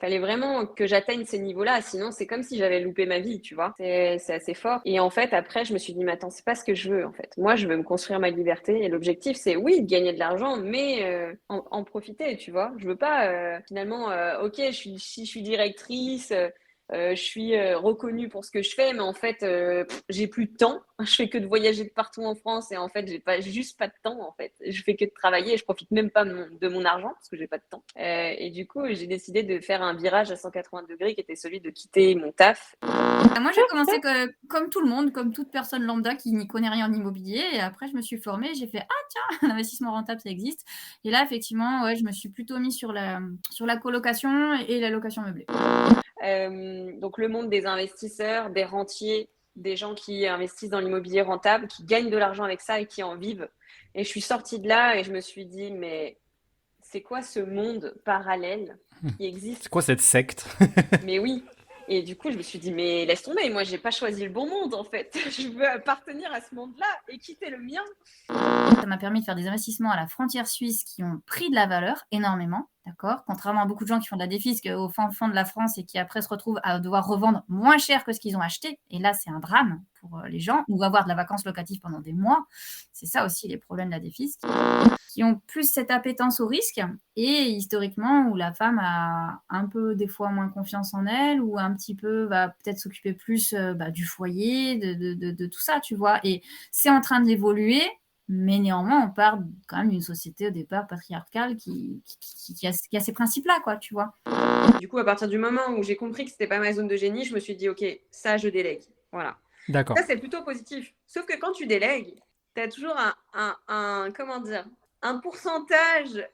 Fallait vraiment que j'atteigne ces niveaux-là, sinon c'est comme si j'avais loupé ma vie, tu vois. C'est assez fort. Et en fait, après, je me suis dit, mais attends, c'est pas ce que je veux, en fait. Moi, je veux me construire ma liberté. Et l'objectif, c'est oui, de gagner de l'argent, mais en profiter, tu vois. Je veux pas, finalement, ok, si je suis directrice, je suis reconnue pour ce que je fais, mais en fait, j'ai plus de temps. Je fais que de voyager de partout en France et en fait, j'ai juste pas de temps, en fait. Je fais que de travailler et je profite même pas de mon argent parce que j'ai pas de temps. Et du coup, j'ai décidé de faire un virage à 180 degrés qui était celui de quitter mon taf. Moi, j'ai commencé comme tout le monde, comme toute personne lambda qui n'y connaît rien en immobilier. Et après, je me suis formée. J'ai fait, ah tiens, l'investissement rentable, ça existe. Et là, effectivement, ouais, je me suis plutôt mis sur la colocation et la location meublée. Donc, le monde des investisseurs, des rentiers, des gens qui investissent dans l'immobilier rentable, qui gagnent de l'argent avec ça et qui en vivent. Et je suis sortie de là et je me suis dit, mais c'est quoi ce monde parallèle qui C'est existe? quoi cette secte? Mais oui. Et du coup, je me suis dit, mais laisse tomber, moi, j'ai pas choisi le bon monde, en fait. Je veux appartenir à ce monde-là et quitter le mien. Ça m'a permis de faire des investissements à la frontière suisse qui ont pris de la valeur énormément, d'accord? Contrairement à beaucoup de gens qui font de la défisque au fin fond de la France et qui après se retrouvent à devoir revendre moins cher que ce qu'ils ont acheté. Et là, c'est un drame pour les gens, ou avoir de la vacance locative pendant des mois. C'est ça aussi les problèmes de la défisque, qui ont plus cette appétence au risque et historiquement où la femme a un peu des fois moins confiance en elle ou un petit peu va peut-être s'occuper plus du foyer, de tout ça, tu vois. Et c'est en train d'évoluer. Mais néanmoins, on part quand même d'une société au départ patriarcale qui a ces principes-là, quoi, tu vois. Du coup, à partir du moment où j'ai compris que c'était pas ma zone de génie, je me suis dit, OK, ça, je délègue. Voilà. D'accord. Ça, c'est plutôt positif. Sauf que quand tu délègues, tu as toujours comment dire, un pourcentage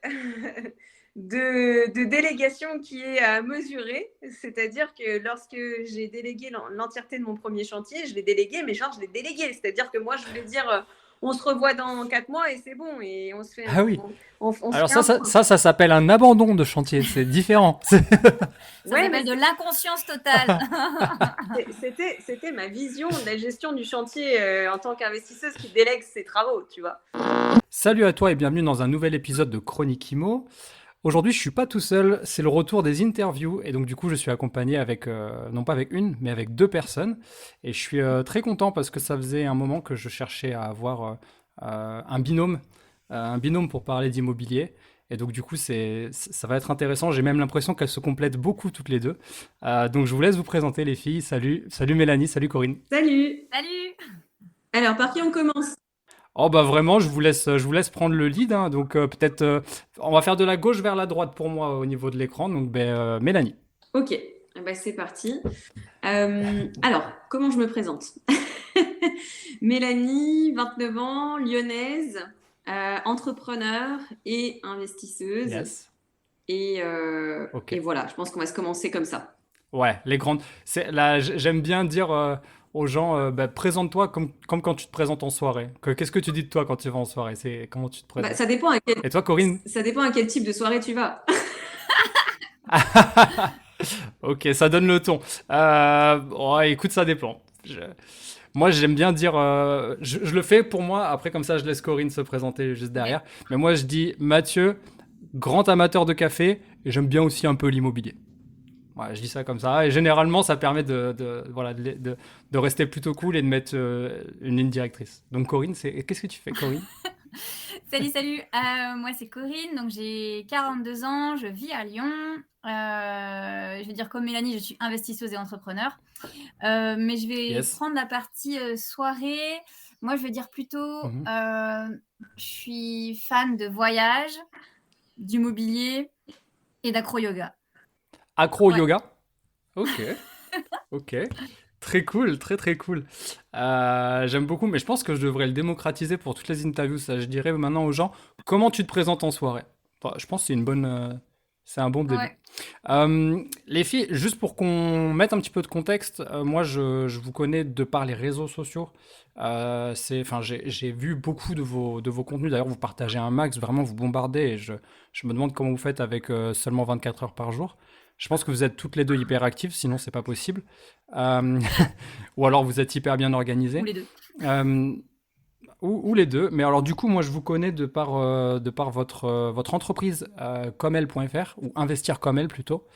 de délégation qui est à mesurer. C'est-à-dire que lorsque j'ai délégué l'entièreté de mon premier chantier, je l'ai délégué, mais genre, je l'ai délégué. C'est-à-dire que moi, je voulais dire, on se revoit dans 4 mois et c'est bon. Et on se fait, Ah oui. on se Alors fait un point. ça s'appelle un abandon de chantier. C'est différent. Ça Ouais, mais s'appelle de l'inconscience totale. c'était ma vision de la gestion du chantier en tant qu'investisseuse qui délègue ses travaux, tu vois. Salut à toi et bienvenue dans un nouvel épisode de Chronique Imo. Aujourd'hui, je suis pas tout seul, c'est le retour des interviews et donc du coup, je suis accompagné avec non pas avec une, mais avec deux personnes et je suis très content parce que ça faisait un moment que je cherchais à avoir un binôme pour parler d'immobilier et donc du coup, ça va être intéressant. J'ai même l'impression qu'elles se complètent beaucoup toutes les deux. Donc je vous laisse vous présenter les filles. Salut, salut Mélanie, salut Corinne. Salut. Salut. Alors, par qui on commence? Oh bah vraiment, je vous laisse prendre le lead, hein. Donc peut-être, on va faire de la gauche vers la droite pour moi au niveau de l'écran. Donc Mélanie. Ok, bah, c'est parti. Alors, comment je me présente? Mélanie, 29 ans, lyonnaise, entrepreneur et investisseuse. Yes. Et Ok. voilà, je pense qu'on va se commencer comme ça. Ouais, les grandes. J'aime bien dire aux gens, bah, présente-toi comme quand tu te présentes en soirée. Qu'est-ce que tu dis de toi quand tu vas en soirée? C'est comment tu te Bah, présentes. Et toi, Corinne? ça dépend à quel type de soirée tu vas. Ok, ça donne le ton. Ouais, écoute, ça dépend. Moi, j'aime bien dire, je le fais pour moi. Après, comme ça, je laisse Corinne se présenter juste Ok. derrière. Mais moi, je dis Mathieu, grand amateur de café, et j'aime bien aussi un peu l'immobilier. Ouais, je dis ça comme ça. Et généralement, ça permet voilà, de rester plutôt cool et de mettre une ligne directrice. Donc, Corinne, qu'est-ce que tu fais, Corinne? Salut, salut. Moi, c'est Corinne, donc j'ai 42 ans, je vis à Lyon. Je vais dire comme Mélanie, je suis investisseuse et entrepreneur. Mais je vais Yes. prendre la partie soirée. Moi, je vais dire plutôt, Mhm. je suis fan de voyage, d'immobilier et d'acro-yoga. Accro Ouais. yoga. Ok, ok. Très cool, très très cool. J'aime beaucoup, mais je pense que je devrais le démocratiser pour toutes les interviews. Ça, je dirais maintenant aux gens, comment tu te présentes en soirée? Enfin, je pense que c'est un bon début. Ouais. Les filles, juste pour qu'on mette un petit peu de contexte, moi je vous connais de par les réseaux sociaux. Enfin, j'ai vu beaucoup de vos contenus. D'ailleurs, vous partagez un max, vraiment vous bombardez. Et je me demande comment vous faites avec seulement 24 heures par jour. Je pense que vous êtes toutes les deux hyper actives, sinon c'est pas possible. Euh, ou alors vous êtes hyper bien Ou organisées. les deux. Euh, ou les deux. Mais alors, du coup, moi, je vous connais de par votre entreprise comel.fr ou investir comme elle plutôt.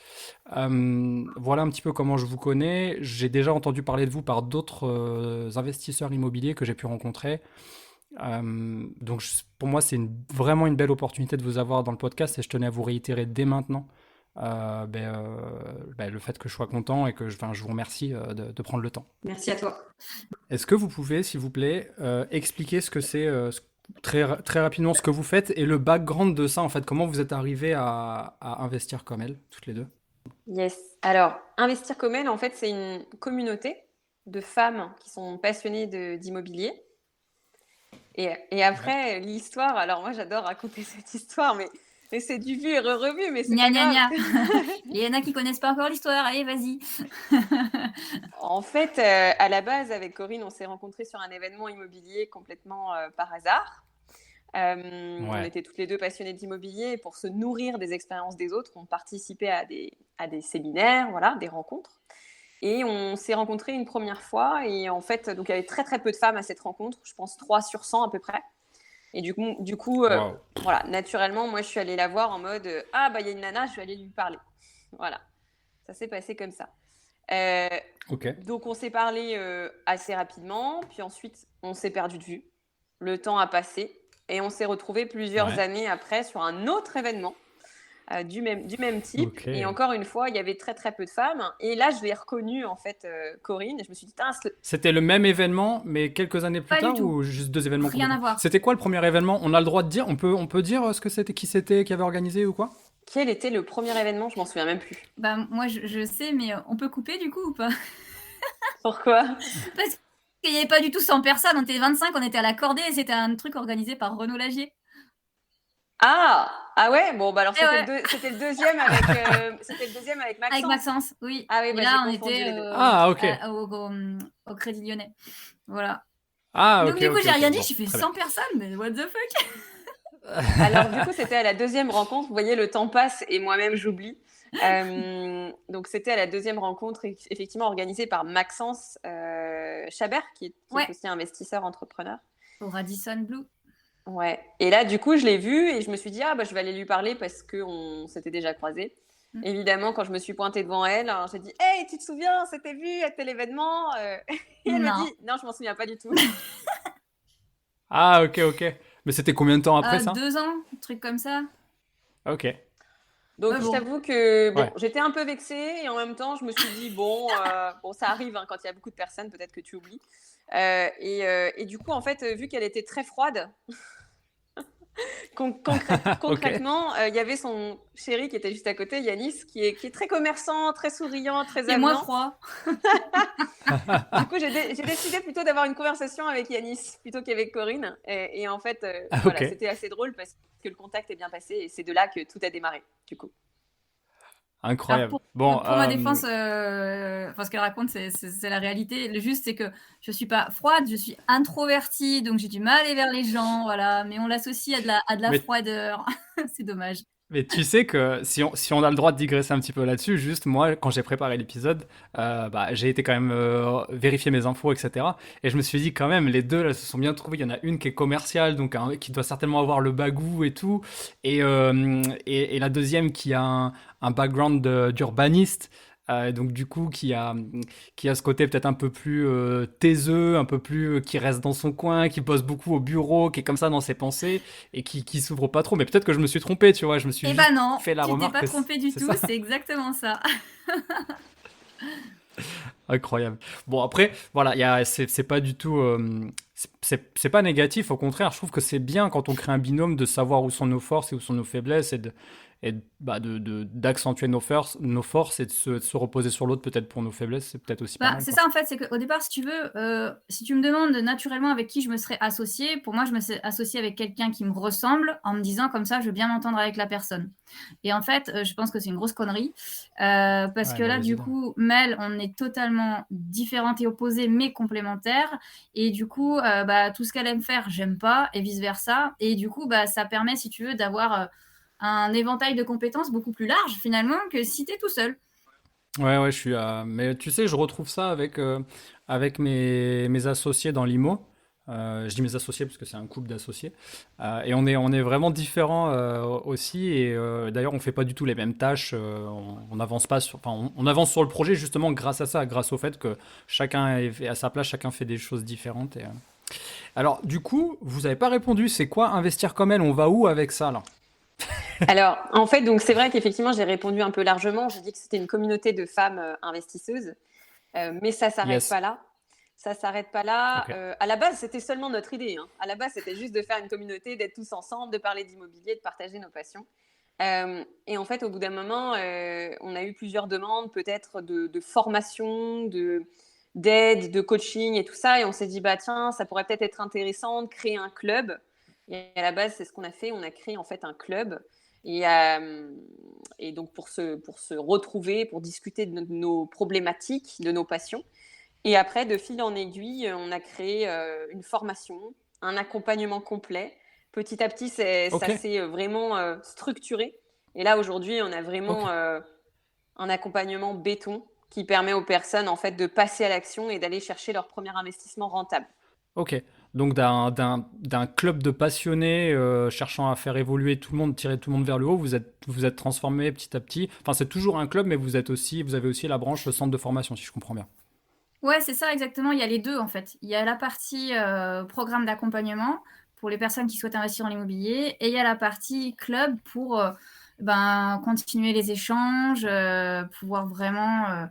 Voilà un petit peu comment je vous connais. J'ai déjà entendu parler de vous par d'autres investisseurs immobiliers que j'ai pu rencontrer. Donc, pour moi, c'est vraiment une belle opportunité de vous avoir dans le podcast et je tenais à vous réitérer dès maintenant le fait que je sois content et que je vous remercie de prendre le temps. Merci à toi. Est-ce que vous pouvez, s'il vous plaît, expliquer ce que c'est très rapidement ce que vous faites et le background de ça, en fait, comment vous êtes arrivé à investir comme elle, toutes les deux? Yes. Alors, Investir comme elle, en fait, c'est une communauté de femmes qui sont passionnées d'immobilier. Et Ouais. après, l'histoire, alors moi, j'adore raconter cette histoire, mais c'est du vu et revu, mais c'est Gna pas gna grave. gna. Il y en a qui connaissent pas encore l'histoire. Allez, vas-y. En fait, à la base, avec Corinne, on s'est rencontrés sur un événement immobilier complètement par hasard. On Ouais. était toutes les deux passionnées d'immobilier et pour se nourrir des expériences des autres, on participait à des séminaires, voilà, des rencontres. Et on s'est rencontrés une première fois et en fait, donc il y avait très très peu de femmes à cette rencontre, je pense 3 sur 100 à peu près. Et du coup, Waouh. voilà, naturellement, moi je suis allée la voir en mode ah bah il y a une nana, je vais aller lui parler. Voilà, ça s'est passé comme ça. Euh, Ok. donc on s'est parlé assez rapidement, puis ensuite on s'est perdu de vue. Le temps a passé et on s'est retrouvés plusieurs Ouais. années après sur un autre événement du même type. Ok. Et encore une fois, il y avait très très peu de femmes. Et là, je l'ai reconnue en fait, Corinne. Et je me suis dit, C'était le même événement, mais quelques années plus Pas du tard tout. ou juste deux événements Rien à complètement? voir. C'était quoi le premier événement? On a le droit de dire? On peut dire ce que c'était, qui avait organisé ou quoi? quel était le premier événement? Je m'en souviens même plus. Bah, moi, je sais, mais on peut couper du coup ou pas? Pourquoi? Parce qu'il n'y avait pas du tout 100 personnes. On était 25, on était à la cordée et c'était un truc organisé par Renaud Lagier. Ah ouais. Bon, bah alors Eh ouais, c'était le deuxième avec avec Maxence. Maxence, oui. Ah oui, Et bah j'ai là, on confondu était les deux. Ah, ok. au Crédit Lyonnais. Voilà. Ah, Donc, ok, du coup, ok, j'ai ok. rien dit. Bon, J'ai fait très bien. 100 personnes, mais what the fuck? Alors du coup, c'était à la deuxième rencontre. Vous voyez, le temps passe et moi-même j'oublie. Donc c'était à la deuxième rencontre, effectivement organisée par Maxence Chabert, qui est Ouais, aussi investisseur entrepreneur. au Radisson Blue. Ouais. Et là, du coup, je l'ai vu et je me suis dit, ah bah je vais aller lui parler parce qu'on s'était déjà croisés. Mm. Évidemment, quand je me suis pointée devant elle, alors, j'ai dit, hey, tu te souviens, on s'était vu à tel événement Et elle me Non. dit, non, je m'en souviens pas du tout. Ah, ok, ok. Mais c'était combien de temps après ça? 2 ans, un truc comme ça. Ok. Donc, Ouais, je bon. t'avoue que bon, Ouais. j'étais un peu vexée et en même temps, je me suis dit, bon, ça arrive hein, quand il y a beaucoup de personnes, peut-être que tu oublies. Et du coup, en fait, vu qu'elle était très froide, Ok. concrètement, il y avait son chéri qui était juste à côté, Yanis, qui est très commerçant, très souriant, très Et moins avenant. froid. Du coup, j'ai décidé plutôt d'avoir une conversation avec Yanis plutôt qu'avec Corinne. Et en fait, Ok. voilà, c'était assez drôle parce que le contact est bien passé et c'est de là que tout a démarré, du coup. Alors Incroyable. Bon, pour ma défense, ce qu'elle raconte, c'est la réalité. Le juste, c'est que je suis pas froide, je suis introvertie, donc j'ai du mal à aller vers les gens, voilà. Mais on l'associe à de la mais froideur. C'est dommage. Mais tu sais que si on a le droit de digresser un petit peu là-dessus, juste moi, quand j'ai préparé l'épisode, j'ai été quand même vérifier mes infos, etc. Et je me suis dit quand même, les deux là se sont bien trouvés. Il y en a une qui est commerciale, donc qui doit certainement avoir le bagou et tout, et la deuxième qui a un background d'urbaniste. Donc du coup qui a ce côté peut-être un peu plus taiseux, un peu plus qui reste dans son coin, qui bosse beaucoup au bureau, qui est comme ça dans ses pensées et qui s'ouvre pas trop. Mais peut-être que je me suis trompé, tu vois, je me suis Eh juste ben non, fait la tu t'es remarque pas que trompé du c'est tout, ça. c'est exactement ça. Incroyable. Bon après, voilà, c'est pas du tout, c'est pas négatif. Au contraire, je trouve que c'est bien quand on crée un binôme de savoir où sont nos forces et où sont nos faiblesses d'accentuer nos forces et de se reposer sur l'autre peut-être pour nos faiblesses. C'est peut-être aussi pas mal, C'est quoi. ça en fait, c'est qu'au départ, si tu veux, si tu me demandes naturellement avec qui je me serais associée, pour moi, je me serais associée avec quelqu'un qui me ressemble en me disant comme ça, je veux bien m'entendre avec la personne. Et en fait, je pense que c'est une grosse connerie parce Ouais, que là, mauvaise du idée. coup, Mel, on est totalement différentes et opposées, mais complémentaires. Et du coup, tout ce qu'elle aime faire, j'aime pas, et vice-versa. Et du coup, ça permet, si tu veux, d'avoir un éventail de compétences beaucoup plus large finalement que si tu es tout seul. Ouais, ouais, je suis. Mais tu sais, je retrouve ça avec mes associés dans l'IMO. Je dis mes associés parce que c'est un couple d'associés. Et on est vraiment différents aussi. Et d'ailleurs, on fait pas du tout les mêmes tâches. On n'avance pas sur, enfin, on avance sur le projet justement grâce à ça, grâce au fait que chacun est à sa place, chacun fait des choses différentes. Alors, du coup, vous n'avez pas répondu. C'est quoi investir comme elle? On va où avec ça là? Alors, en fait, donc c'est vrai qu'effectivement, j'ai répondu un peu largement. J'ai dit que c'était une communauté de femmes investisseuses, mais ça s'arrête Yes. pas là. Ça s'arrête pas là. Ok. À la base, c'était seulement notre idée, hein. À la base, c'était juste de faire une communauté, d'être tous ensemble, de parler d'immobilier, de partager nos passions. Et en fait, au bout d'un moment, on a eu plusieurs demandes, peut-être de formation, d'aide, de coaching et tout ça. Et on s'est dit, bah tiens, ça pourrait peut-être être intéressant de créer un club. Et à la base, c'est ce qu'on a fait. On a créé en fait un club. Et, euh, et donc pour se retrouver, pour discuter de nos problématiques, de nos passions. Et après, de fil en aiguille, on a créé une formation, un accompagnement complet. Petit à petit, ça Ok. s'est vraiment structuré. Et là, aujourd'hui, on a Ok. vraiment un accompagnement béton qui permet aux personnes en fait de passer à l'action et d'aller chercher leur premier investissement rentable. Ok. Donc d'un club de passionnés cherchant à faire évoluer tout le monde, tirer tout le monde vers le haut, vous êtes transformé petit à petit. Enfin, c'est toujours un club, mais vous avez aussi la branche centre de formation, si je comprends bien. Ouais, c'est ça exactement. Il y a les deux en fait. Il y a la partie programme d'accompagnement pour les personnes qui souhaitent investir en immobilier et il y a la partie club pour continuer les échanges, pouvoir vraiment,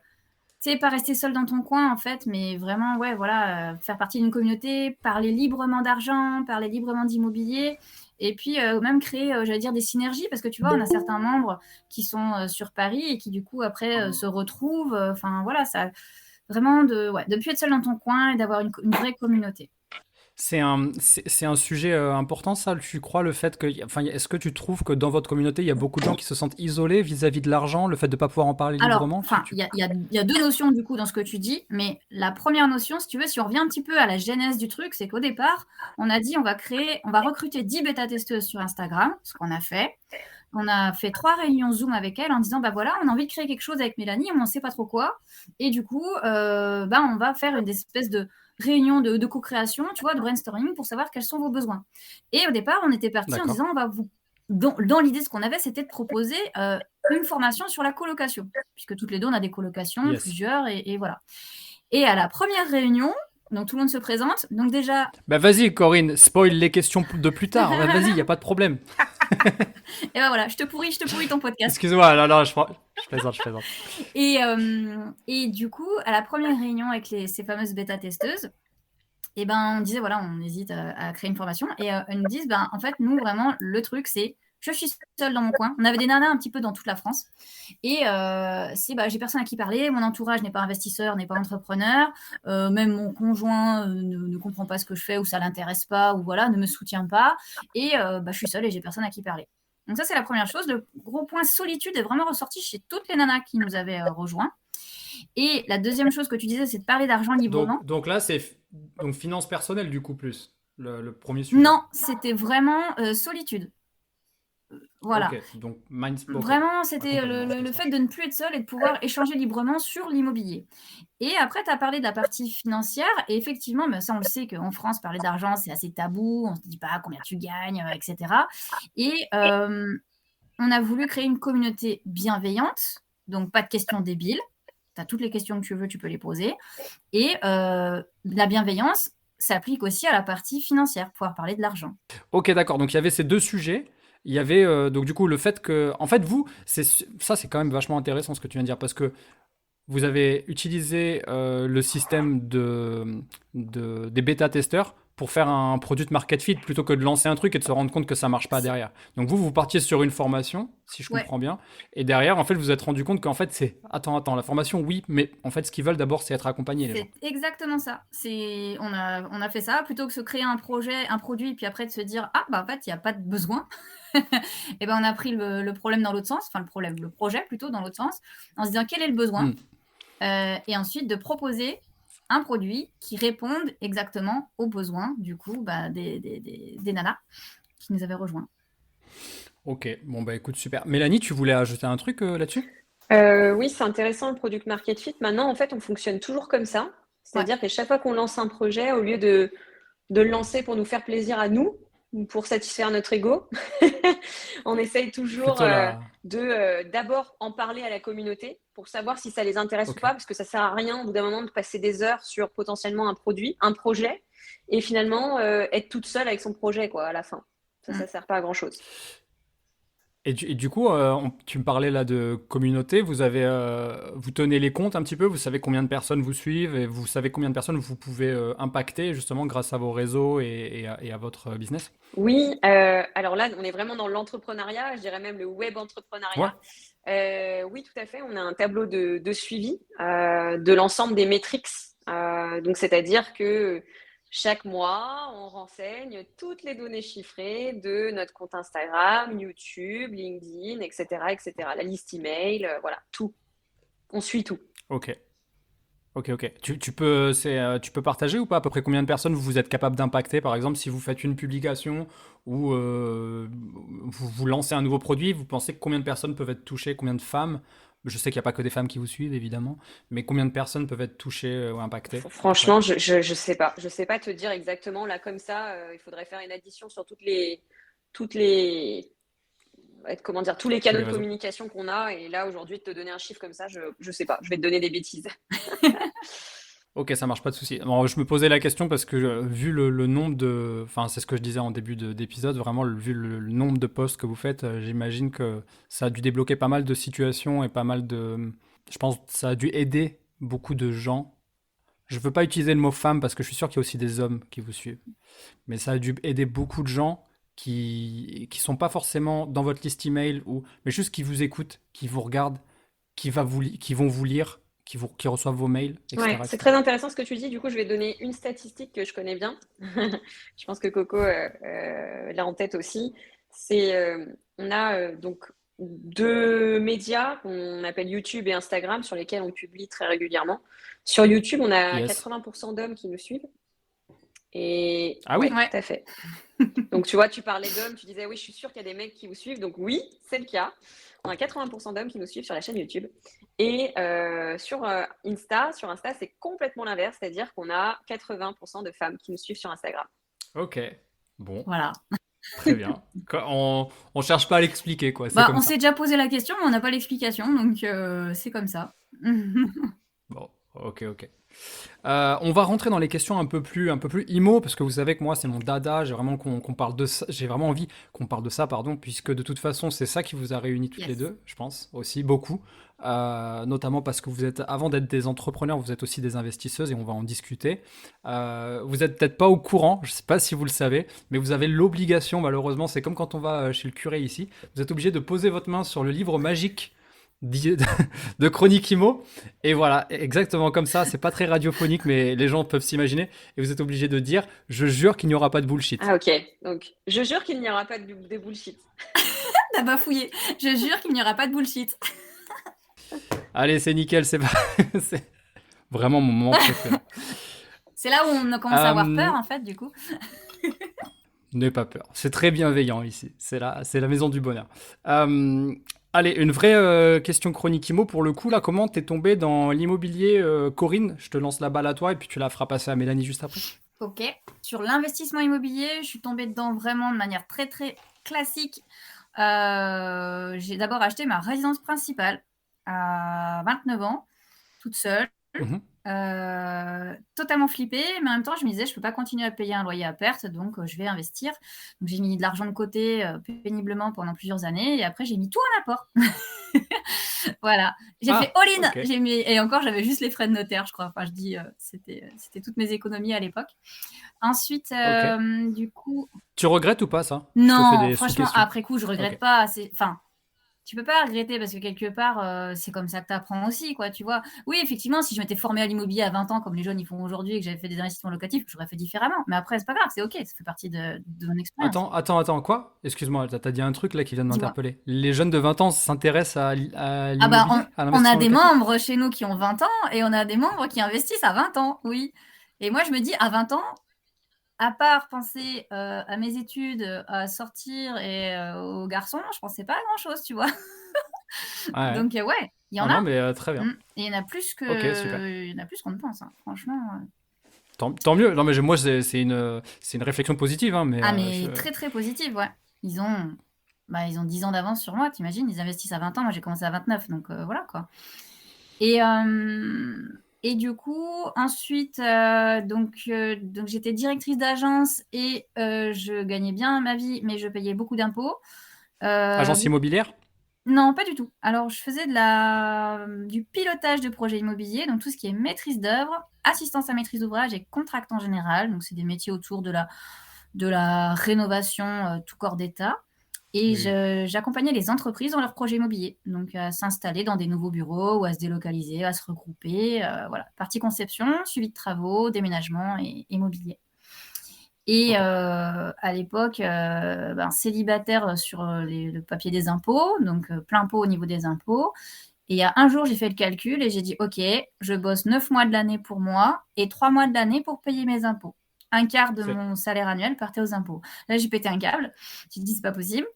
tu sais, pas rester seul dans ton coin en fait, mais vraiment, ouais, voilà, faire partie d'une communauté, parler librement d'argent, parler librement d'immobilier. Et puis même créer, j'allais dire, des synergies, parce que tu vois, on a certains membres qui sont sur Paris et qui du coup après se retrouvent. Enfin voilà, ça, vraiment de plus être seul dans ton coin et d'avoir une vraie communauté. C'est un sujet important, ça, tu crois, le fait que. Enfin, est-ce que tu trouves que dans votre communauté, il y a beaucoup de gens qui se sentent isolés vis-à-vis de l'argent, le fait de ne pas pouvoir en parler Alors, librement? enfin, il y a deux notions du coup dans ce que tu dis, mais la première notion, si tu veux, si on revient un petit peu à la genèse du truc, c'est qu'au départ, on a dit on va recruter 10 bêta-testeuses sur Instagram, ce qu'on a fait. On a fait 3 réunions Zoom avec elles en disant, bah voilà, on a envie de créer quelque chose avec Mélanie, mais on ne sait pas trop quoi. Et du coup, on va faire une espèce de réunion de co-création, tu vois, de brainstorming pour savoir quels sont vos besoins. Et au départ, on était parti en D'accord. disant, dans l'idée, ce qu'on avait, c'était de proposer une formation sur la colocation, puisque toutes les deux, on a des colocations, Yes. plusieurs, et voilà. Et à la première réunion, donc tout le monde se présente. Donc déjà, Bah vas-y, Corinne, spoil les questions de plus tard. Bah, vas-y, il n'y a pas de problème. et ben voilà, je te pourris ton podcast. Excuse-moi, là, je plaisante, je plaisante. Et du coup, à la première réunion avec ces fameuses bêta-testeuses, et ben, on disait, voilà, on hésite à créer une formation. Et elles nous disent, en fait, nous, vraiment, le truc, c'est, je suis seule dans mon coin. On avait des nanas un petit peu dans toute la France. Et j'ai personne à qui parler. Mon entourage n'est pas investisseur, n'est pas entrepreneur. Même mon conjoint ne comprend pas ce que je fais ou ça l'intéresse pas ou voilà, ne me soutient pas. Et je suis seule et j'ai personne à qui parler. Donc ça, c'est la première chose. Le gros point solitude est vraiment ressorti chez toutes les nanas qui nous avaient rejoints. Et la deuxième chose que tu disais, c'est de parler d'argent librement. Donc là, c'est donc finance personnelle, du coup, plus. Le premier sujet. Non, c'était vraiment solitude. Voilà. Ok, donc mindset. Ok. Vraiment, c'était Accompagnement, le ça fait marche. de ne plus être seul et de pouvoir échanger librement sur l'immobilier. Et après, tu as parlé de la partie financière. Et effectivement, mais ça, on le sait qu'en France, parler d'argent, c'est assez tabou. On ne se dit pas combien tu gagnes, etc. Et on a voulu créer une communauté bienveillante. Donc, pas de questions débiles. Tu as toutes les questions que tu veux, tu peux les poser. Et la bienveillance s'applique aussi à la partie financière, pouvoir parler de l'argent. Ok, d'accord. Donc il y avait ces deux sujets. Il y avait donc du coup le fait que, en fait, ça c'est quand même vachement intéressant ce que tu viens de dire parce que vous avez utilisé le système des bêta-testeurs pour faire un produit de market fit plutôt que de lancer un truc et de se rendre compte que ça marche pas derrière. Donc vous partiez sur une formation, si je Ouais. comprends bien, et derrière, en fait, vous vous êtes rendu compte qu'en fait, attends, la formation, oui, mais en fait, ce qu'ils veulent d'abord, c'est être accompagnés, les gens. C'est exactement ça. On a fait ça plutôt que se créer un projet, un produit, puis après de se dire en fait il n'y a pas de besoin. Et ben on a pris le problème dans l'autre sens, enfin le projet plutôt dans l'autre sens, en se disant quel est le besoin, et ensuite de proposer un produit qui réponde exactement aux besoins du coup des nanas qui nous avaient rejoints. Ok, bon bah écoute, super. Mélanie, tu voulais ajouter un truc là-dessus? Oui, c'est intéressant le product market fit. Maintenant, en fait, on fonctionne toujours comme ça. Ouais. C'est-à-dire qu'à chaque fois qu'on lance un projet, au lieu de de le lancer pour nous faire plaisir à nous, ou pour satisfaire notre ego. On essaye toujours Plutôt la. d'abord en parler à la communauté pour savoir si ça les intéresse ou Ok. pas, parce que ça sert à rien au bout d'un moment de passer des heures sur potentiellement un produit, un projet, et finalement être toute seule avec son projet quoi, à la fin. Ça sert pas à grand-chose. Et du coup, tu me parlais là de communauté. Vous tenez les comptes un petit peu. Vous savez combien de personnes vous suivent et vous savez combien de personnes vous pouvez impacter justement grâce à vos réseaux et à votre business. Oui, alors là, on est vraiment dans l'entrepreneuriat, je dirais même le web Ouais. entrepreneuriat. Oui, tout à fait. On a un tableau de suivi de l'ensemble des métriques. Donc, c'est-à-dire que chaque mois, on renseigne toutes les données chiffrées de notre compte Instagram, YouTube, LinkedIn, etc., etc. La liste email, voilà, tout. On suit tout. Ok. Ok, ok. Tu peux partager ou pas à peu près combien de personnes vous êtes capable d'impacter, par exemple, si vous faites une publication ou vous lancez un nouveau produit, vous pensez que combien de personnes peuvent être touchées, combien de femmes? Je sais qu'il n'y a pas que des femmes qui vous suivent, évidemment, mais combien de personnes peuvent être touchées ou impactées, à peu près? Franchement, je sais pas. Je sais pas te dire exactement. Là, comme ça, il faudrait faire une addition sur toutes les, comment dire, tous les Tous canaux les de réseaux? communication qu'on a. Et là, aujourd'hui, de te donner un chiffre comme ça, je sais pas. Je vais te donner des bêtises. Ok, ça marche, pas de souci. Bon, je me posais la question parce que vu le nombre de, enfin c'est ce que je disais en début d'épisode, vraiment vu le nombre de posts que vous faites, j'imagine que ça a dû débloquer pas mal de situations et pas mal de, je pense que ça a dû aider beaucoup de gens. Je veux pas utiliser le mot femme parce que je suis sûr qu'il y a aussi des hommes qui vous suivent, mais ça a dû aider beaucoup de gens qui sont pas forcément dans votre liste email ou, mais juste qui vous écoutent, qui vous regardent, qui vont vous lire, qui reçoivent vos mails, Ouais, etc., c'est etc. très intéressant ce que tu dis. Du coup, je vais donner une statistique que je connais bien. Je pense que Coco l'a en tête aussi. C'est, on a donc deux médias qu'on appelle YouTube et Instagram sur lesquels on publie très régulièrement. Sur YouTube, on a Yes. 80% d'hommes qui nous suivent. Et Ah ouais, oui? Ouais. tout à fait. Donc, tu vois, tu parlais d'hommes, tu disais, oui, je suis sûre qu'il y a des mecs qui vous suivent. Donc, oui, c'est le cas. On a 80% d'hommes qui nous suivent sur la chaîne YouTube. Et sur Insta, c'est complètement l'inverse, c'est-à-dire qu'on a 80% de femmes qui nous suivent sur Instagram. Ok. Bon, Voilà. très bien. On cherche pas à l'expliquer, quoi. C'est Bah, comme on s'est ça. déjà posé la question, mais on n'a pas l'explication, donc c'est comme ça. Bon, ok, ok. On va rentrer dans les questions un peu plus IMO, parce que vous savez que moi, c'est mon dada. J'ai vraiment qu'on parle de ça. J'ai vraiment envie qu'on parle de ça, pardon, puisque de toute façon, c'est ça qui vous a réunis toutes les Yes. deux, je pense, aussi beaucoup. Notamment parce que vous êtes, avant d'être des entrepreneurs, vous êtes aussi des investisseuses et on va en discuter. Vous êtes peut-être pas au courant, je sais pas si vous le savez, mais vous avez l'obligation, malheureusement, c'est comme quand on va chez le curé ici, vous êtes obligé de poser votre main sur le livre magique d'I- de Chronique Imo. Et voilà, exactement comme ça. C'est pas très radiophonique, mais les gens peuvent s'imaginer. Et vous êtes obligé de dire, je jure qu'il n'y aura pas de bullshit. Ah, ok. Donc, je jure qu'il n'y aura pas de bullshit. T'as bafouillé. Je jure qu'il n'y aura pas de bullshit. Allez, c'est nickel, c'est pas... c'est vraiment mon moment préféré. C'est là où on commence à avoir peur, Euh, en fait, du coup. N'aie pas peur. C'est très bienveillant ici. C'est la maison du bonheur. Euh, Allez, une vraie question chronique IMO pour le coup. Là, comment t'es tombé dans l'immobilier, Corinne? Je te lance la balle à toi et puis tu la feras passer à Mélanie juste après. Ok. Sur l'investissement immobilier, je suis tombée dedans vraiment de manière très, très classique. J'ai d'abord acheté ma résidence principale à 29 ans, toute seule. Mhm. Totalement flippée, mais en même temps, je me disais, je peux pas continuer à payer un loyer à perte, donc je vais investir. Donc j'ai mis de l'argent de côté péniblement pendant plusieurs années, et après j'ai mis tout en apport. Voilà, j'ai fait Ah, all-in. ok. J'ai mis... Et encore, j'avais juste les frais de notaire, je crois. Enfin, je dis, c'était toutes mes économies à l'époque. Ensuite, Ok. du coup, Tu regrettes ou pas ça? Je te fais non, des franchement, sous-questions. après coup, je Ok. regrette pas. Enfin, tu peux pas regretter parce que quelque part, c'est comme ça que tu apprends aussi, quoi, tu vois. Oui, effectivement, si je m'étais formée à l'immobilier à 20 ans, comme les jeunes ils font aujourd'hui, et que j'avais fait des investissements locatifs, j'aurais fait différemment. Mais après, c'est pas grave, c'est ok, ça fait partie de mon expérience. Attends, quoi? Excuse-moi, t'as dit un truc là qui vient de Dis-moi. m'interpeller. Les jeunes de 20 ans s'intéressent à Ah bah, l'immobilier, à on a l'investissement des locatif? membres chez nous qui ont 20 ans et on a des membres qui investissent à 20 ans, oui. Et moi, je me dis, à 20 ans, à part penser à mes études, à sortir et aux garçons, je pensais pas à grand-chose, tu vois. Ouais, ouais. Donc, ouais, il y Ah en non, a. mais très bien. Et il y en a plus Ok, super. il y en a plus qu'on ne pense, hein. Franchement. Tant mieux. Non, mais moi, c'est une réflexion positive, hein, mais Ah, mais très très positive, ouais. Ils ont, ils ont 10 ans d'avance sur moi, t'imagines, ils investissent à 20 ans, moi j'ai commencé à 29, donc voilà quoi. Et du coup, ensuite, donc j'étais directrice d'agence et je gagnais bien ma vie, mais je payais beaucoup d'impôts. agence immobilière? Non, pas du tout. Alors, je faisais du pilotage de projets immobiliers, donc tout ce qui est maîtrise d'œuvre, assistance à maîtrise d'ouvrage et contractant général. Donc, c'est des métiers autour de la rénovation tout corps d'État. Et Oui. j'accompagnais les entreprises dans leurs projets immobiliers, donc à s'installer dans des nouveaux bureaux ou à se délocaliser, à se regrouper. Voilà, partie conception, suivi de travaux, déménagement et immobilier. Et Ok. à l'époque, célibataire sur le papier des impôts, donc plein pot au niveau des impôts. Et il y a un jour, j'ai fait le calcul et j'ai dit, OK, je bosse 9 mois de l'année pour moi et 3 mois de l'année pour payer mes impôts. Un quart de C'est mon salaire annuel partait aux impôts. Là, j'ai pété un câble. J'ai dit, c'est pas possible.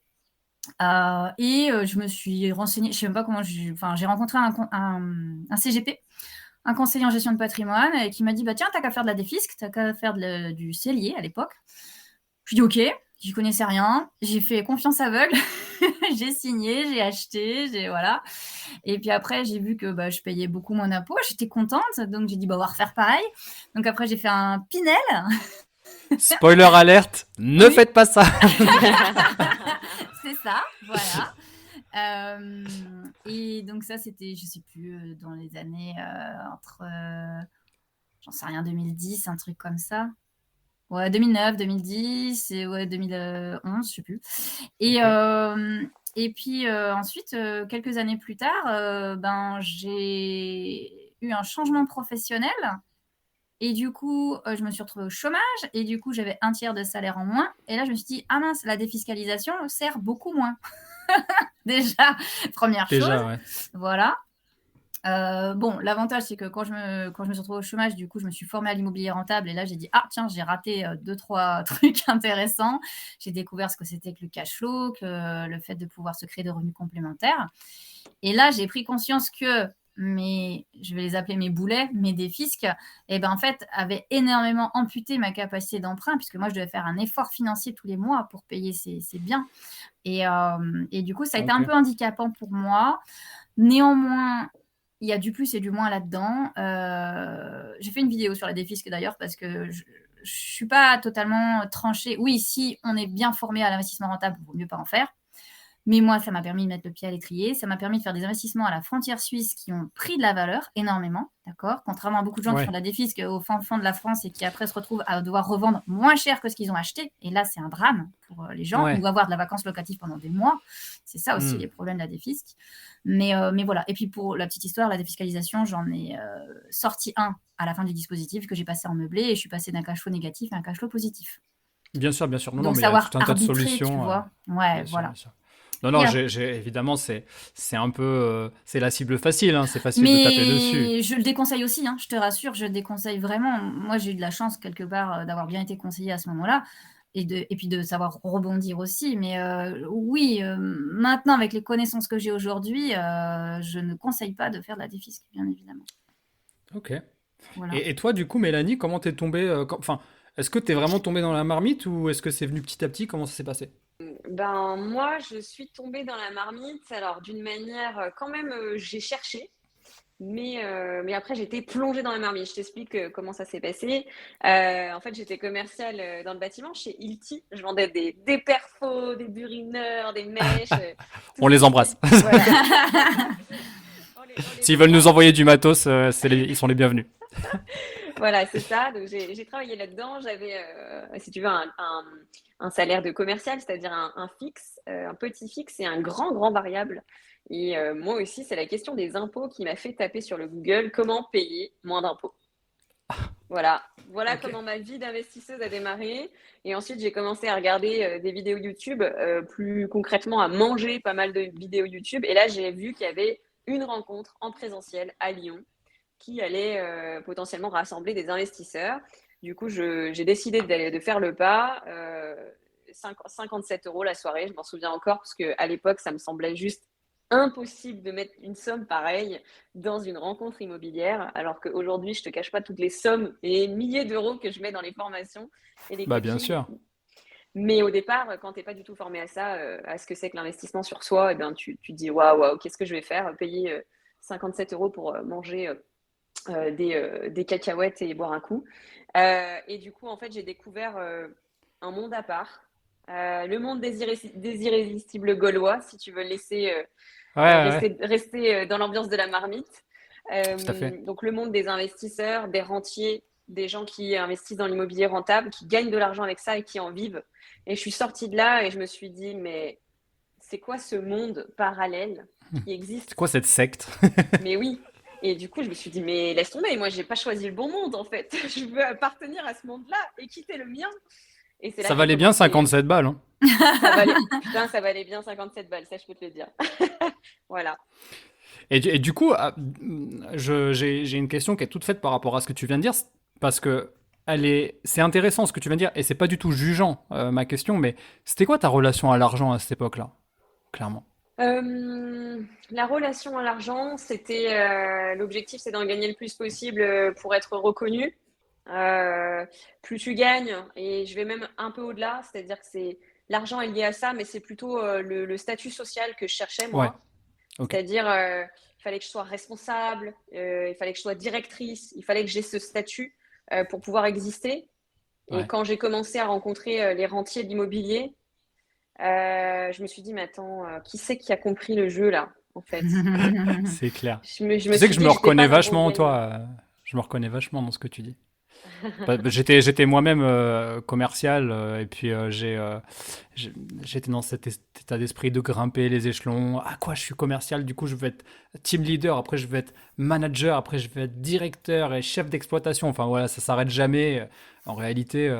Je me suis renseignée, je sais même pas comment, j'ai rencontré un CGP, un conseiller en gestion de patrimoine, qui m'a dit, bah tiens, t'as qu'à faire de la défisque, t'as qu'à faire du cellier à l'époque. Je dis ok, j'y connaissais rien, j'ai fait confiance aveugle, j'ai signé, j'ai acheté, voilà. Et puis après, j'ai vu que je payais beaucoup moins d'impôts, j'étais contente, donc j'ai dit on va refaire pareil. Donc après, j'ai fait un Pinel. spoiler alerte, ne Oui, faites pas ça. c'est ça, voilà. Et donc ça, c'était, je sais plus, dans les années entre, j'en sais rien, 2010, un truc comme ça. Ouais, 2009, 2010 et ouais, 2011, je sais plus. Et, Ok. euh, et puis ensuite, quelques années plus tard, j'ai eu un changement professionnel. Et du coup, je me suis retrouvée au chômage. Et du coup, j'avais un tiers de salaire en moins. Et là, je me suis dit, ah mince, la défiscalisation sert beaucoup moins. Déjà, première chose. Déjà, ouais. Voilà. Bon, l'avantage, c'est que quand je me suis retrouvée au chômage, du coup, je me suis formée à l'immobilier rentable. Et là, j'ai dit, ah, tiens, j'ai raté 2, 3 trucs intéressants. J'ai découvert ce que c'était que le cash flow, que le fait de pouvoir se créer des revenus complémentaires. Et là, j'ai pris conscience que je vais les appeler mes boulets, mes défisques, en fait, avaient énormément amputé ma capacité d'emprunt, puisque moi, je devais faire un effort financier tous les mois pour payer ces biens. Et du coup, ça a été un Ok. peu handicapant pour moi. Néanmoins, il y a du plus et du moins là-dedans. J'ai fait une vidéo sur la défisque d'ailleurs parce que je ne suis pas totalement tranchée. Oui, si on est bien formé à l'investissement rentable, il vaut mieux pas en faire. Mais moi, ça m'a permis de mettre le pied à l'étrier. Ça m'a permis de faire des investissements à la frontière suisse qui ont pris de la valeur énormément, d'accord. Contrairement à beaucoup de gens qui font Ouais. de la défisque au fin fond de la France et qui après se retrouvent à devoir revendre moins cher que ce qu'ils ont acheté. Et là, c'est un drame pour les gens, Ouais. ou avoir de la vacance locative pendant des mois. C'est ça aussi Hmm. les problèmes de la défisque. Mais voilà. Et puis pour la petite histoire, la défiscalisation, j'en ai sorti un à la fin du dispositif que j'ai passé en meublé et je suis passée d'un cash flow négatif à un cash flow positif. Bien sûr, bien sûr. Non, non, Donc mais il y a savoir tout un tas de arbitrer, tu solutions. vois. Ouais, Bien sûr, bien voilà. sûr. Non, Et non, évidemment, c'est un peu, c'est la cible facile, hein, c'est facile de taper dessus. Mais je le déconseille aussi, hein, je te rassure, je le déconseille vraiment. Moi, j'ai eu de la chance quelque part d'avoir bien été conseillée à ce moment-là et puis de savoir rebondir aussi. Mais oui, maintenant, avec les connaissances que j'ai aujourd'hui, je ne conseille pas de faire de la défisque, bien évidemment. Ok. Voilà. Et toi, du coup, Mélanie, comment t'es tombée, enfin, est-ce que t'es vraiment tombée dans la marmite ou est-ce que c'est venu petit à petit? Comment ça s'est passé? Ben, moi, je suis tombée dans la marmite. Alors, d'une manière, quand même, j'ai cherché. Mais après, j'étais plongée dans la marmite. Je t'explique comment ça s'est passé. En fait, j'étais commerciale dans le bâtiment chez Ilti. Je vendais des perfos, des burineurs, des mèches, tout On ce les qui était. embrasse. Voilà. On les S'ils veulent nous embrasse. envoyer du matos, ils sont les bienvenus. Voilà, c'est ça. Donc, j'ai travaillé là-dedans. J'avais, si tu veux, un salaire de commercial, c'est-à-dire un fixe, un petit fixe et un grand variable. Et moi aussi, c'est la question des impôts qui m'a fait taper sur le Google comment payer moins d'impôts. Voilà Ok. comment ma vie d'investisseuse a démarré. Et ensuite, j'ai commencé à regarder des vidéos YouTube, plus concrètement à manger pas mal de vidéos YouTube. Et là, j'ai vu qu'il y avait une rencontre en présentiel à Lyon qui allait potentiellement rassembler des investisseurs. Du coup, j'ai décidé de faire le pas. 57 € la soirée, je m'en souviens encore, parce qu'à l'époque, ça me semblait juste impossible de mettre une somme pareille dans une rencontre immobilière, alors qu'aujourd'hui, je te cache pas toutes les sommes et milliers d'euros que je mets dans les formations et les Bah, bien coachings. sûr. Mais au départ, quand tu n'es pas du tout formé à ça, à ce que c'est que l'investissement sur soi, eh bien, tu te dis waouh, waouh, qu'est-ce que je vais faire? Payer 57 euros pour manger des cacahuètes et boire un coup. Et du coup, en fait, j'ai découvert un monde à part, le monde des irrésistibles gaulois, si tu veux laisser Ouais, ouais, ouais, rester dans l'ambiance de la marmite. tout à fait. Donc, le monde des investisseurs, des rentiers, des gens qui investissent dans l'immobilier rentable, qui gagnent de l'argent avec ça et qui en vivent. Et je suis sortie de là et je me suis dit, mais c'est quoi ce monde parallèle qui C'est existe? quoi cette secte? Mais oui. Et du coup, je me suis dit, mais laisse tomber, moi, j'ai pas choisi le bon monde, en fait. Je veux appartenir à ce monde-là et quitter le mien. Et c'est là Ça que j'ai valait bien commencé. 57 balles, hein. Ça valait, putain, ça valait bien 57 balles, ça, je peux te le dire. Voilà. Et du coup, j'ai une question qui est toute faite par rapport à ce que tu viens de dire, parce que c'est intéressant ce que tu viens de dire, et c'est pas du tout jugeant ma question, mais c'était quoi ta relation à l'argent à cette époque-là, clairement? La relation à l'argent, c'était l'objectif, c'est d'en gagner le plus possible pour être reconnu. Euh, Plus tu gagnes, et je vais même un peu au-delà, c'est-à-dire que c'est l'argent est lié à ça, mais c'est plutôt le statut social que je cherchais Ouais, moi. ok. C'est-à-dire, il fallait que je sois responsable, il fallait que je sois directrice, il fallait que j'ai ce statut pour pouvoir exister. Et Ouais, quand j'ai commencé à rencontrer les rentiers de l'immobilier, je me suis dit, mais attends, qui c'est qui a compris le jeu là, en fait? c'est clair. Je Tu me sais que suis je dit me que j'étais reconnais pas dans le bon vachement en game. toi, je me reconnais vachement dans ce que tu dis. J'étais moi-même commercial et puis j'ai- j'étais dans cet état d'esprit de grimper les échelons. Ah quoi, je suis commercial, du coup je veux être team leader, après je veux être manager, après je veux être directeur et chef d'exploitation. Enfin voilà, ça s'arrête jamais. En réalité,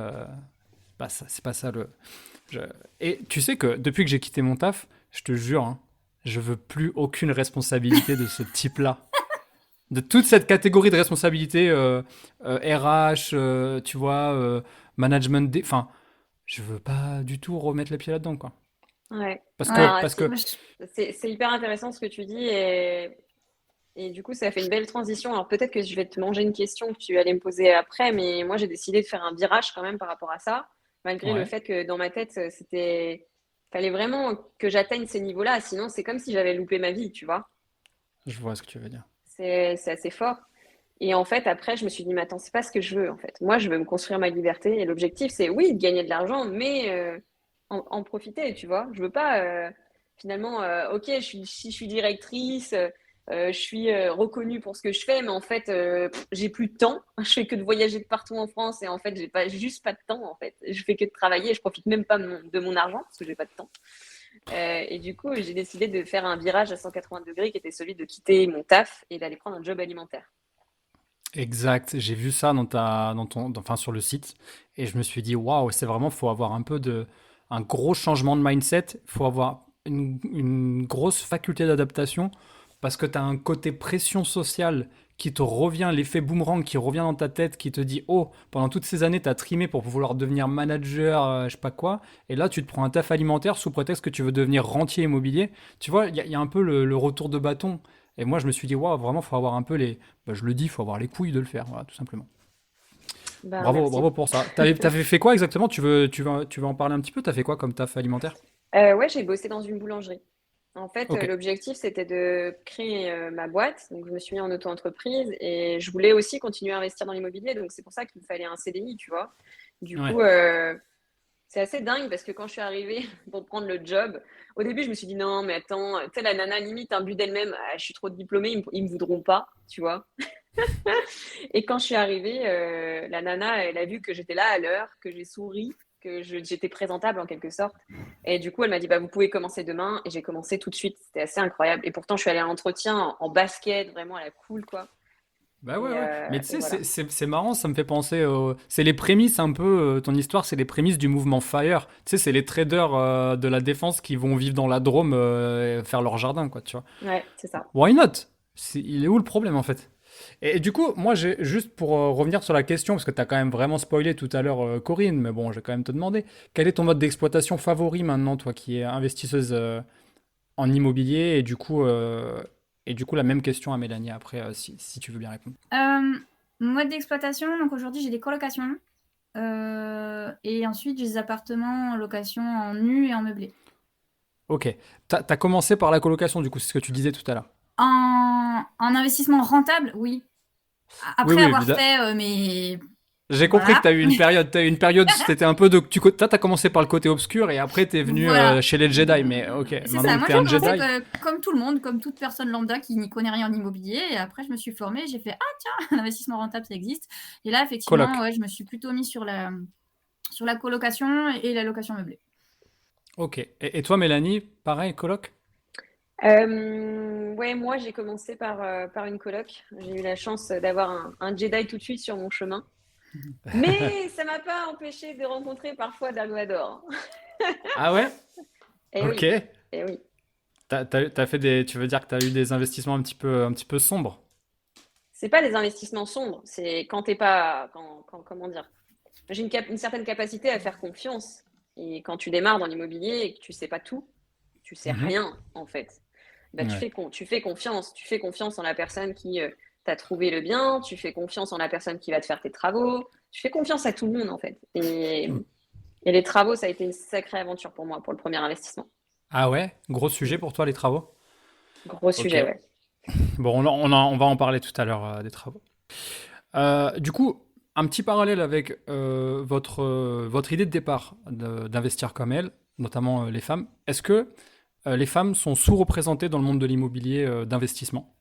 bah, c'est pas ça le. je- Et tu sais que depuis que j'ai quitté mon taf, je te jure, hein, je veux plus aucune responsabilité de ce type-là, de toute cette catégorie de responsabilité RH, tu vois, management, enfin, je veux pas du tout remettre les pieds là-dedans, quoi. Ouais. Parce que, Ouais. Ben, parce que, Moi, je- c'est hyper intéressant ce que tu dis et du coup, ça fait une belle transition. Alors peut-être que je vais te manger une question que tu allais me poser après, mais moi, j'ai décidé de faire un virage quand même par rapport à ça, malgré le ouais, fait que dans ma tête, fallait vraiment que j'atteigne ces niveaux-là. Sinon, c'est comme si j'avais loupé ma vie, tu vois. je vois ce que tu veux dire. C'est assez fort. Et en fait, après, je me suis dit, mais attends, c'est pas ce que je veux, en fait. Moi, je veux me construire ma liberté. Et l'objectif, c'est oui, de gagner de l'argent, mais en profiter, tu vois. Je veux pas, finalement, ok, si je suis directrice, je suis reconnue pour ce que je fais, mais en fait, j'ai plus de temps. Je fais que de voyager de partout en France et en fait, j'ai juste pas de temps, en fait. Je fais que de travailler. Je profite même pas de mon argent parce que j'ai pas de temps. Et du coup, j'ai décidé de faire un virage à 180 degrés qui était celui de quitter mon taf et d'aller prendre un job alimentaire. Exact, j'ai vu ça enfin, sur le site, et je me suis dit, waouh, c'est vraiment, faut avoir un gros changement de mindset, faut avoir une grosse faculté d'adaptation, parce que tu as un côté pression sociale qui te revient, l'effet boomerang qui revient dans ta tête, qui te dit, oh, pendant toutes ces années, tu as trimé pour vouloir devenir manager, je sais pas quoi, et là, tu te prends un taf alimentaire sous prétexte que tu veux devenir rentier immobilier. Tu vois, il y a un peu le retour de bâton. Et moi, je me suis dit, waouh, vraiment, faut avoir un peu bah, je le dis, il faut avoir les couilles de le faire, voilà, tout simplement. Ben, Bravo, merci. bravo pour ça. T'avais fait quoi exactement? Tu veux en parler un petit peu? T'as fait quoi comme taf alimentaire? Ouais, j'ai bossé dans une boulangerie. En fait, Ok, l'objectif, c'était de créer ma boîte. Donc, je me suis mis en auto-entreprise et je voulais aussi continuer à investir dans l'immobilier. Donc, c'est pour ça qu'il me fallait un CDI, tu vois. Du ouais. coup, c'est assez dingue parce que quand je suis arrivée pour prendre le job, au début, je me suis dit non, mais attends, tu sais, la nana, limite, un but d'elle-même, ah, je suis trop diplômée, ils me voudront pas, tu vois. Et quand je suis arrivée, la nana, elle a vu que j'étais là à l'heure, que j'ai souri, j'étais présentable en quelque sorte. Et du coup, elle m'a dit, bah, vous pouvez commencer demain. Et j'ai commencé tout de suite. C'était assez incroyable. Et pourtant, je suis allée à l'entretien en basket, vraiment à la cool, quoi. Bah ouais, ouais. Mais tu Et sais, voilà. c'est marrant, ça me fait penser C'est les prémices un peu, ton histoire, c'est les prémices du mouvement FIRE. Tu sais, c'est les traders de la défense qui vont vivre dans la Drôme et faire leur jardin, quoi, tu vois. Ouais, c'est ça. Why not? Il est où le problème, en fait? Et du coup, moi, j'ai juste pour revenir sur la question, parce que tu as quand même vraiment spoilé tout à l'heure, Corinne, mais bon, je vais quand même te demander, quel est ton mode d'exploitation favori maintenant, toi qui es investisseuse en immobilier et du coup, la même question à Mélanie après, si tu veux bien répondre. Mode d'exploitation, donc aujourd'hui j'ai des colocations. Et ensuite j'ai des appartements en location en nu et en meublé. Ok. T'as commencé par la colocation, du coup, c'est ce que tu disais tout à l'heure. En investissement rentable, oui. Oui, Après oui, avoir évidemment. fait mais J'ai compris que voilà. t'as eu une période, c'était un peu de, t'as commencé par le côté obscur et après t'es venu Voilà. chez les Jedi, mais ok, C'est ça. maintenant que Moi, t'es j'ai un commencé Jedi, comme tout le monde, comme toute personne lambda qui n'y connaît rien en immobilier. Et après, je me suis formée. J'ai fait, ah tiens, l'investissement rentable, ça existe. Et là, effectivement, coloc. ouais, je me suis plutôt mis sur la colocation et la location meublée. Ok. Et toi, Mélanie, pareil, coloc? Ouais, moi j'ai commencé par une coloc. J'ai eu la chance d'avoir un Jedi tout de suite sur mon chemin. Mais ça m'a pas empêché de rencontrer parfois Dark. Ah ouais? Eh Ok. oui, eh oui. T'as fait tu veux dire que t'as eu des investissements un petit peu sombres? C'est pas des investissements sombres, c'est quand t'es pas, comment dire. J'ai une certaine capacité à faire confiance. Et quand tu démarres dans l'immobilier et que tu sais pas tout, tu sais Mhm. rien en fait. Bah, Ouais. tu fais confiance. Tu fais confiance en la personne qui t'a trouvé le bien, tu fais confiance en la personne qui va te faire tes travaux, tu fais confiance à tout le monde en fait. Et les travaux, ça a été une sacrée aventure pour moi, pour le premier investissement. Ah ouais? Gros sujet Mm. pour toi, les travaux? Gros Ok. sujet, ouais. Bon, on va en parler tout à l'heure des travaux. Du coup, un petit parallèle avec votre idée de départ d'investir comme elle, notamment les femmes. Est-ce que les femmes sont sous-représentées dans le monde de l'immobilier d'investissement?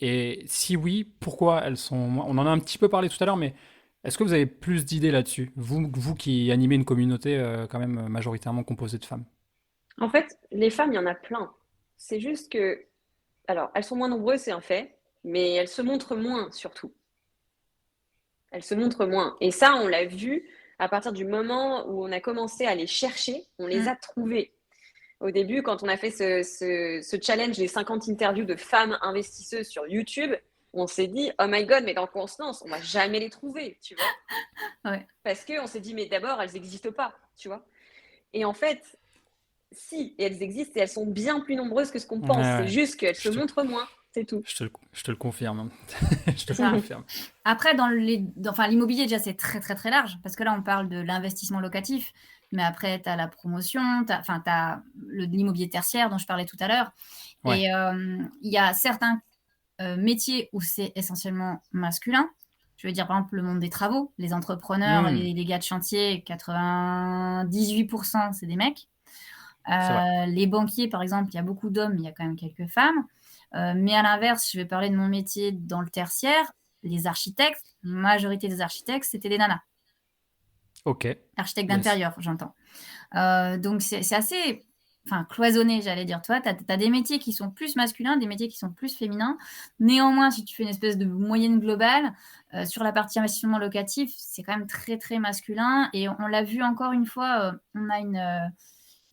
Et si oui, pourquoi elles sont... On en a un petit peu parlé tout à l'heure, mais est-ce que vous avez plus d'idées là-dessus? Vous qui animez une communauté quand même majoritairement composée de femmes. En fait, les femmes, il y en a plein. C'est juste que, alors, elles sont moins nombreuses, c'est un fait, mais elles se montrent moins surtout. Elles se montrent moins. Et ça, on l'a vu à partir du moment où on a commencé à les chercher, on les Mm. a trouvées. Au début, quand on a fait ce challenge des 50 interviews de femmes investisseuses sur YouTube, on s'est dit, oh my god, mais dans quoi on se lance? On va jamais les trouver, tu vois. Ouais. Parce qu'on s'est dit, mais d'abord, elles n'existent pas, tu vois. Et en fait, si, et elles existent et elles sont bien plus nombreuses que ce qu'on Ouais, pense. C'est ouais. juste qu'elles se Je te, montrent moins, c'est tout. je te le confirme. Je te C'est le ça. confirme. Après, enfin, l'immobilier, déjà, c'est très, très, très large. Parce que là, on parle de l'investissement locatif. Mais après, tu as la promotion, tu as l'immobilier tertiaire dont je parlais tout à l'heure. Ouais, Et il y a certains métiers où c'est essentiellement masculin. Je veux dire, par exemple, le monde des travaux, les entrepreneurs, hmm, les gars de chantier, 98%, c'est des mecs. c'est vrai. Les banquiers, par exemple, il y a beaucoup d'hommes, mais il y a quand même quelques femmes. Mais à l'inverse, je vais parler de mon métier dans le tertiaire. Les architectes, majorité des architectes, c'était des nanas. Ok, Architectes yes. d'intérieur, j'entends. Donc, c'est assez cloisonné, j'allais dire. Toi, tu as des métiers qui sont plus masculins, des métiers qui sont plus féminins. Néanmoins, si tu fais une espèce de moyenne globale, sur la partie investissement locatif, c'est quand même très, très masculin. Et on l'a vu encore une fois, on a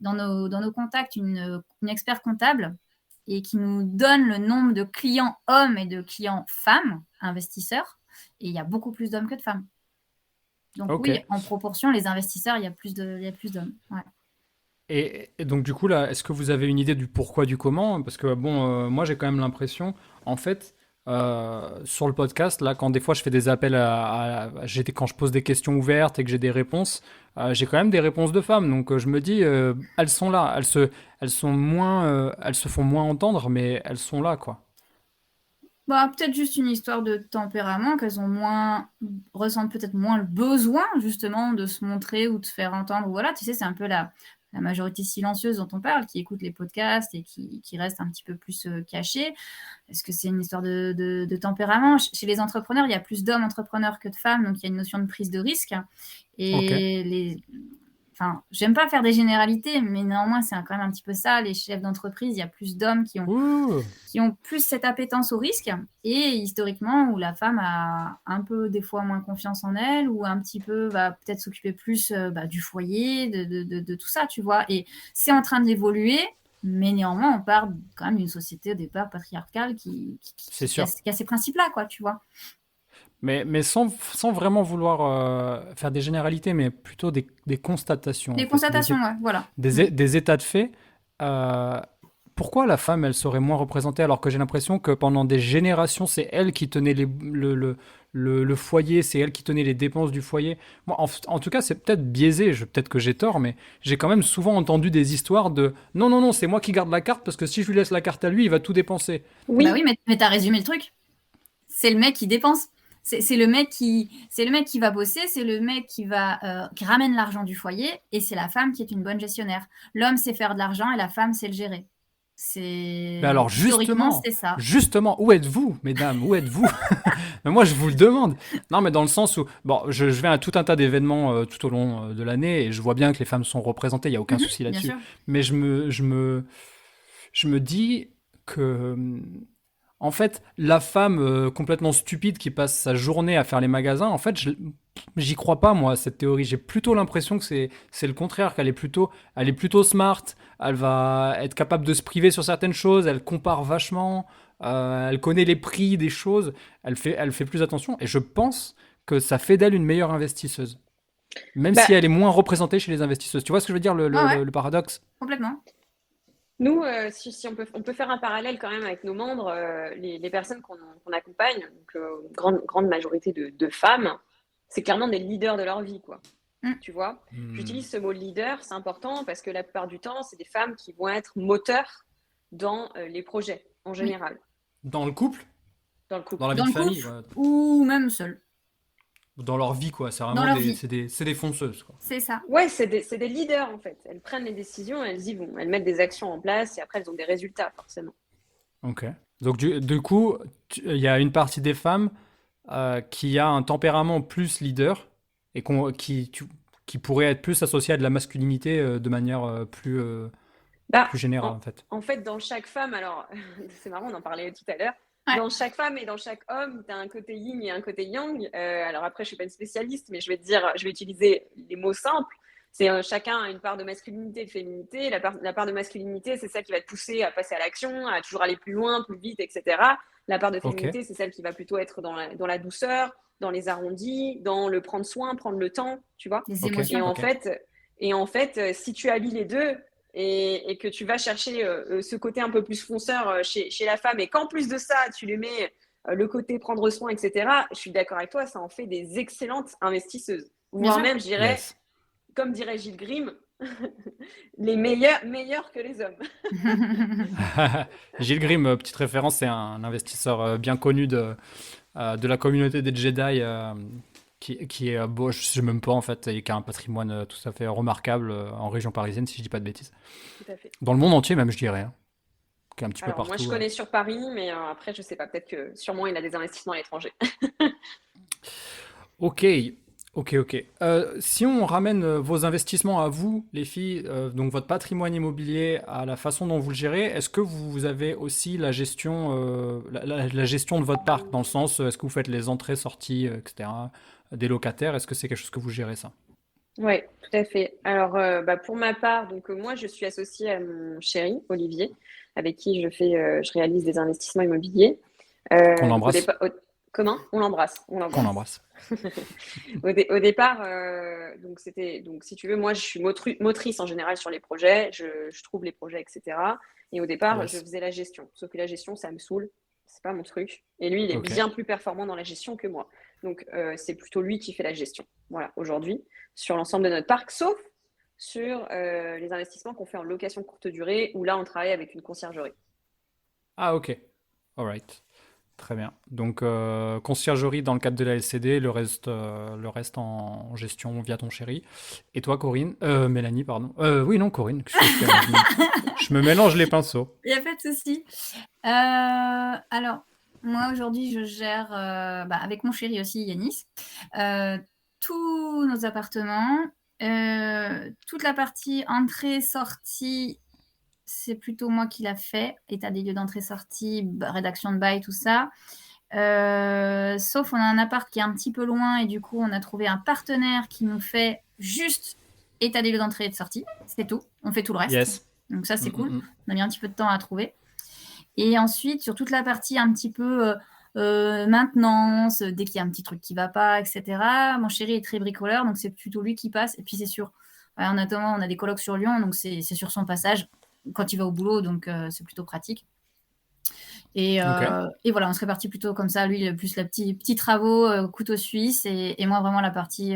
dans nos contacts une expert comptable et qui nous donne le nombre de clients hommes et de clients femmes investisseurs. Et il y a beaucoup plus d'hommes que de femmes. Donc Ok. oui, en proportion, les investisseurs, il y a plus d'hommes. Ouais. Et donc du coup là, est-ce que vous avez une idée du pourquoi, du comment? Parce que bon, moi j'ai quand même l'impression, en fait, sur le podcast, là, quand des fois je fais des appels quand je pose des questions ouvertes et que j'ai des réponses, j'ai quand même des réponses de femmes. Donc je me dis, elles sont là, elles se font moins entendre, mais elles sont là, quoi. Bah, peut-être juste une histoire de tempérament, ressentent peut-être moins le besoin justement de se montrer ou de se faire entendre. Voilà, tu sais, c'est un peu la majorité silencieuse dont on parle, qui écoute les podcasts et qui reste un petit peu plus cachée. Est-ce que c'est une histoire de tempérament? Chez les entrepreneurs, il y a plus d'hommes entrepreneurs que de femmes, donc il y a une notion de prise de risque. Ok. Et j'aime pas faire des généralités, mais néanmoins, c'est quand même un petit peu ça. Les chefs d'entreprise, il y a plus d'hommes Ouh. qui ont plus cette appétence au risque et historiquement où la femme a un peu des fois moins confiance en elle ou un petit peu va peut-être s'occuper plus du foyer, de tout ça, tu vois. Et c'est en train d'évoluer, mais néanmoins, on part quand même d'une société au départ patriarcale C'est sûr. qui a ces principes-là, quoi, tu vois. Mais sans vraiment vouloir faire des généralités, mais plutôt des constatations, en Des fait, constatations, ouais, voilà. Mm. des états de fait. Euh, pourquoi la femme, elle serait moins représentée alors que j'ai l'impression que pendant des générations, c'est elle qui tenait le foyer, c'est elle qui tenait les dépenses du foyer. Moi, en tout cas, c'est peut-être biaisé, peut-être que j'ai tort, mais j'ai quand même souvent entendu des histoires de non, non, non, c'est moi qui garde la carte parce que si je lui laisse la carte à lui, il va tout dépenser. Oui, Bah oui, mais t'as résumé le truc. C'est le mec qui dépense. C'est le mec qui va bosser, c'est le mec qui ramène l'argent du foyer, et c'est la femme qui est une bonne gestionnaire. L'homme sait faire de l'argent et la femme sait le gérer. Mais alors Historiquement, c'est ça. justement, où êtes-vous, mesdames, où êtes-vous? Mais moi, je vous le demande. Non, mais dans le sens où, bon, je vais à tout un tas d'événements tout au long de l'année et je vois bien que les femmes sont représentées, il n'y a aucun souci Bien là-dessus. sûr. Mais je me dis que, en fait, la femme complètement stupide qui passe sa journée à faire les magasins, en fait, j'y crois pas, moi, à cette théorie. J'ai plutôt l'impression que c'est le contraire, elle est plutôt smart, elle va être capable de se priver sur certaines choses, elle compare vachement, elle connaît les prix des choses, elle fait plus attention, et je pense que ça fait d'elle une meilleure investisseuse. Même bah, si elle est moins représentée chez les investisseuses. Tu vois ce que je veux dire, Ouais, ouais, le paradoxe? complètement. nous, si on peut faire un parallèle quand même avec nos membres, les personnes qu'on accompagne, donc grande majorité de femmes, c'est clairement des leaders de leur vie, quoi. Mm. Tu vois? Hmm. J'utilise ce mot leader, c'est important parce que la plupart du temps, c'est des femmes qui vont être moteurs dans les projets en Oui. général, Dans le couple? dans le couple. Dans la vie Dans de le famille? couple Ouais. ou même seul. Dans leur vie, quoi. C'est Dans vraiment leur vie. c'est des fonceuses, quoi. C'est ça. Ouais, c'est des leaders en fait. Elles prennent les décisions, elles y vont. Elles mettent des actions en place et après elles ont des résultats forcément. Ok. Donc, du coup, il y a une partie des femmes qui a un tempérament plus leader et qui pourrait être plus associé à de la masculinité de manière Bah, plus générale, en, en fait. en fait, dans chaque femme, alors c'est marrant, on en parlait tout à l'heure. Ouais. Dans chaque femme et dans chaque homme, tu as un côté yin et un côté yang. Alors après, je suis pas une spécialiste, mais je vais te dire, je vais utiliser les mots simples. C'est chacun a une part de masculinité et de féminité. La part de masculinité, c'est celle qui va te pousser à passer à l'action, à toujours aller plus loin, plus vite, etc. La part de Ok. féminité, c'est celle qui va plutôt être dans la douceur, dans les arrondis, dans le prendre soin, prendre le temps, tu vois. Les Ok. émotions. Ok. Et en fait, si tu allies les deux et que tu vas chercher ce côté un peu plus fonceur chez la femme et qu'en plus de ça, tu lui mets le côté prendre soin, etc., je suis d'accord avec toi, ça en fait des excellentes investisseuses. Bien Voire sûr. même, je dirais, Yes. comme dirait Gilles Grimm, les meilleurs que les hommes. Gilles Grimm, petite référence, c'est un investisseur bien connu de la communauté des Jedi, qui est, bon, je sais même pas en fait, et qui a un patrimoine tout à fait remarquable en région parisienne, si je dis pas de bêtises. Tout à fait. Dans le monde entier, même, je dirais, hein, qui est un petit peu Alors, moi, je partout. connais sur Paris, mais après, je sais pas, peut-être que sûrement il a des investissements à l'étranger. Ok, ok, ok. Si on ramène vos investissements à vous, les filles, donc votre patrimoine immobilier, à la façon dont vous le gérez, est-ce que vous avez aussi la gestion, la gestion de votre parc, dans le sens, est-ce que vous faites les entrées, sorties, etc., des locataires, est-ce que c'est quelque chose que vous gérez ça? Oui, tout à fait. Alors, bah, pour ma part, donc moi, je suis associée à mon chéri, Olivier, avec qui je réalise des investissements immobiliers. Qu'on Donc au embrasse? départ, comment? On l'embrasse, on Qu'on l'embrasse. embrasse. Au départ, donc si tu veux, moi, je suis motrice en général sur les projets, je trouve les projets, etc. Et au départ, je Yes. faisais la gestion. Sauf que la gestion, ça me saoule, c'est pas mon truc. Et lui, il est Ok. bien plus performant dans la gestion que moi. Donc, c'est plutôt lui qui fait la gestion. Voilà, aujourd'hui, sur l'ensemble de notre parc, sauf sur les investissements qu'on fait en location courte durée, où là, on travaille avec une conciergerie. Ah, ok. Alright. Très bien. Donc, conciergerie dans le cadre de la LCD, le reste en gestion via ton chéri. Et toi, Corinne, Mélanie, pardon. Oui, non, Corinne. Je me mélange les pinceaux. Il n'y a pas de souci. Alors, moi aujourd'hui, je gère avec mon chéri aussi, Yanis, tous nos appartements. Toute la partie entrée-sortie, c'est plutôt moi qui l'a fait. État des lieux d'entrée-sortie, rédaction de bail, tout ça. Sauf on a un appart qui est un petit peu loin et du coup, on a trouvé un partenaire qui nous fait juste état des lieux d'entrée et de sortie. C'est tout. On fait tout le reste. Yes. Donc ça, c'est Mm, cool. mm, mm. On a mis un petit peu de temps à trouver. Et ensuite, sur toute la partie un petit peu maintenance, dès qu'il y a un petit truc qui ne va pas, etc. Mon chéri est très bricoleur, donc c'est plutôt lui qui passe. Et puis c'est sûr, en attendant, on a des colocs sur Lyon, donc c'est sur son passage. quand il va au boulot, donc c'est plutôt pratique. Et Ok. voilà, on se répartit plutôt comme ça. Lui, plus la petits travaux, couteau suisse, et moi, vraiment la partie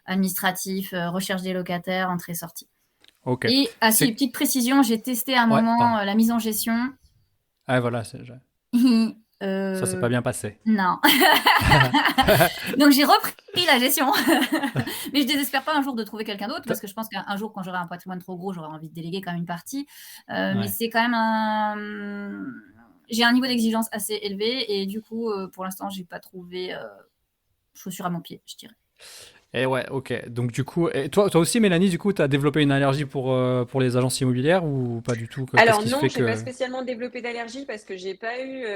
administrative, recherche des locataires, entrée-sortie. Ok. Et, si, petite précision, j'ai testé à un Ouais, pardon. moment la mise en gestion. Ah, voilà, ça s'est pas bien passé. Non. Donc j'ai repris la gestion. Mais je désespère pas un jour de trouver quelqu'un d'autre, parce que je pense qu'un jour, quand j'aurai un patrimoine trop gros, j'aurai envie de déléguer quand même une partie. Mais Ouais. c'est quand même j'ai un niveau d'exigence assez élevé, et du coup, pour l'instant, j'ai pas trouvé chaussure à mon pied, je dirais. Et ouais, ok. Donc du coup, et toi aussi, Mélanie, du coup, tu as développé une allergie pour les agences immobilières ou pas du tout? Qu'est-ce Alors qui se non, fait j'ai pas que... spécialement développé d'allergie parce que j'ai pas eu,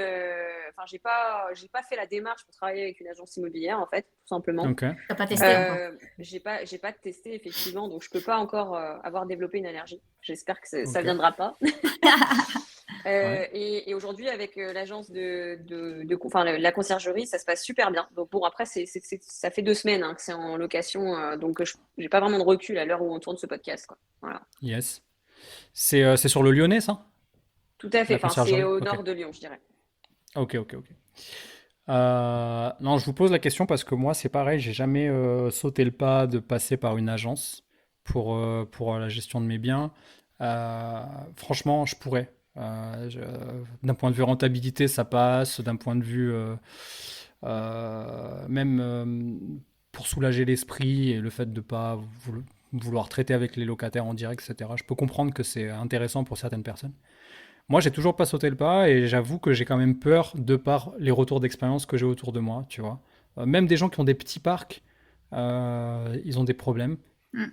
enfin j'ai pas fait la démarche pour travailler avec une agence immobilière en fait, tout simplement. Ok. T'as pas testé encore? J'ai pas testé effectivement, donc je peux pas encore avoir développé une allergie. J'espère que ça Ok. viendra pas. Ouais. Et aujourd'hui, avec l'agence enfin, la conciergerie, ça se passe super bien. Donc bon, après, ça fait 2 semaines que c'est en location, donc j'ai pas vraiment de recul à l'heure où on tourne ce podcast, quoi. Voilà. Yes. C'est sur le Lyonnais, ça? Tout à fait. La Enfin, c'est conciergerie? au Ok. nord de Lyon, je dirais. Ok, ok, ok. Non, je vous pose la question parce que moi, c'est pareil, j'ai jamais sauté le pas de passer par une agence pour la gestion de mes biens. Franchement, je pourrais. D'un point de vue rentabilité, ça passe. D'un point de vue même pour soulager l'esprit et le fait de pas vouloir traiter avec les locataires en direct, etc. Je peux comprendre que c'est intéressant pour certaines personnes. Moi, j'ai toujours pas sauté le pas et j'avoue que j'ai quand même peur de par les retours d'expérience que j'ai autour de moi, tu vois. Même des gens qui ont des petits parcs, ils ont des problèmes. Mm.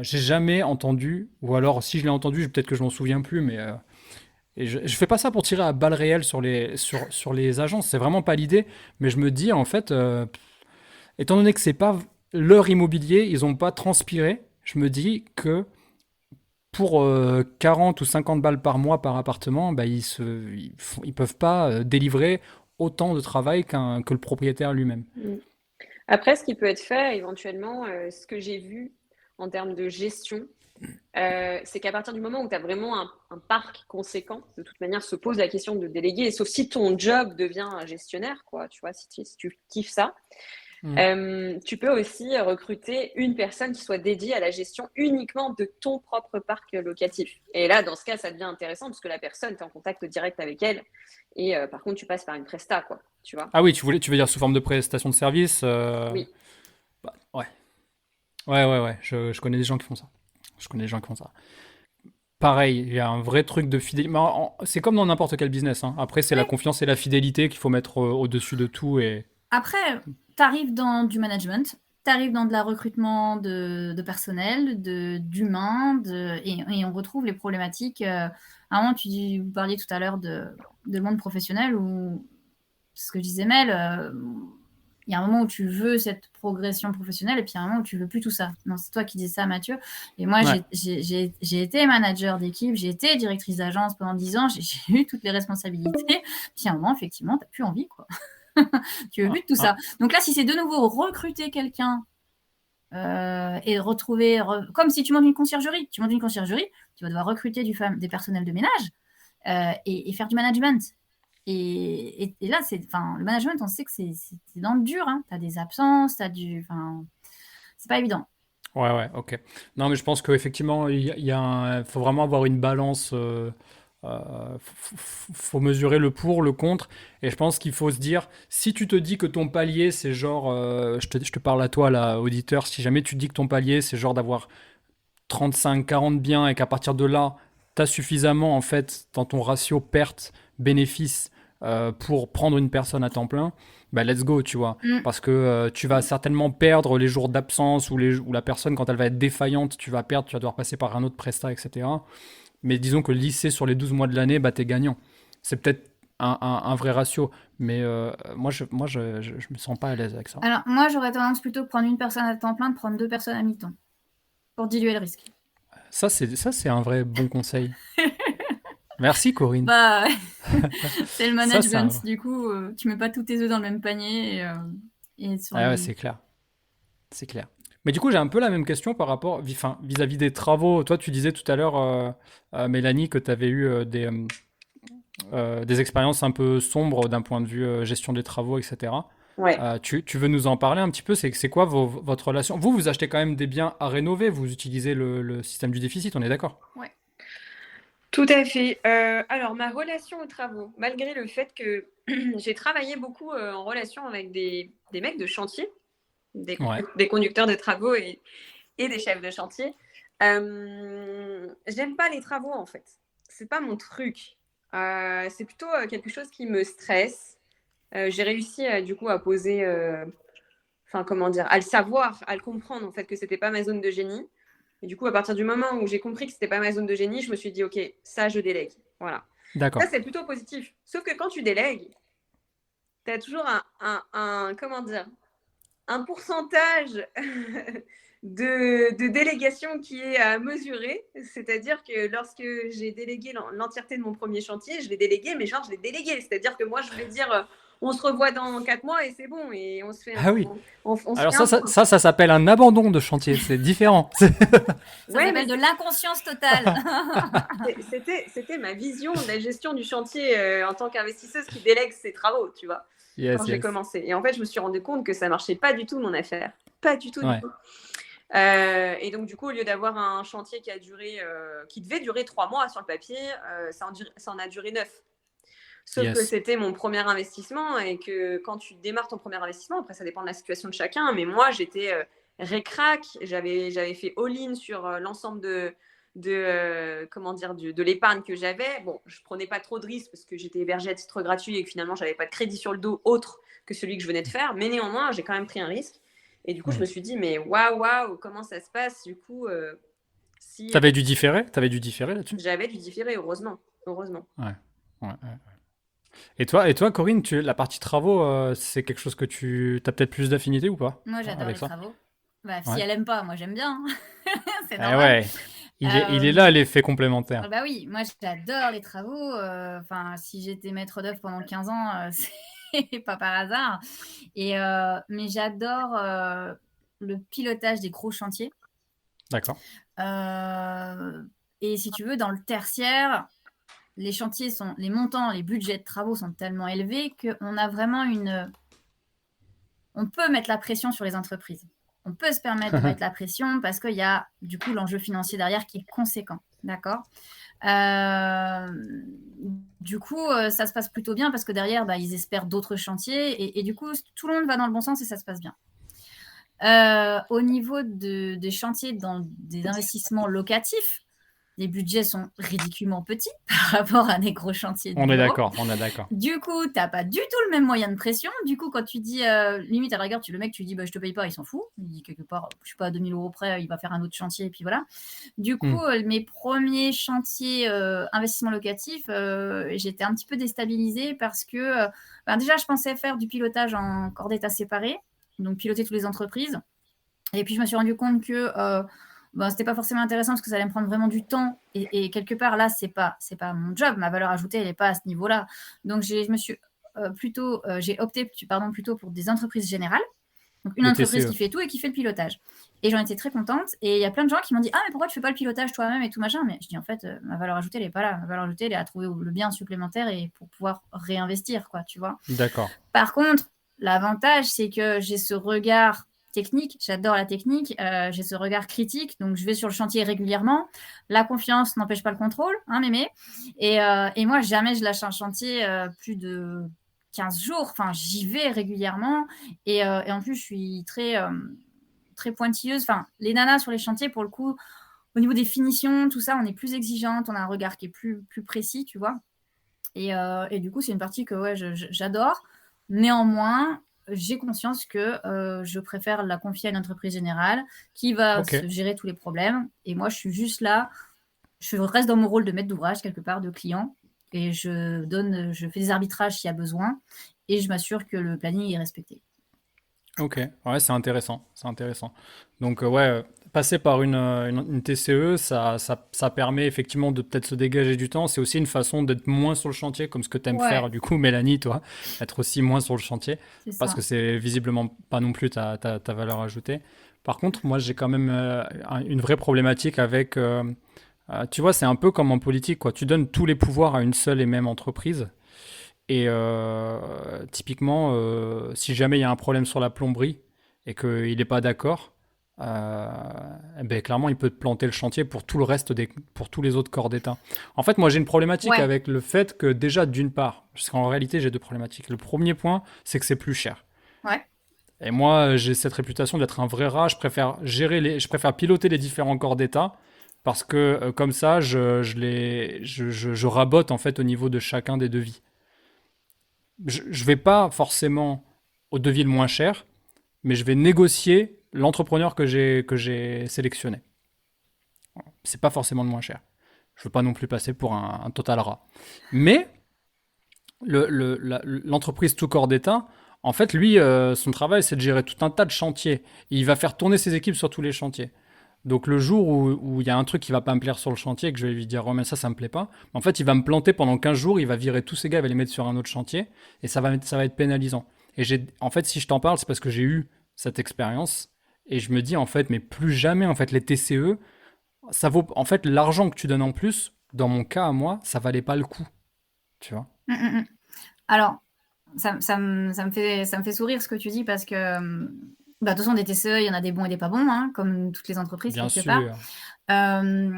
J'ai jamais entendu, ou alors si je l'ai entendu, peut-être que je m'en souviens plus, mais et je fais pas ça pour tirer à balles réelles sur les agences, c'est vraiment pas l'idée, mais je me dis en fait, étant donné que c'est pas leur immobilier, ils ont pas transpiré, je me dis que pour 40 ou 50 balles par mois par appartement, bah, ils peuvent pas délivrer autant de travail que le propriétaire lui-même. Mm. Après, ce qui peut être fait éventuellement, ce que j'ai vu en termes de gestion, c'est qu'à partir du moment où tu as vraiment un parc conséquent, de toute manière, se pose la question de déléguer, sauf si ton job devient un gestionnaire, quoi, tu vois, si tu kiffes ça. Mm. Tu peux aussi recruter une personne qui soit dédiée à la gestion uniquement de ton propre parc locatif. Et là, dans ce cas, ça devient intéressant parce que la personne, tu es en contact direct avec elle. Et par contre, tu passes par une presta, quoi, tu vois. Ah oui, tu veux dire sous forme de prestation de service Oui. bah, ouais. Ouais. Je connais des gens qui font ça. Je connais des gens qui font ça. Pareil, il y a un vrai truc de fidélité. C'est comme dans n'importe quel business, hein. Après, c'est la Oui. confiance et la fidélité qu'il faut mettre au-dessus de tout. Et... Après, tu arrives dans du management, tu arrives dans de la recrutement de personnel, d'humains, et on retrouve les problématiques. À un moment, vous parliez tout à l'heure de le monde professionnel, où, ce que je disais, Mel, il y a un moment où tu veux cette progression professionnelle, et puis il y a un moment où tu veux plus tout ça. Non, c'est toi qui dis ça, Mathieu. Et moi, Ouais. j'ai été manager d'équipe, j'ai été directrice d'agence pendant 10 ans, j'ai eu toutes les responsabilités. Puis à un moment, effectivement, tu n'as plus envie, quoi. Tu veux plus de tout ça. Donc là, si c'est de nouveau recruter quelqu'un et retrouver, comme si tu montes une conciergerie, tu vas devoir recruter des personnels de ménage et faire du management. Et là, le management, on sait que c'est dans le dur. Hein. Tu as des absences, c'est pas évident. Ouais, ok. Non, mais je pense qu'effectivement, faut vraiment avoir une balance. Faut mesurer le pour, le contre. Et je pense qu'il faut se dire, si tu te dis que ton palier, c'est genre, je te parle à toi, là, auditeur, si jamais tu te dis que ton palier, c'est genre d'avoir 35, 40 biens et qu'à partir de là, tu as suffisamment, en fait, dans ton ratio perte-bénéfice pour prendre une personne à temps plein, bah let's go, tu vois. Mm. Parce que tu vas certainement perdre les jours d'absence ou la personne, quand elle va être défaillante, tu vas devoir passer par un autre prestat, etc. Mais disons que lycée sur les 12 mois de l'année, bah t'es gagnant. C'est peut-être un vrai ratio, mais je me sens pas à l'aise avec ça. Alors, moi, j'aurais tendance plutôt que prendre une personne à temps plein, de prendre 2 personnes à mi-temps pour diluer le risque. Ça, c'est un vrai bon conseil. Merci, Corinne. Bah, c'est le Ça, c'est management. Du coup, tu mets pas tous tes œufs dans le même panier. Ah ouais, c'est clair. C'est clair. Mais du coup, j'ai un peu la même question par rapport, enfin, vis-à-vis des travaux. Toi, tu disais tout à l'heure, Mélanie, que tu avais eu des expériences un peu sombres d'un point de vue gestion des travaux, etc. Ouais. Tu veux nous en parler un petit peu? C'est quoi votre relation? Vous achetez quand même des biens à rénover, vous utilisez le système du déficit, on est d'accord? Ouais. Tout à fait. Alors, ma relation aux travaux, malgré le fait que j'ai travaillé beaucoup en relation avec des mecs de chantier, Ouais, des conducteurs de travaux et des chefs de chantier, j'aime pas les travaux en fait. C'est pas mon truc. C'est plutôt quelque chose qui me stresse. J'ai réussi du coup à poser, enfin comment dire, à le savoir, à le comprendre en fait que c'était pas ma zone de génie. Et du coup, à partir du moment où j'ai compris que c'était pas ma zone de génie, je me suis dit ok, ça je délègue. Voilà. Ça d'accord. c'est plutôt positif. Sauf que quand tu délègues, tu as toujours comment dire, un pourcentage de délégation qui est à mesurer. C'est-à-dire que lorsque j'ai délégué l'entièreté de mon premier chantier, je l'ai délégué, mais genre, je l'ai délégué. C'est-à-dire que moi, je voulais dire, on se revoit dans 4 mois et c'est bon. Et on se fait, Ah oui. on se Alors fait un point. ça s'appelle un abandon de chantier, c'est différent. Ça Ouais, mais s'appelle de l'inconscience totale. c'était ma vision de la gestion du chantier en tant qu'investisseuse qui délègue ses travaux, tu vois, quand Yes, j'ai yes. commencé. Et en fait, je me suis rendu compte que ça marchait pas du tout mon affaire. Pas du tout, du Ouais, tout. Et donc, du coup, au lieu d'avoir un chantier qui devait durer 3 mois sur le papier, ça en a duré 9. Sauf que yes. c'était mon premier investissement et que quand tu démarres ton premier investissement, après, ça dépend de la situation de chacun, mais moi, j'étais récrac, j'avais fait all-in sur l'ensemble comment dire, de l'épargne que j'avais. Bon, je prenais pas trop de risques parce que j'étais hébergée à titre gratuit et que finalement, j'avais pas de crédit sur le dos autre que celui que je venais de faire, mais néanmoins, j'ai quand même pris un risque. Et du coup, je Hmm. me suis dit, mais waouh, comment ça se passe du coup si T'avais dû différer? T'avais dû différer là-dessus? j'avais dû différer, heureusement. Heureusement. Ouais. Ouais, ouais. Et toi, Corinne, la partie travaux, c'est quelque chose que tu as peut-être plus d'affinité ou pas Moi, j'adore avec les ça? travaux. Bah, si Ouais. elle aime pas, moi j'aime bien, hein. C'est Eh normal. ouais, il est Euh, là l'effet complémentaire. bah oui, moi j'adore les travaux. Enfin, si j'étais maître d'œuvre pendant 15 ans, c'est pas par hasard. Mais j'adore le pilotage des gros chantiers. D'accord. Euh, et si tu veux, dans le tertiaire, les montants, les budgets de travaux sont tellement élevés qu'on a vraiment on peut mettre la pression sur les entreprises. On peut se permettre de mettre la pression parce qu'il y a du coup l'enjeu financier derrière qui est conséquent. D'accord. Du coup, ça se passe plutôt bien parce que derrière, bah, ils espèrent d'autres chantiers et du coup, tout le monde va dans le bon sens et ça se passe bien. Au niveau des chantiers dans des investissements locatifs, les budgets sont ridiculement petits par rapport à des gros chantiers de On est bureau. d'accord, on est d'accord. Du coup, tu n'as pas du tout le même moyen de pression. Du coup, quand tu dis, limite à la rigueur, le mec, tu dis, bah, je te paye pas, il s'en fout. Il dit quelque part, je sais pas, à 2000 euros près, il va faire un autre chantier, et puis voilà. Du Hmm. coup, mes premiers chantiers investissement locatif, j'étais un petit peu déstabilisée parce que déjà, je pensais faire du pilotage en corps d'état séparé, donc piloter toutes les entreprises. Et puis, je me suis rendu compte que c'était pas forcément intéressant parce que ça allait me prendre vraiment du temps. Et quelque part, là, c'est pas mon job. Ma valeur ajoutée, elle n'est pas à ce niveau-là. Donc, j'ai opté plutôt pour des entreprises générales. Donc, une Des entreprise TCE. qui fait tout et qui fait le pilotage. Et j'en étais très contente. Et il y a plein de gens qui m'ont dit, ah, mais pourquoi tu fais pas le pilotage toi-même et tout machin? Mais je dis, en fait, ma valeur ajoutée, elle n'est pas là. Ma valeur ajoutée, elle est à trouver le bien supplémentaire et pour pouvoir réinvestir, quoi, tu vois. D'accord. Par contre, l'avantage, c'est que j'ai ce regard technique, j'adore la technique, j'ai ce regard critique, donc je vais sur le chantier régulièrement. La confiance n'empêche pas le contrôle, hein, mémé. Et moi, jamais je lâche un chantier plus de 15 jours, enfin, j'y vais régulièrement. Et en plus, je suis très pointilleuse. Enfin, les nanas sur les chantiers, pour le coup, au niveau des finitions, tout ça, on est plus exigeante, on a un regard qui est plus précis, tu vois. Et du coup, c'est une partie que ouais, j'adore. Néanmoins, j'ai conscience que je préfère la confier à une entreprise générale qui va Ok. se gérer tous les problèmes. Et moi, je suis juste là, je reste dans mon rôle de maître d'ouvrage, quelque part, de client. Et je fais des arbitrages s'il y a besoin. Et je m'assure que le planning est respecté. Ok. Ouais, c'est intéressant. C'est intéressant. Donc, ouais, passer par une TCE, ça permet effectivement de peut-être se dégager du temps. C'est aussi une façon d'être moins sur le chantier, comme ce que tu aimes Ouais, faire, du coup, Mélanie, toi. Être aussi moins sur le chantier. c'est Parce ça. que c'est visiblement pas non plus ta valeur ajoutée. Par contre, moi, j'ai quand même une vraie problématique avec. Tu vois, c'est un peu comme en politique, quoi. Tu donnes tous les pouvoirs à une seule et même entreprise. Et typiquement, si jamais il y a un problème sur la plomberie et qu'il n'est pas d'accord, euh, eh ben, clairement, il peut te planter le chantier pour tout le reste pour tous les autres corps d'État. En fait, moi, j'ai une problématique Ouais, avec le fait que déjà, d'une part, parce qu'en réalité, j'ai deux problématiques. Le premier point, c'est que c'est plus cher. ouais. Et moi, j'ai cette réputation d'être un vrai rat. Je préfère piloter les différents corps d'État parce que comme ça, je rabote en fait au niveau de chacun des devis. Je vais pas forcément au devis le moins cher, mais je vais négocier l'entrepreneur que j'ai sélectionné. C'est pas forcément le moins cher. Je veux pas non plus passer pour un total rat. Mais l'entreprise tout corps d'État, en fait, lui, son travail, c'est de gérer tout un tas de chantiers. Et il va faire tourner ses équipes sur tous les chantiers. Donc le jour où il y a un truc qui va pas me plaire sur le chantier, que je vais lui dire, oh mais ça me plaît pas, en fait, il va me planter pendant 15 jours, il va virer tous ses gars, il va les mettre sur un autre chantier, et ça va être pénalisant. Et en fait, si je t'en parle, c'est parce que j'ai eu cette expérience, et je me dis, en fait, mais plus jamais, en fait, les TCE, ça vaut, en fait, l'argent que tu donnes en plus, dans mon cas à moi, ça valait pas le coup, tu vois. Mm, mm, mm. Alors, ça me fait sourire ce que tu dis parce que, bah, de toute façon, des TCE, il y en a des bons et des pas bons, hein, comme toutes les entreprises, Bien quelque part. sûr. Euh,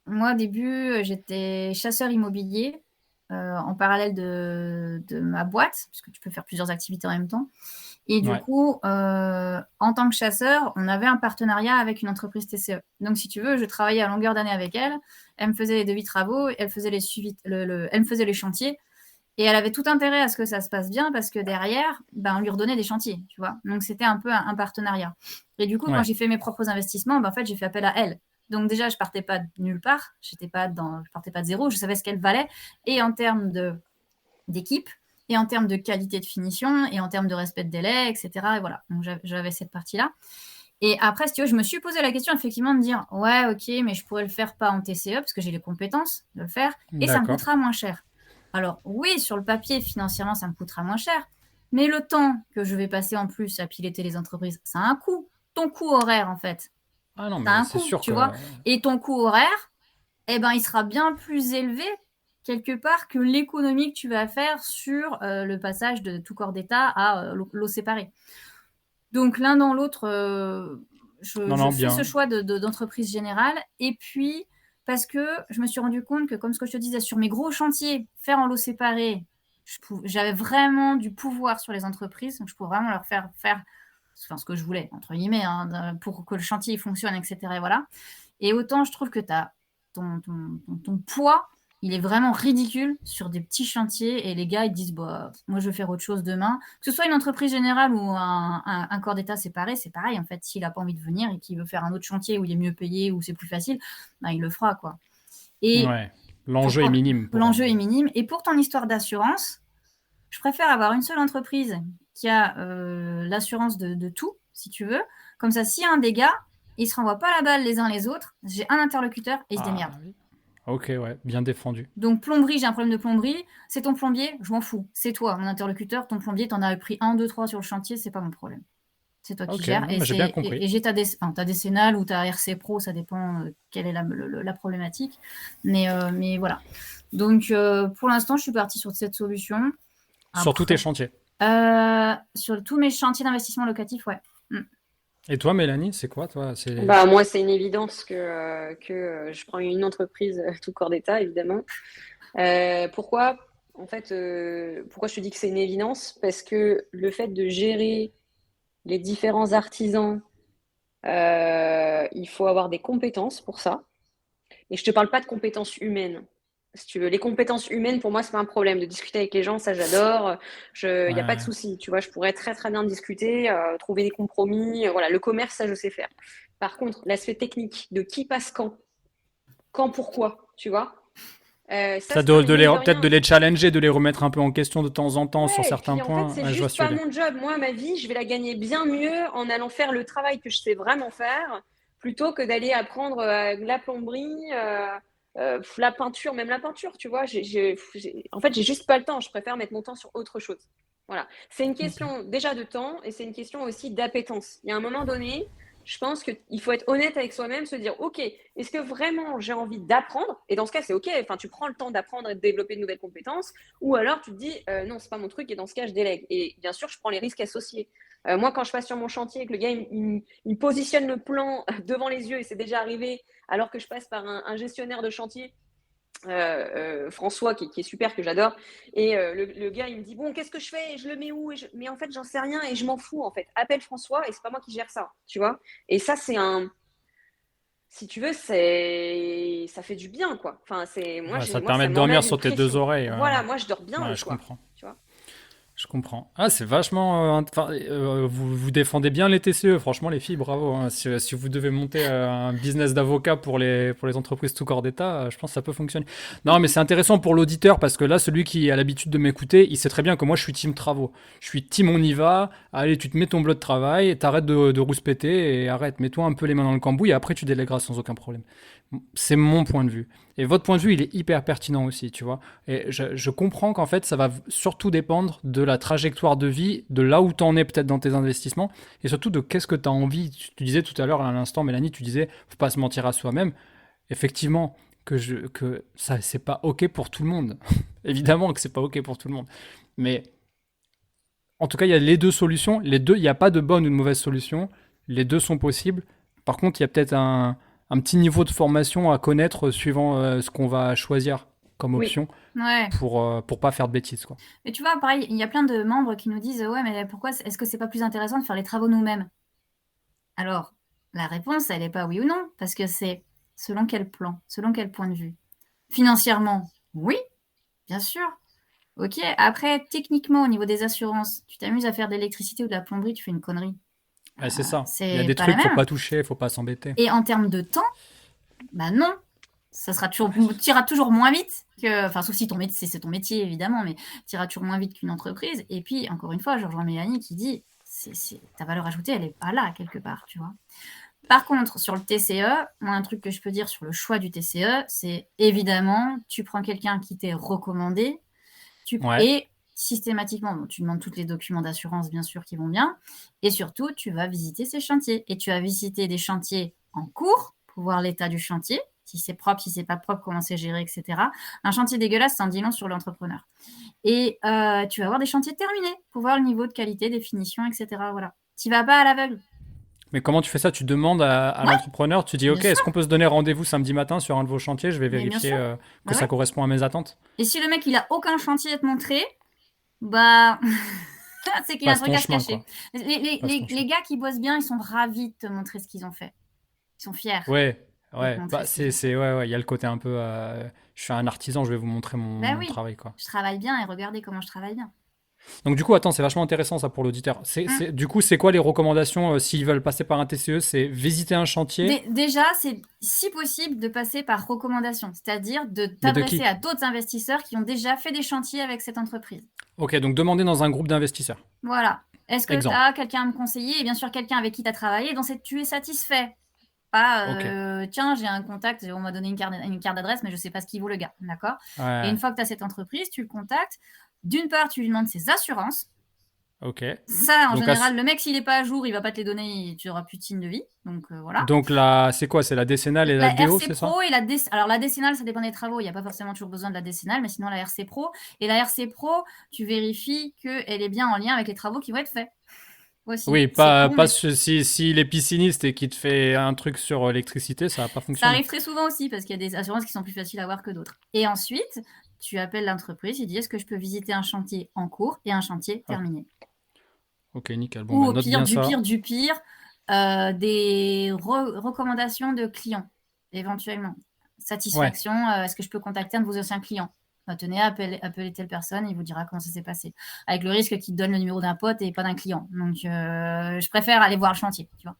Moi, au début, j'étais chasseur immobilier en parallèle de ma boîte, parce que tu peux faire plusieurs activités en même temps. Et du Ouais. coup, en tant que chasseur, on avait un partenariat avec une entreprise TCE. Donc, si tu veux, je travaillais à longueur d'année avec elle. Elle me faisait les devis travaux, elle faisait les suivis, elle me faisait les chantiers. Et elle avait tout intérêt à ce que ça se passe bien parce que derrière, ben, on lui redonnait des chantiers, tu vois. Donc, c'était un peu un partenariat. Et du coup, quand Ouais. j'ai fait mes propres investissements, ben, en fait, j'ai fait appel à elle. Donc, déjà, je partais pas de nulle part. Je partais pas de zéro. Je savais ce qu'elle valait. Et en termes d'équipe, et en termes de qualité de finition, et en termes de respect de délai, etc. Et voilà. Donc, j'avais cette partie-là. Et après, si tu veux, je me suis posé la question, effectivement, de dire, ouais, ok, mais je pourrais le faire pas en TCE parce que j'ai les compétences de le faire et ça me D'accord. coûtera moins cher. Alors, oui, sur le papier, financièrement, ça me coûtera moins cher, mais le temps que je vais passer en plus à piloter les entreprises, ça a un coût. Ton coût horaire, en fait, Ah non, ça a mais un c'est coût, sûr tu que. vois. Et ton coût horaire, eh ben, il sera bien plus élevé quelque part que l'économie que tu vas faire sur le passage de tout corps d'État à l'eau séparée. Donc l'un dans l'autre, Non, je non, fais ce bien. choix d'entreprise générale. Et puis, parce que je me suis rendu compte que, comme ce que je te disais, sur mes gros chantiers, faire en lot séparé, j'avais vraiment du pouvoir sur les entreprises. Donc, je pouvais vraiment leur faire enfin, ce que je voulais, entre guillemets, hein, pour que le chantier fonctionne, etc. Et voilà. Et autant je trouve que tu as ton poids, il est vraiment ridicule sur des petits chantiers et les gars ils disent bah, moi je vais faire autre chose demain. Que ce soit une entreprise générale ou un corps d'État séparé, c'est pareil en fait. S'il n'a pas envie de venir et qu'il veut faire un autre chantier où il est mieux payé, où c'est plus facile, bah, il le fera quoi. Et Ouais. L'enjeu est minime pour. l'enjeu est minime. Et pour ton histoire d'assurance, je préfère avoir une seule entreprise qui a l'assurance de tout, si tu veux. Comme ça, s'il y a un dégât, ils ne se renvoient pas la balle les uns les autres. J'ai un interlocuteur et ils se Ah démerdent. oui. Ok, ouais, bien défendu. Donc, plomberie, j'ai un problème de plomberie. C'est ton plombier, je m'en fous. C'est toi, mon interlocuteur. Ton plombier, t'en as pris un, deux, trois sur le chantier, c'est pas mon problème. C'est toi qui Ok, gères. non, mais j'ai bien compris. Et j'ai ta décennale ou ta RC Pro, ça dépend quelle est la problématique. Mais voilà. Donc, pour l'instant, je suis partie sur cette solution. Sur tous tes Après, chantiers. sur tous mes chantiers d'investissement locatif, ouais. Mm. Et toi, Mélanie, c'est quoi, toi? C'est. Bah, moi, c'est une évidence que je prends une entreprise tout corps d'État, évidemment. Pourquoi? En fait, pourquoi je te dis que c'est une évidence? Parce que le fait de gérer les différents artisans, il faut avoir des compétences pour ça. Et je te parle pas de compétences humaines. Si tu veux, les compétences humaines, pour moi, c'est pas un problème. De discuter avec les gens, ça j'adore. Il n'y a pas de Ouais. souci. Tu vois, je pourrais très très bien discuter, trouver des compromis. Voilà, le commerce, ça je sais faire. Par contre, l'aspect technique de qui passe quand pourquoi, tu vois, ça Ça c'est un mine de peut-être de rien. les challenger, de les remettre un peu en question de temps en temps sur Ouais, et certains puis en fait, points. c'est Ouais, je vois juste ce que tu pas veux dire. mon job. Moi, ma vie, je vais la gagner bien mieux en allant faire le travail que je sais vraiment faire, plutôt que d'aller apprendre la plomberie, la peinture, même la peinture, tu vois. En fait, j'ai juste pas le temps. Je préfère mettre mon temps sur autre chose. Voilà. C'est une Ok. question déjà de temps et c'est une question aussi d'appétence. Il y a un moment donné, Je pense qu'il faut être honnête avec soi-même, se dire, OK, est-ce que vraiment j'ai envie d'apprendre? Et dans ce cas, c'est OK. Enfin, tu prends le temps d'apprendre et de développer de nouvelles compétences. Ou alors, tu te dis, non, c'est pas mon truc. Et dans ce cas, je délègue. Et bien sûr, je prends les risques associés. Moi, quand je passe sur mon chantier et que le gars, il positionne le plan devant les yeux, et c'est déjà arrivé, alors que je passe par un gestionnaire de chantier, François, qui est super, que j'adore. Et le gars, il me dit, bon, qu'est-ce que je fais? Je le mets où? Mais en fait, j'en sais rien et je m'en fous, en fait. Appelle François et c'est pas moi qui gère ça, tu vois. Et ça, si tu veux, ça fait du bien, quoi. Enfin, Ouais, ça te moi, permet ça de dormir m'enlève une sur tes deux pression. oreilles. Voilà, moi, je dors bien Ouais, le je soir, comprends. tu vois. Je comprends. Ah, c'est vachement. Vous défendez bien les TCE, franchement, les filles, bravo, hein. Si vous devez monter un business d'avocat pour les entreprises tout corps d'État, je pense que ça peut fonctionner. Non, mais c'est intéressant pour l'auditeur parce que là, celui qui a l'habitude de m'écouter, il sait très bien que moi, je suis team travaux. Je suis team on y va. Allez, tu te mets ton bleu de travail, t'arrêtes de rouspéter et arrête. Mets-toi un peu les mains dans le cambouis et après, tu délègueras sans aucun problème. C'est mon point de vue. Et votre point de vue, il est hyper pertinent aussi, tu vois. Et je comprends qu'en fait, ça va surtout dépendre de la trajectoire de vie, de là où tu en es peut-être dans tes investissements, et surtout de qu'est-ce que tu as envie. Tu disais tout à l'heure, à l'instant, Mélanie, tu disais, faut pas se mentir à soi-même. Effectivement, que ça, c'est pas OK pour tout le monde. Évidemment que c'est pas OK pour tout le monde. Mais en tout cas, il y a les deux solutions. Les deux, il n'y a pas de bonne ou de mauvaise solution. Les deux sont possibles. Par contre, il y a peut-être un petit niveau de formation à connaître suivant ce qu'on va choisir comme Oui. option Ouais. pour pas faire de bêtises, quoi. Mais tu vois, pareil, il y a plein de membres qui nous disent ouais, mais pourquoi est-ce que c'est pas plus intéressant de faire les travaux nous-mêmes? Alors, la réponse, elle n'est pas oui ou non, parce que c'est selon quel plan, selon quel point de vue. Financièrement, oui, bien sûr. Ok, après, techniquement, au niveau des assurances, tu t'amuses à faire de l'électricité ou de la plomberie, tu fais une connerie. Ouais, c'est ça. Il y a C'est des pas la trucs, faut même. pas toucher, faut pas s'embêter. Et en termes de temps, bah non, ça sera toujours, tu iras toujours moins vite que, enfin, sauf si ton métier, c'est ton métier évidemment, mais tu iras toujours moins vite qu'une entreprise. Et puis, encore une fois, je rejoins Mélanie qui dit, ta valeur ajoutée, elle est pas là quelque part, tu vois. Par contre, sur le TCE, moi, un truc que je peux dire sur le choix du TCE, c'est évidemment, tu prends quelqu'un qui t'est recommandé, Ouais. et systématiquement, bon, tu demandes tous les documents d'assurance, bien sûr, qui vont bien, et surtout, tu vas visiter ces chantiers. Et tu vas visiter des chantiers en cours pour voir l'état du chantier, si c'est propre, si c'est pas propre, comment c'est géré, etc. Un chantier dégueulasse, c'est un dit long sur l'entrepreneur. Et tu vas voir des chantiers terminés pour voir le niveau de qualité, des finitions, etc. Voilà. Tu vas pas à l'aveugle. Mais comment tu fais ça? Tu demandes à Ouais, l'entrepreneur, tu dis, bien OK, sûr. est-ce qu'on peut se donner rendez-vous samedi matin sur un de vos chantiers? Je vais Mais bien vérifier sûr. que Bah ça ouais. correspond à mes attentes. Et si le mec, il a aucun chantier à te montrer, bah, c'est qu'il a un Passe truc ton à se chemin, cacher. quoi. Passe ton Les chemin. gars qui bossent bien, ils sont ravis de te montrer ce qu'ils ont fait. Ils sont fiers Ouais, de te ouais. montrer Bah, ce qu'ils ont fait. ouais, ouais. Il y a le côté un peu, je suis un artisan, je vais vous montrer Bah mon oui, travail, quoi. je travaille bien et regardez comment je travaille bien. Donc du coup, attends, c'est vachement intéressant ça pour l'auditeur. Du coup, c'est quoi les recommandations s'ils veulent passer par un TCE? C'est visiter un chantier, Déjà, c'est si possible de passer par recommandation, c'est-à-dire de mais de t'adresser qui? à d'autres investisseurs qui ont déjà fait des chantiers avec cette entreprise. Ok, donc demander dans un groupe d'investisseurs. Voilà. Est-ce que tu Exemple. as quelqu'un à me conseiller? Et bien sûr, quelqu'un avec qui tu as travaillé, dont tu es satisfait. Pas, Ok. tiens, j'ai un contact, on m'a donné une carte d'adresse, mais je ne sais pas ce qu'il vaut le gars. D'accord? Et Ouais. une fois que tu as cette entreprise, tu le contactes. D'une part, tu lui demandes ses assurances. Ok. Ça, en Donc, général, le mec, s'il n'est pas à jour, il va pas te les donner, tu n'auras plus de signe de vie. Donc voilà. c'est quoi? C'est la décennale et la La DO, RC c'est ça? Pro et la décennale. Alors la décennale, ça dépend des travaux. Il n'y a pas forcément toujours besoin de la décennale, mais sinon la RC Pro. Et la RC Pro, tu vérifies qu'elle est bien en lien avec les travaux qui vont être faits. Aussi. Oui, C'est con, mais si il est pisciniste et qu'il te fait un truc sur l'électricité, ça va pas ça fonctionner. arrive très souvent aussi parce qu'il y a des assurances qui sont plus faciles à avoir que d'autres. Et ensuite, tu appelles l'entreprise, il dit est-ce que je peux visiter un chantier en cours et un chantier Ah, terminé. ok, nickel. Bon, Ou bah, au note pire, bien ça. du pire, des recommandations de clients, éventuellement. Ouais. Satisfaction, est-ce que je peux contacter un de vos anciens clients? Tenez, appelez telle personne, il vous dira comment ça s'est passé. Avec le risque qu'il te donne le numéro d'un pote et pas d'un client. Donc, je préfère aller voir le chantier, tu vois.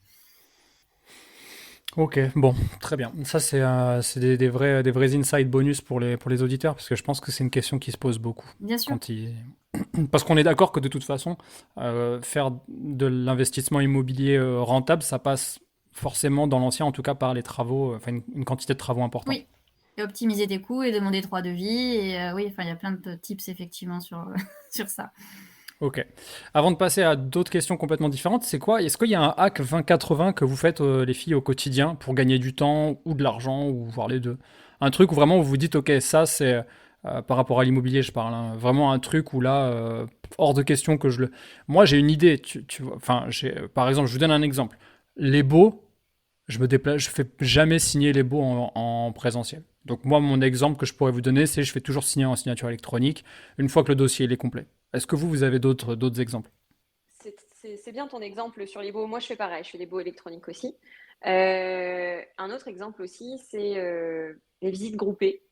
Ok, bon, très bien. Ça, c'est des vrais insights bonus pour les auditeurs, parce que je pense que c'est une question qui se pose beaucoup. Bien sûr. Parce qu'on est d'accord que de toute façon, faire de l'investissement immobilier rentable, ça passe forcément dans l'ancien, en tout cas par les travaux, enfin une quantité de travaux importants. Oui. Et optimiser tes coûts et demander 3 devis. Et oui, enfin, il y a plein de tips effectivement sur, sur ça. Ok. Avant de passer à d'autres questions complètement différentes, c'est quoi? Est-ce qu'il y a un hack 20-80 que vous faites, les filles, au quotidien pour gagner du temps ou de l'argent ou voir les deux? Un truc où vraiment vous vous dites, ok, ça c'est par rapport à l'immobilier, je parle, hein, vraiment un truc où là, hors de question que je le. Moi, j'ai une idée. Tu vois, enfin, par exemple, je vous donne un exemple. Les baux, je me déplace, je fais jamais signer les baux en présentiel. Donc moi, mon exemple que je pourrais vous donner, c'est je fais toujours signer en signature électronique une fois que le dossier il est complet. Est-ce que vous avez d'autres exemples? C'est bien ton exemple sur les baux. Moi, je fais pareil, je fais des baux électroniques aussi. Un autre exemple aussi, c'est les visites groupées.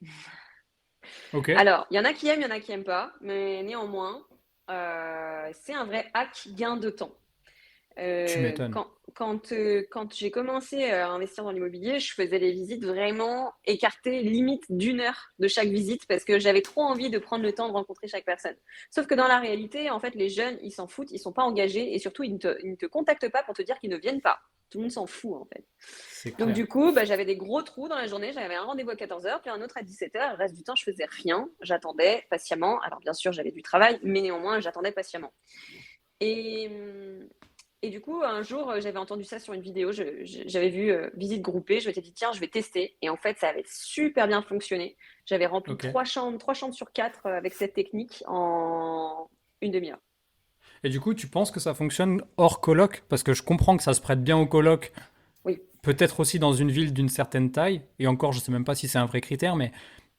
Ok, Alors, il y en a qui aiment, il y en a qui n'aiment pas, mais néanmoins, c'est un vrai hack gain de temps. tu Euh, m'étonnes. quand, quand j'ai commencé à investir dans l'immobilier, je faisais les visites vraiment écartées, limite d'1 heure de chaque visite, parce que j'avais trop envie de prendre le temps de rencontrer chaque personne. Sauf que dans la réalité, en fait, les jeunes, ils s'en foutent, ils sont pas engagés, et surtout, ils ne te contactent pas pour te dire qu'ils ne viennent pas. Tout le monde s'en fout, en fait. C'est Donc, clair. du coup, bah, j'avais des gros trous dans la journée. J'avais un rendez-vous à 14 h, puis un autre à 17 h. Le reste du temps, je faisais rien. J'attendais patiemment. Alors, bien sûr, j'avais du travail, mais néanmoins, j'attendais patiemment. Et, et du coup, un jour, j'avais entendu ça sur une vidéo. J'avais vu visite groupée. Je m'étais dit, tiens, je vais tester. Et en fait, ça avait super bien fonctionné. J'avais rempli Ok. 3 chambres sur 4 avec cette technique en une demi-heure. Et du coup, tu penses que ça fonctionne hors coloc? Parce que je comprends que ça se prête bien au coloc, Oui. peut-être aussi dans une ville d'une certaine taille. Et encore, je sais même pas si c'est un vrai critère, mais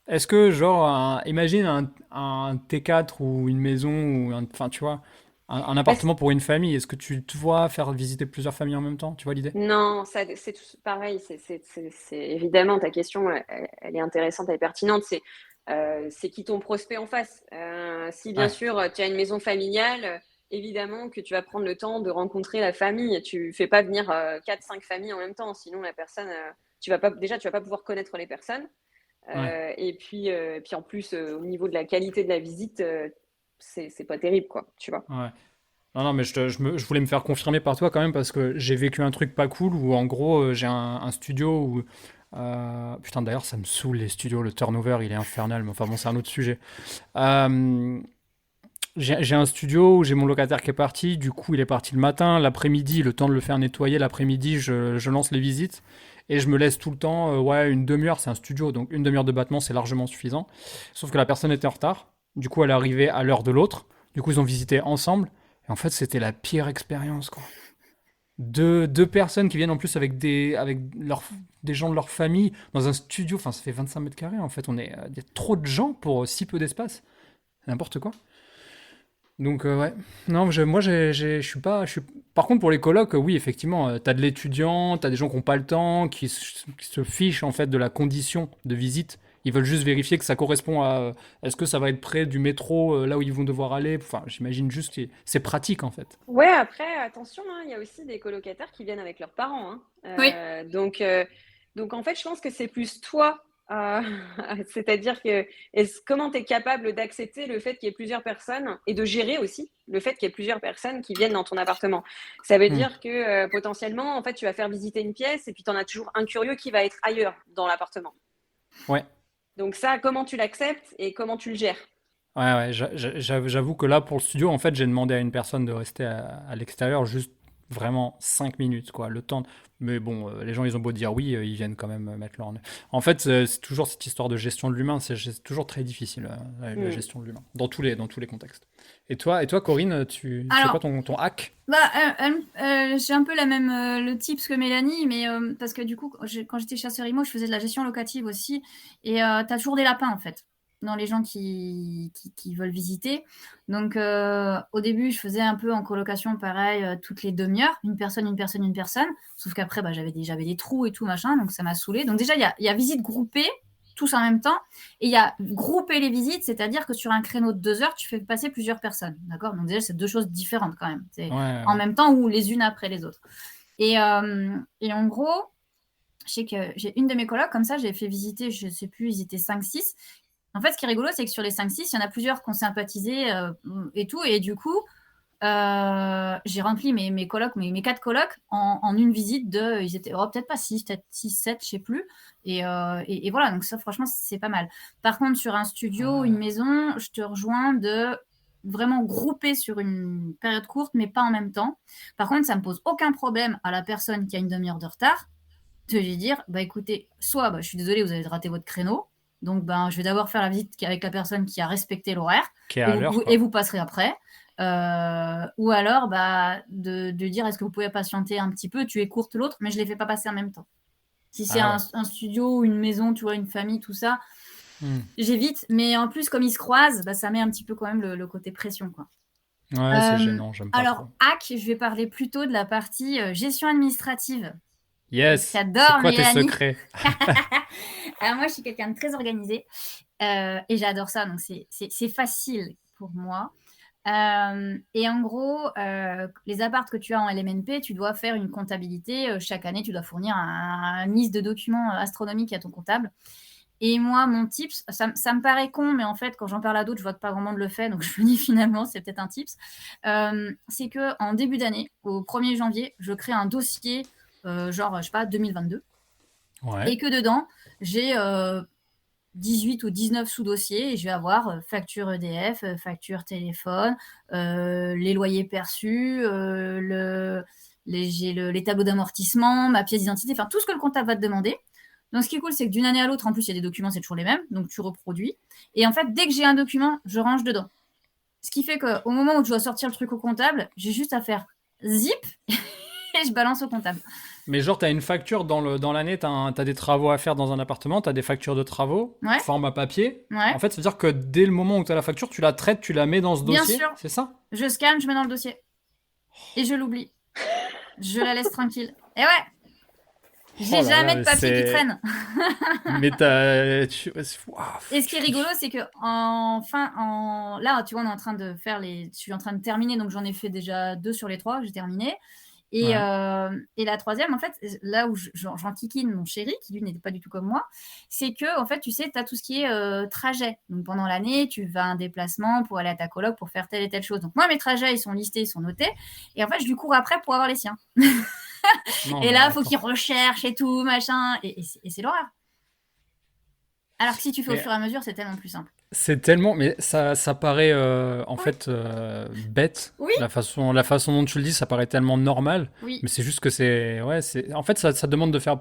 est-ce que, genre, imagine un T4 ou une maison, ou enfin, tu vois, un Bah, appartement pour une famille, est-ce que tu te vois faire visiter plusieurs familles en même temps? Tu vois l'idée? non, ça, c'est pareil. Évidemment ta question, elle est intéressante, elle est pertinente. C'est qui ton prospect en face. Si bien Ouais, sûr tu as une maison familiale, évidemment que tu vas prendre le temps de rencontrer la famille. Tu fais pas venir 4-5 familles en même temps, sinon la personne, tu vas pas pouvoir connaître les personnes. ouais, Et puis en plus, au niveau de la qualité de la visite, c'est pas terrible, quoi. Tu vois. ouais. Non, non, mais je voulais me faire confirmer par toi quand même parce que j'ai vécu un truc pas cool où en gros j'ai un studio où. Putain, d'ailleurs, ça me saoule les studios, le turnover il est infernal, mais enfin bon, c'est un autre sujet. Euh, j'ai un studio où j'ai mon locataire qui est parti, du coup il est parti le matin, l'après-midi, le temps de le faire nettoyer, l'après-midi je lance les visites et je me laisse tout le temps, ouais, une demi-heure, c'est un studio, donc une demi-heure de battement c'est largement suffisant. Sauf que la personne était en retard, du coup elle est arrivée à l'heure de l'autre, du coup ils ont visité ensemble, et en fait c'était la pire expérience quoi. Deux personnes qui viennent en plus des gens de leur famille dans un studio, enfin ça fait 25 mètres carrés en fait, il y a trop de gens pour si peu d'espace, n'importe quoi. Donc ouais, non, moi je suis pas, je suis. Par contre pour les colocs, oui effectivement, t'as de l'étudiant, t'as des gens qui n'ont pas le temps, qui se fichent en fait de la condition de visite. Ils veulent juste vérifier que ça correspond à. Est-ce que ça va être près du métro, là où ils vont devoir aller. Enfin, j'imagine juste que c'est pratique en fait. Ouais, après, attention, hein, il y a aussi des colocataires qui viennent avec leurs parents, hein. Oui, Donc, en fait, je pense que c'est plus toi, c'est-à-dire que comment tu es capable d'accepter le fait qu'il y ait plusieurs personnes et de gérer aussi le fait qu'il y ait plusieurs personnes qui viennent dans ton appartement. Ça veut Hmm. dire que potentiellement, en fait, tu vas faire visiter une pièce et puis tu en as toujours un curieux qui va être ailleurs dans l'appartement. Ouais, Donc ça, comment tu l'acceptes et comment tu le gères? ouais, ouais. J'avoue que là pour le studio, en fait, j'ai demandé à une personne de rester à l'extérieur juste vraiment 5 minutes, quoi. Le temps. Mais bon, les gens, ils ont beau dire oui, ils viennent quand même mettre leur. En fait, c'est toujours cette histoire de gestion de l'humain. C'est toujours très difficile, la Hmm. gestion de l'humain, dans tous les contextes. Et toi, Corinne, c'est quoi alors, ton hack? bah, j'ai un peu le tips que Mélanie, mais parce que du coup, quand j'étais chasseur IMO, je faisais de la gestion locative aussi, et tu as toujours des lapins en fait, dans les gens qui veulent visiter. Donc, au début, je faisais un peu en colocation, pareil, toutes les demi-heures, une personne, une personne, une personne. Sauf qu'après, bah, j'avais des trous et tout machin, donc ça m'a saoulé. Donc déjà, il y a visite groupée, tous en même temps. Et il y a grouper les visites, c'est-à-dire que sur un créneau de 2 heures, tu fais passer plusieurs personnes. D'accord. Donc, déjà, c'est deux choses différentes quand même. C'est Ouais, ouais, en ouais. même temps ou les unes après les autres. Et en gros, je sais que j'ai une de mes colocs, comme ça, j'ai fait visiter, je ne sais plus, ils étaient 5-6. En fait, ce qui est rigolo, c'est que sur les 5-6, il y en a plusieurs qui ont sympathisé et tout. Et du coup, j'ai rempli mes colocs, mes 4 colocs en une visite de. Ils étaient peut-être pas 6, peut-être 6, 7, je sais plus. Et voilà, donc ça, franchement, c'est pas mal. Par contre, sur un studio, une Ouais. maison, je te rejoins de. vraiment groupés sur une période courte, mais pas en même temps. Par contre, ça me pose aucun problème à la personne qui a une demi-heure de retard de lui dire, bah écoutez, soit je suis désolée, vous avez raté votre créneau, donc je vais d'abord faire la visite avec la personne qui a respecté l'horaire, Qui est à l'heure, et vous passerez après. Ou alors de dire, est-ce que vous pouvez patienter un petit peu, tu écourtes l'autre, mais je ne les fais pas passer en même temps. Si c'est un studio, une maison, tu vois, une famille, tout ça, j'évite. Mais en plus, comme ils se croisent, ça met un petit peu quand même le côté pression, quoi. Ouais, c'est gênant, j'aime pas Alors, trop. hack, je vais parler plutôt de la partie gestion administrative. Yes. J'adore, C'est quoi tes Mélanie. secrets? Alors moi, je suis quelqu'un de très organisé et j'adore ça, donc c'est facile pour moi. Et en gros, les apparts que tu as en LMNP, tu dois faire une comptabilité. Chaque année, tu dois fournir une liste de documents astronomiques à ton comptable. Et moi, mon tips, ça me paraît con, mais en fait, quand j'en parle à d'autres, je vois que pas grand monde le fait, donc je me dis finalement, c'est peut-être un tips. C'est qu'en début d'année, au 1er janvier, je crée un dossier, genre, je sais pas, 2022. Ouais. Et que dedans, j'ai 18 ou 19 sous-dossiers et je vais avoir facture EDF, facture téléphone, les loyers perçus, les tableaux d'amortissement, ma pièce d'identité, enfin tout ce que le comptable va te demander. Donc ce qui est cool, c'est que d'une année à l'autre, en plus, il y a des documents, c'est toujours les mêmes, donc tu reproduis. Et en fait, dès que j'ai un document, je range dedans. Ce qui fait qu'au moment où je dois sortir le truc au comptable, j'ai juste à faire zip et je balance au comptable. Mais genre, tu as une facture dans l'année, tu as des travaux à faire dans un appartement, tu as des factures de travaux, Ouais. format papier. Ouais. En fait, ça veut dire que dès le moment où tu as la facture, tu la traites, tu la mets dans ce Bien dossier. sûr. C'est ça? Je scanne, je mets dans le dossier. Et je l'oublie. Je la laisse tranquille. Et ouais. J'ai jamais de papier qui traîne. Mais t'as... Et ce qui est rigolo, c'est que là, tu vois, on est en train de faire je suis en train de terminer, donc j'en ai fait déjà 2 sur les 3, j'ai terminé. Et la troisième, en fait, là où j'enquiquine mon chéri, qui lui n'était pas du tout comme moi, c'est que, en fait, tu sais, tu as tout ce qui est trajet. Donc pendant l'année, tu vas à un déplacement pour aller à ta coloc pour faire telle et telle chose. Donc moi, mes trajets, ils sont listés, ils sont notés. Et en fait, je lui cours après pour avoir les siens. Et là, il faut qu'il recherche et tout, machin. Et c'est l'horreur. Alors que si tu fais au fur et à mesure, c'est tellement plus simple. C'est tellement, mais ça paraît en fait bête. Oui. La façon dont tu le dis, ça paraît tellement normal. Oui. Mais c'est juste que en fait, ça demande de faire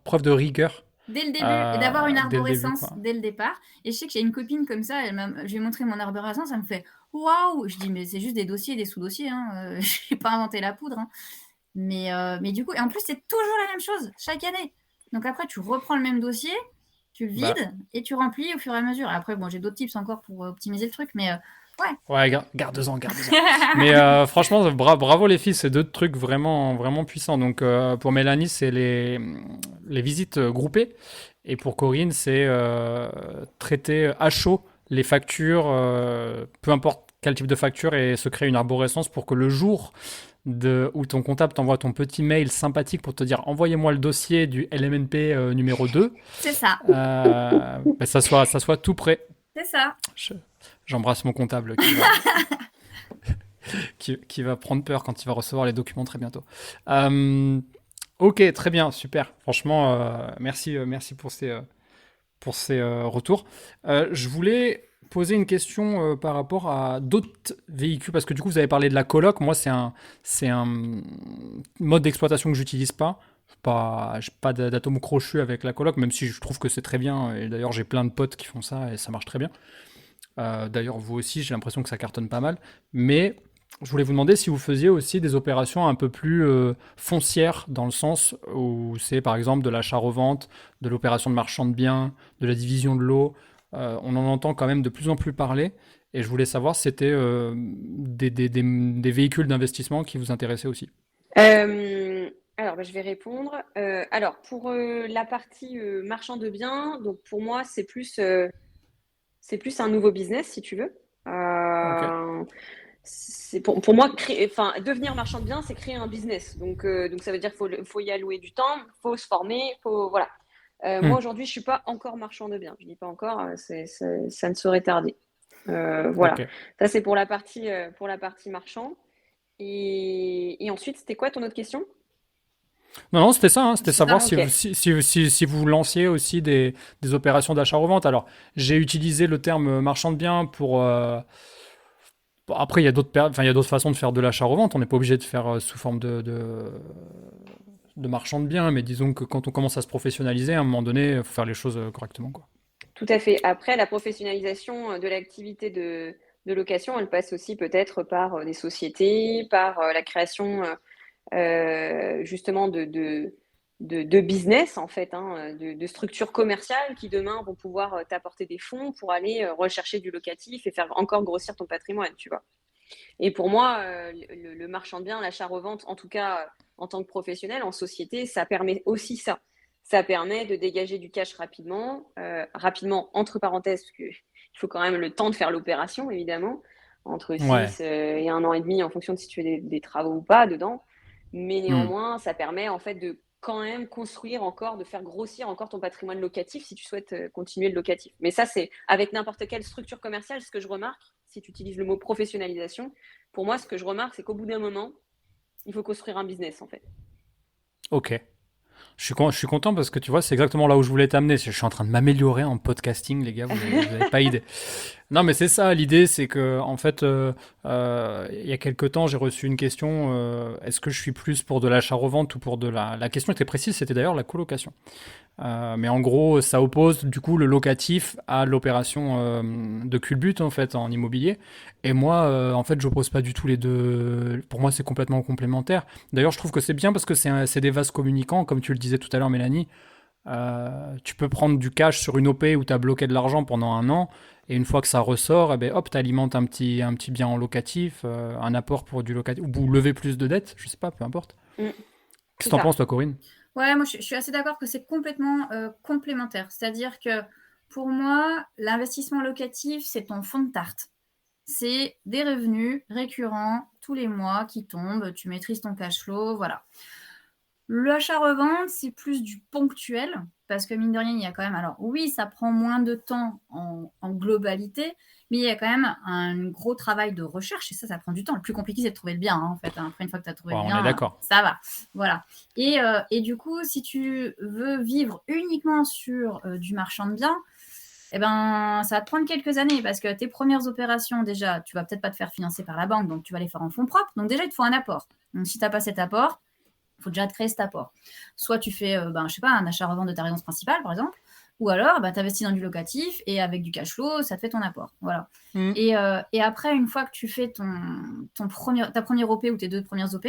preuve de rigueur. Dès le début, et d'avoir une arborescence dès le départ. Et je sais que j'ai une copine comme ça, je lui ai montré mon arborescence, elle me fait waouh. Je dis, mais c'est juste des dossiers et des sous-dossiers, hein. Je n'ai pas inventé la poudre. Hein. Mais du coup, et en plus, c'est toujours la même chose chaque année. Donc après, tu reprends le même dossier, tu le vides et tu remplis au fur et à mesure. Après, bon, j'ai d'autres tips encore pour optimiser le truc, mais ouais. Ouais, garde-en. Mais franchement, bravo les filles, c'est 2 trucs vraiment, vraiment puissants. Donc pour Mélanie, c'est les visites groupées. Et pour Corinne, c'est traiter à chaud les factures, peu importe quel type de facture, et se créer une arborescence pour que le jour où ton comptable t'envoie ton petit mail sympathique pour te dire envoyez-moi le dossier du LMNP numéro 2. C'est ça. Ça soit tout prêt. C'est ça. J'embrasse mon comptable qui va prendre peur quand il va recevoir les documents très bientôt. Ok, très bien, super. Franchement, merci pour ces retours. Je voulais poser une question par rapport à d'autres véhicules, parce que du coup, vous avez parlé de la coloc. Moi, c'est un mode d'exploitation que j'utilise pas. J'ai pas d'atome crochu avec la coloc, même si je trouve que c'est très bien. Et d'ailleurs, j'ai plein de potes qui font ça et ça marche très bien. D'ailleurs, vous aussi, j'ai l'impression que ça cartonne pas mal. Mais je voulais vous demander si vous faisiez aussi des opérations un peu plus foncières, dans le sens où c'est par exemple de l'achat-revente, de l'opération de marchand de biens, de la division de l'eau. On en entend quand même de plus en plus parler. Et je voulais savoir si c'était des véhicules d'investissement qui vous intéressaient aussi. Alors, je vais répondre. Alors, pour la partie marchand de biens, donc pour moi, c'est plus un nouveau business, si tu veux. C'est pour moi, devenir marchand de biens, c'est créer un business. Donc ça veut dire qu'il faut y allouer du temps, il faut se former, voilà. Moi, aujourd'hui, je ne suis pas encore marchand de biens. Je ne dis pas encore, ça ne saurait tarder. Voilà. Okay. Ça, c'est pour la partie marchand. Et ensuite, c'était quoi ton autre question ? Non, c'était ça. Hein, c'était savoir si vous lanciez aussi des opérations d'achat-revente. Alors, j'ai utilisé le terme marchand de biens Bon, après, il y a d'autres façons de faire de l'achat-revente. On n'est pas obligé de faire sous forme de marchand de biens, mais disons que quand on commence à se professionnaliser, à un moment donné, il faut faire les choses correctement, quoi. Tout à fait. Après, la professionnalisation de l'activité de location, elle passe aussi peut-être par des sociétés, par la création justement de business en fait, hein, de structures commerciales qui demain vont pouvoir t'apporter des fonds pour aller rechercher du locatif et faire encore grossir ton patrimoine, tu vois. Et pour moi, le marchand de biens, l'achat-revente, en tout cas en tant que professionnel, en société, ça permet aussi ça. Ça permet de dégager du cash rapidement entre parenthèses, parce qu'il faut quand même le temps de faire l'opération, évidemment, entre Ouais. 6 et 1 an et demi, en fonction de si tu fais des travaux ou pas dedans. Mais Hmm. néanmoins, ça permet en fait de quand même construire encore, de faire grossir encore ton patrimoine locatif si tu souhaites continuer le locatif. Mais ça, c'est avec n'importe quelle structure commerciale, ce que je remarque, si tu utilises le mot professionnalisation, pour moi, ce que je remarque, c'est qu'au bout d'un moment, il faut construire un business, en fait. Ok. Je suis content parce que tu vois, c'est exactement là où je voulais t'amener. Je suis en train de m'améliorer en podcasting, les gars, vous avez pas idée. Non, mais c'est ça, l'idée, c'est que, en fait, il y a quelques temps, j'ai reçu une question, est-ce que je suis plus pour de l'achat-revente ou pour de la question était précise, c'était d'ailleurs la colocation. Mais en gros, ça oppose du coup le locatif à l'opération de culbute en fait en immobilier. Et moi, en fait, j'oppose pas du tout les deux. Pour moi, c'est complètement complémentaire. D'ailleurs, je trouve que c'est bien parce que c'est des vases communicants, comme tu le disais tout à l'heure, Mélanie. Tu peux prendre du cash sur une OP où tu as bloqué de l'argent pendant un an, et une fois que ça ressort, eh ben, hop, tu alimentes un petit bien en locatif, un apport pour du locatif, ou lever plus de dettes, je sais pas, peu importe. Mm, Qu'est-ce c'est que t'en ça. penses, toi, Corinne? Ouais, moi je suis assez d'accord que c'est complètement complémentaire. C'est-à-dire que pour moi, l'investissement locatif, c'est ton fond de tarte. C'est des revenus récurrents tous les mois qui tombent, tu maîtrises ton cash flow, voilà. L'achat-revente, c'est plus du ponctuel, parce que mine de rien, il y a quand même. Alors, oui, ça prend moins de temps en globalité, mais il y a quand même un gros travail de recherche, et ça prend du temps. Le plus compliqué, c'est de trouver le bien, hein, en fait. Après, une fois que tu as trouvé Ouais, le on est bien, d'accord. ça va. Voilà. Et du coup, si tu veux vivre uniquement sur du marchand de biens, eh ben, ça va te prendre quelques années parce que tes premières opérations, déjà, tu vas peut-être pas te faire financer par la banque, donc tu vas les faire en fonds propres. Donc déjà, il te faut un apport. Donc si tu n'as pas cet apport, il faut déjà te créer cet apport. Soit tu fais, je sais pas, un achat-revente de ta résidence principale, par exemple, ou alors tu investis dans du locatif et avec du cash flow, ça te fait ton apport. Voilà. Mm. Et après, une fois que tu fais ta première OP ou tes deux premières OP,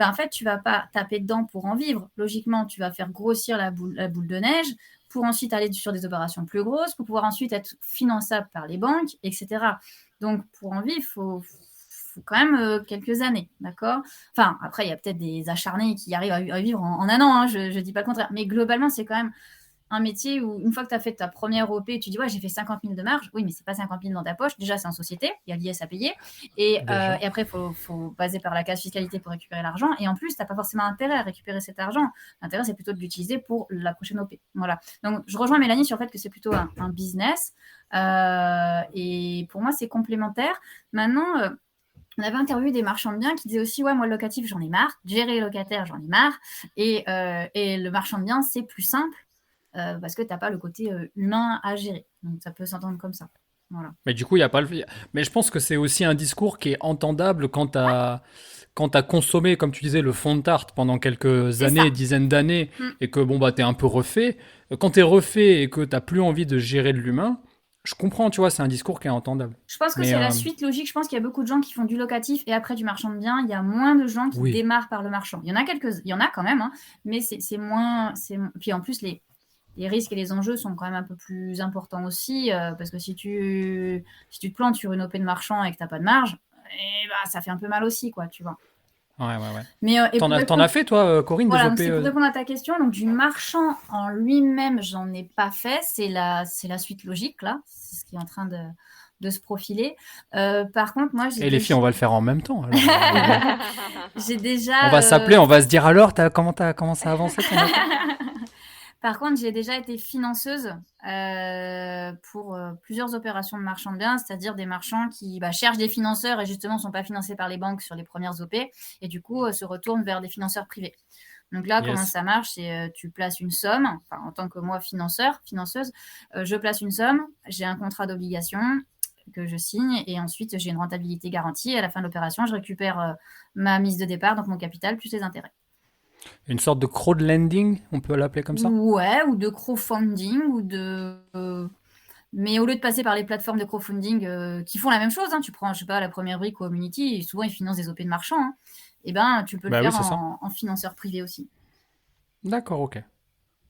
en fait, tu vas pas taper dedans pour en vivre. Logiquement, tu vas faire grossir la boule de neige pour ensuite aller sur des opérations plus grosses, pour pouvoir ensuite être finançable par les banques, etc. Donc, pour en vivre, il faut quand même quelques années, d'accord. Enfin, après, il y a peut-être des acharnés qui arrivent à vivre en un an, hein, je ne dis pas le contraire. Mais globalement, c'est quand même un métier où, une fois que tu as fait ta première OP, tu dis, ouais, j'ai fait 50 000 de marge. Oui, mais c'est pas 50 000 dans ta poche. Déjà, c'est en société. Il y a l'IS à payer. Déjà. Et après, il faut baser par la case fiscalité pour récupérer l'argent. Et en plus, tu n'as pas forcément intérêt à récupérer cet argent. L'intérêt, c'est plutôt de l'utiliser pour la prochaine OP. Voilà. Donc, je rejoins Mélanie sur le fait que c'est plutôt un business. Et pour moi, c'est complémentaire. Maintenant, on avait interviewé des marchands de biens qui disaient aussi, ouais, moi, le locatif, j'en ai marre. Gérer les locataires, j'en ai marre. Et le marchand de biens, c'est plus simple. Parce que tu n'as pas le côté humain à gérer. Donc ça peut s'entendre comme ça. Voilà. Mais du coup, il y a pas le. Mais je pense que c'est aussi un discours qui est entendable quand t'as consommé, comme tu disais, le fond de tarte pendant quelques C'est ça. années, dizaines d'années, Mm. et que bon bah t'es un peu refait. Quand t'es refait et que t'as plus envie de gérer de l'humain, je comprends, tu vois, c'est un discours qui est entendable. Je pense que Mais c'est la suite logique. Je pense qu'il y a beaucoup de gens qui font du locatif et après du marchand de biens. Il y a moins de gens qui oui, démarrent par le marchand. Il y en a quand même, hein, mais c'est moins. Puis en plus, les risques et les enjeux sont quand même un peu plus importants aussi, parce que si tu te plantes sur une OP de marchand et que tu n'as pas de marge, ça fait un peu mal aussi, quoi, tu vois. ouais. Mais et pour T'en as répondre, fait toi, Corinne, des voilà, donc OP c'est pour répondre à ta question. Donc, du marchand en lui-même, j'en ai pas fait. C'est la suite logique, là. C'est ce qui est en train de se profiler. Par contre, moi, Et les filles, on va le faire en même temps. Alors, j'ai on déjà. va s'appeler, on va se dire alors, comment ça a avancé ton OP? Par contre, j'ai déjà été financeuse pour plusieurs opérations de marchands de biens, c'est-à-dire des marchands qui cherchent des financeurs et justement ne sont pas financés par les banques sur les premières OP et du coup se retournent vers des financeurs privés. Donc là, comment Yes. ça marche? C'est tu places une somme, enfin, en tant que moi financeuse, je place une somme, j'ai un contrat d'obligation, que je signe et ensuite j'ai une rentabilité garantie. À la fin de l'opération, je récupère ma mise de départ, donc mon capital, plus les intérêts. Une sorte de crowdlending, on peut l'appeler comme ça? Ouais, ou de crowdfunding, mais au lieu de passer par les plateformes de crowdfunding qui font la même chose, hein, tu prends, je sais pas, la première brique Community, et souvent ils financent des OP de marchands, hein, et ben tu peux le Bah oui, faire c'est ça. en financeur privé aussi. D'accord, ok.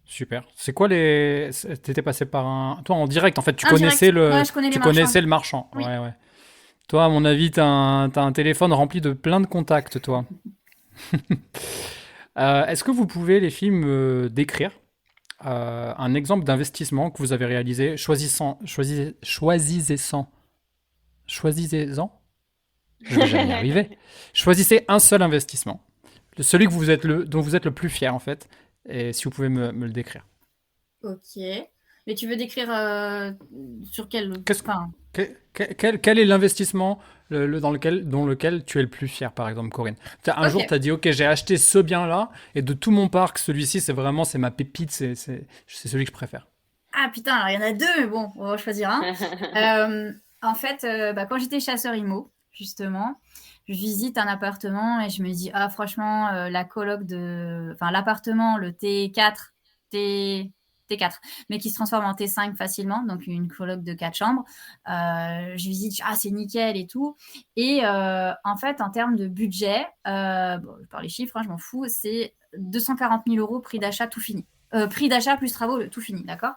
Super. C'est quoi les... T'étais passé par un... Toi, en direct, en fait, Indirect, ouais, je connais les tu marchands. connaissais le marchand. Oui. Ouais, ouais. Toi, à mon avis, t'as un téléphone rempli de plein de contacts, toi. Est-ce que vous pouvez, les filles, me décrire un exemple d'investissement que vous avez réalisé, choisissez-en, je vais jamais y arriver. Choisissez un seul investissement, celui que dont vous êtes le plus fier en fait, et si vous pouvez me le décrire. Ok. Mais tu veux décrire sur quel... Qu'est-ce Enfin, quel est l'investissement dont lequel tu es le plus fier, par exemple, Corinne? Un jour, ok. tu as dit, OK, j'ai acheté ce bien-là, et de tout mon parc, celui-ci, c'est ma pépite, c'est celui que je préfère. Ah putain, alors il y en a deux, mais bon, on va choisir un. En fait, quand j'étais chasseur IMO, justement, je visite un appartement et je me dis, ah franchement, la coloc enfin l'appartement, le T4, T... T4, mais qui se transforme en T5 facilement, donc une coloc de 4 chambres. Je visite, ah c'est nickel et tout. Et en fait, en termes de budget, bon, je parle les chiffres, hein, je m'en fous, c'est 240 000 euros prix d'achat tout fini. Prix d'achat plus travaux, tout fini, d'accord.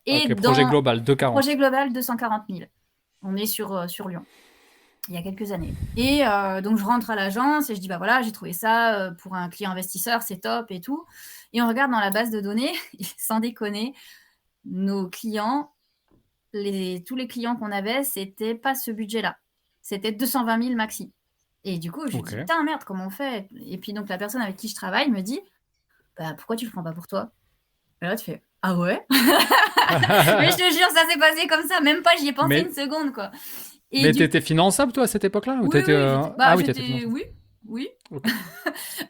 Et OK, projet dans global, 240. projet global, 240 000. On est sur Lyon, il y a quelques années. Et donc, je rentre à l'agence et je dis, bah voilà, j'ai trouvé ça pour un client investisseur, c'est top et tout. Et on regarde dans la base de données, sans déconner, nos clients, tous les clients qu'on avait, c'était pas ce budget-là. C'était 220 000 maxi. Et du coup, je me dis, OK. putain, merde, comment on fait? Et puis, donc, la personne avec qui je travaille me dit, bah, pourquoi tu le prends pas pour toi? Et là, tu fais, ah ouais? Mais je te jure, ça s'est passé comme ça. Même pas, j'y ai pensé une Mais, seconde, quoi. Et mais du t'étais finançable, toi, à cette époque-là? Ou Oui, t'étais, oui, Ah oui, t'étais finançable. oui, oui. OK.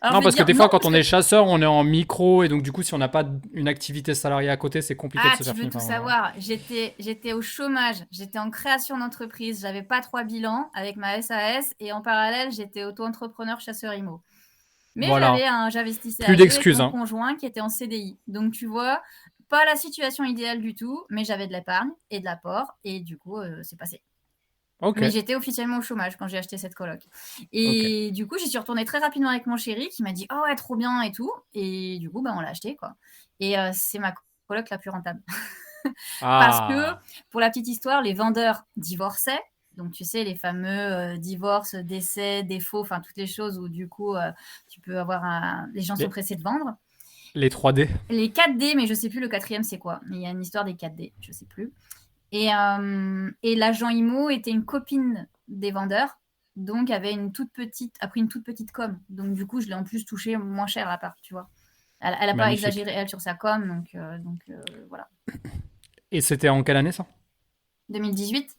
Alors Non, je vais parce que dire des non fois, quand parce on que est chasseur, on est en micro, et donc du coup, si on n'a pas une activité salariée à côté, c'est compliqué de se tu faire veux tout financer. savoir. J'étais au chômage, j'étais en création d'entreprise, j'avais pas 3 bilans avec ma SAS et en parallèle, j'étais auto-entrepreneur chasseur IMO. Mais Voilà. j'investissais Plus à deux avec d'excuses, mon hein. conjoint qui était en CDI. Donc tu vois, pas la situation idéale du tout, mais j'avais de l'épargne et de l'apport et du coup, c'est passé. Ok, Mais j'étais officiellement au chômage quand j'ai acheté cette coloc. ok. Et du coup, j'y suis retournée très rapidement avec mon chéri qui m'a dit oh ouais, trop bien et tout. Et du coup, on l'a acheté quoi. Et c'est ma coloc la plus rentable. Parce que, Ah, pour la petite histoire, les vendeurs divorçaient. Donc, tu sais, les fameux divorces, décès, défauts, enfin, toutes les choses où, du coup, tu peux avoir les gens sont les, pressés de vendre. les 3D. Les 4D, mais je sais plus le quatrième, c'est quoi. Mais il y a une histoire des 4D, je sais plus. Et l'agent IMO était une copine des vendeurs, donc a pris une toute petite com. Donc, du coup, je l'ai en plus touché moins cher à part, tu vois. Elle n'a pas Magnifique. exagéré, elle, sur sa com, donc voilà. Et c'était en quelle année ça? 2018.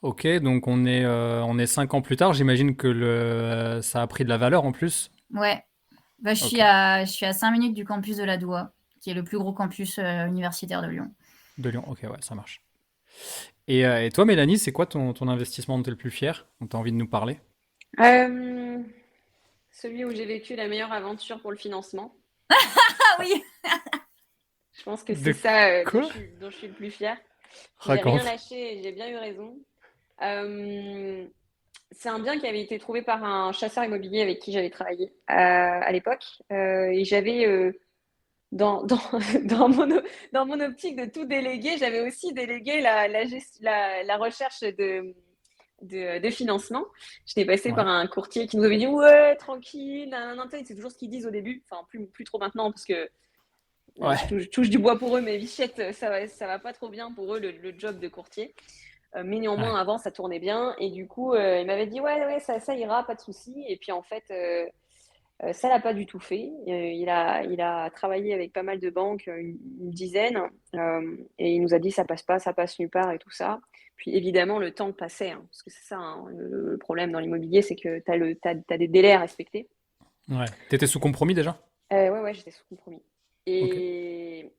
Ok, donc on est 5 ans plus tard. J'imagine que ça a pris de la valeur en plus. Ouais. Bah, Ok, je suis à 5 minutes du campus de la Doua, qui est le plus gros campus universitaire de Lyon. de Lyon. Ok, ouais, ça marche. Et toi, Mélanie, c'est quoi ton investissement dont tu es le plus fier, dont tu as envie de nous parler? Euh, Celui où j'ai vécu la meilleure aventure pour le financement. Ah oui. Je pense que c'est De ça quoi? dont je suis le plus fière. J'ai rien Raconte. lâché et j'ai bien eu raison. Euh, c'est un bien qui avait été trouvé par un chasseur immobilier avec qui j'avais travaillé à l'époque. Et j'avais, dans, dans, dans dans mon optique de tout déléguer, j'avais aussi délégué la recherche de financement. J'étais passée par Ouais, un courtier qui nous avait dit ouais, tranquille, c'est toujours ce qu'ils disent au début. Enfin, plus trop maintenant parce que ouais, je touche du bois pour eux, mais Vichette, ça va pas trop bien pour eux, le job de courtier. Mais néanmoins, ouais. avant, ça tournait bien. Et du coup, il m'avait dit, ouais, ça ira, pas de souci. Et puis, en fait, ça l'a pas du tout fait. Il a travaillé avec pas mal de banques, une dizaine. Et il nous a dit, ça passe pas, ça passe nulle part et tout ça. Puis, évidemment, le temps passait. Hein, parce que c'est ça, hein, le problème dans l'immobilier, c'est que t'as des délais à respecter. Ouais. T'étais sous compromis déjà? Ouais, j'étais sous compromis. Ok. Et,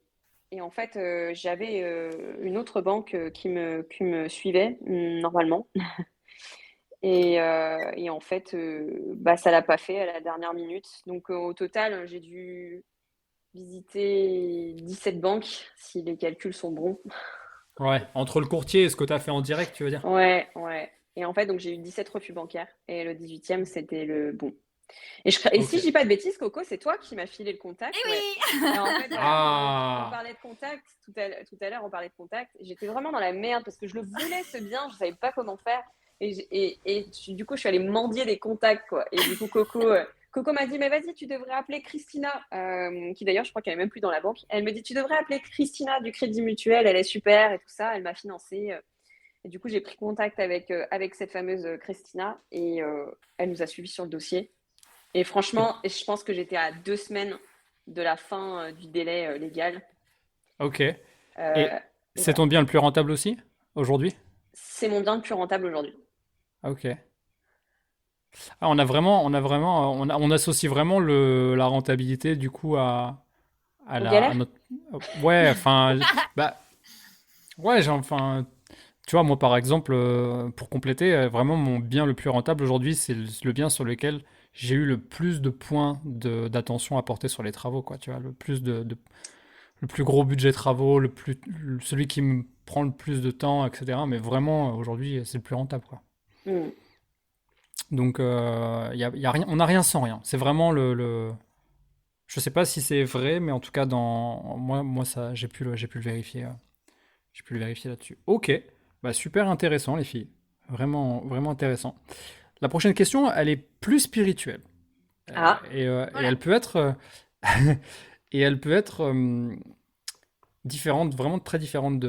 Et en fait, j'avais une autre banque qui me suivait normalement. Et en fait, bah, ça l'a pas fait à la dernière minute. Donc, au total, j'ai dû visiter 17 banques, si les calculs sont bons. Ouais, entre le courtier et ce que tu as fait en direct, tu veux dire? Ouais, ouais. Et en fait, donc j'ai eu 17 refus bancaires. Et le 18e, c'était le bon. Et Ok. si je dis pas de bêtises, Coco, c'est toi qui m'as filé le contact, Eh ouais. oui! Et en fait, voilà, on Ah! parlait de contact tout à l'heure, on parlait de contact. J'étais vraiment dans la merde parce que je le voulais ce bien, je savais pas comment faire. Du coup, je suis allée mendier des contacts, quoi. Et du coup, Coco m'a dit, mais vas-y, tu devrais appeler Christina, qui d'ailleurs, je crois qu'elle est même plus dans la banque. Elle me dit, tu devrais appeler Christina du Crédit Mutuel, elle est super et tout ça, elle m'a financé. Et du coup, j'ai pris contact avec cette fameuse Christina et elle nous a suivis sur le dossier. Et Et- franchement, je pense que j'étais à 2 semaines de la fin du délai légal. Ok. Euh, Et et c'est voilà. ton bien le plus rentable aussi, aujourd'hui? C'est mon bien le plus rentable aujourd'hui. Ah, ok. Ah, on associe vraiment la rentabilité du coup Aux galères? à notre. Ouais, enfin, bah, ouais, enfin, tu vois, moi par exemple, pour compléter, vraiment mon bien le plus rentable aujourd'hui, c'est le bien sur lequel j'ai eu le plus de points d'attention apportés sur les travaux, quoi. Tu vois, le plus gros budget travaux, celui qui me prend le plus de temps, etc. Mais vraiment, aujourd'hui, c'est le plus rentable, quoi. Hmm. Donc, y a rien, on n'a rien sans rien. C'est vraiment je sais pas si c'est vrai, mais en tout cas, moi ça, j'ai pu le vérifier. J'ai pu le vérifier là-dessus. Ok, bah, super intéressant, les filles. Vraiment, vraiment intéressant. La prochaine question, elle est plus spirituelle. Ah, Et Voilà. elle peut être, et elle peut être différente, vraiment très différente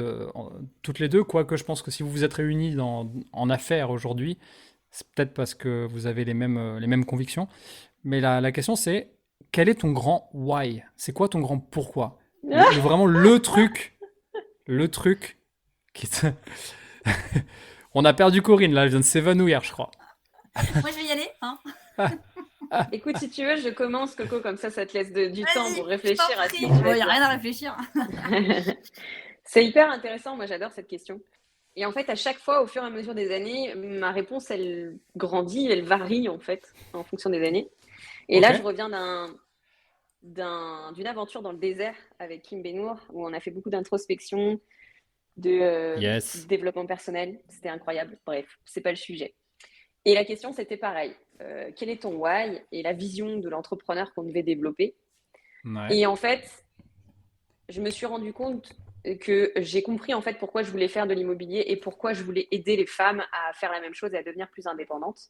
toutes les deux. Quoique je pense que si vous vous êtes réunis en affaires aujourd'hui, c'est peut-être parce que vous avez les mêmes convictions. Mais la question c'est, quel est ton grand why? C'est quoi ton grand pourquoi? Vraiment le truc qui te... On a perdu Corinne là, elle vient de s'évanouir, je crois. Moi, je vais y aller, hein. écoute, si tu veux, je commence, Coco, comme ça te laisse du temps Vas-y, pour je t'en réfléchir à ce que prie. tu Bon, vas il n'y a dire. rien à réfléchir. C'est hyper intéressant, moi j'adore cette question. Et en fait, à chaque fois, au fur et à mesure des années, ma réponse, elle grandit, elle varie en fait, en fonction des années. Et Ok. là, je reviens d'une aventure dans le désert avec Kim Benour, où on a fait beaucoup d'introspection, de Yes. développement personnel. C'était incroyable. Bref, c'est pas le sujet. Et la question, c'était pareil. Quel est ton why et la vision de l'entrepreneur qu'on devait développer? Ouais. Et en fait, je me suis rendu compte que j'ai compris en fait pourquoi je voulais faire de l'immobilier et pourquoi je voulais aider les femmes à faire la même chose et à devenir plus indépendantes.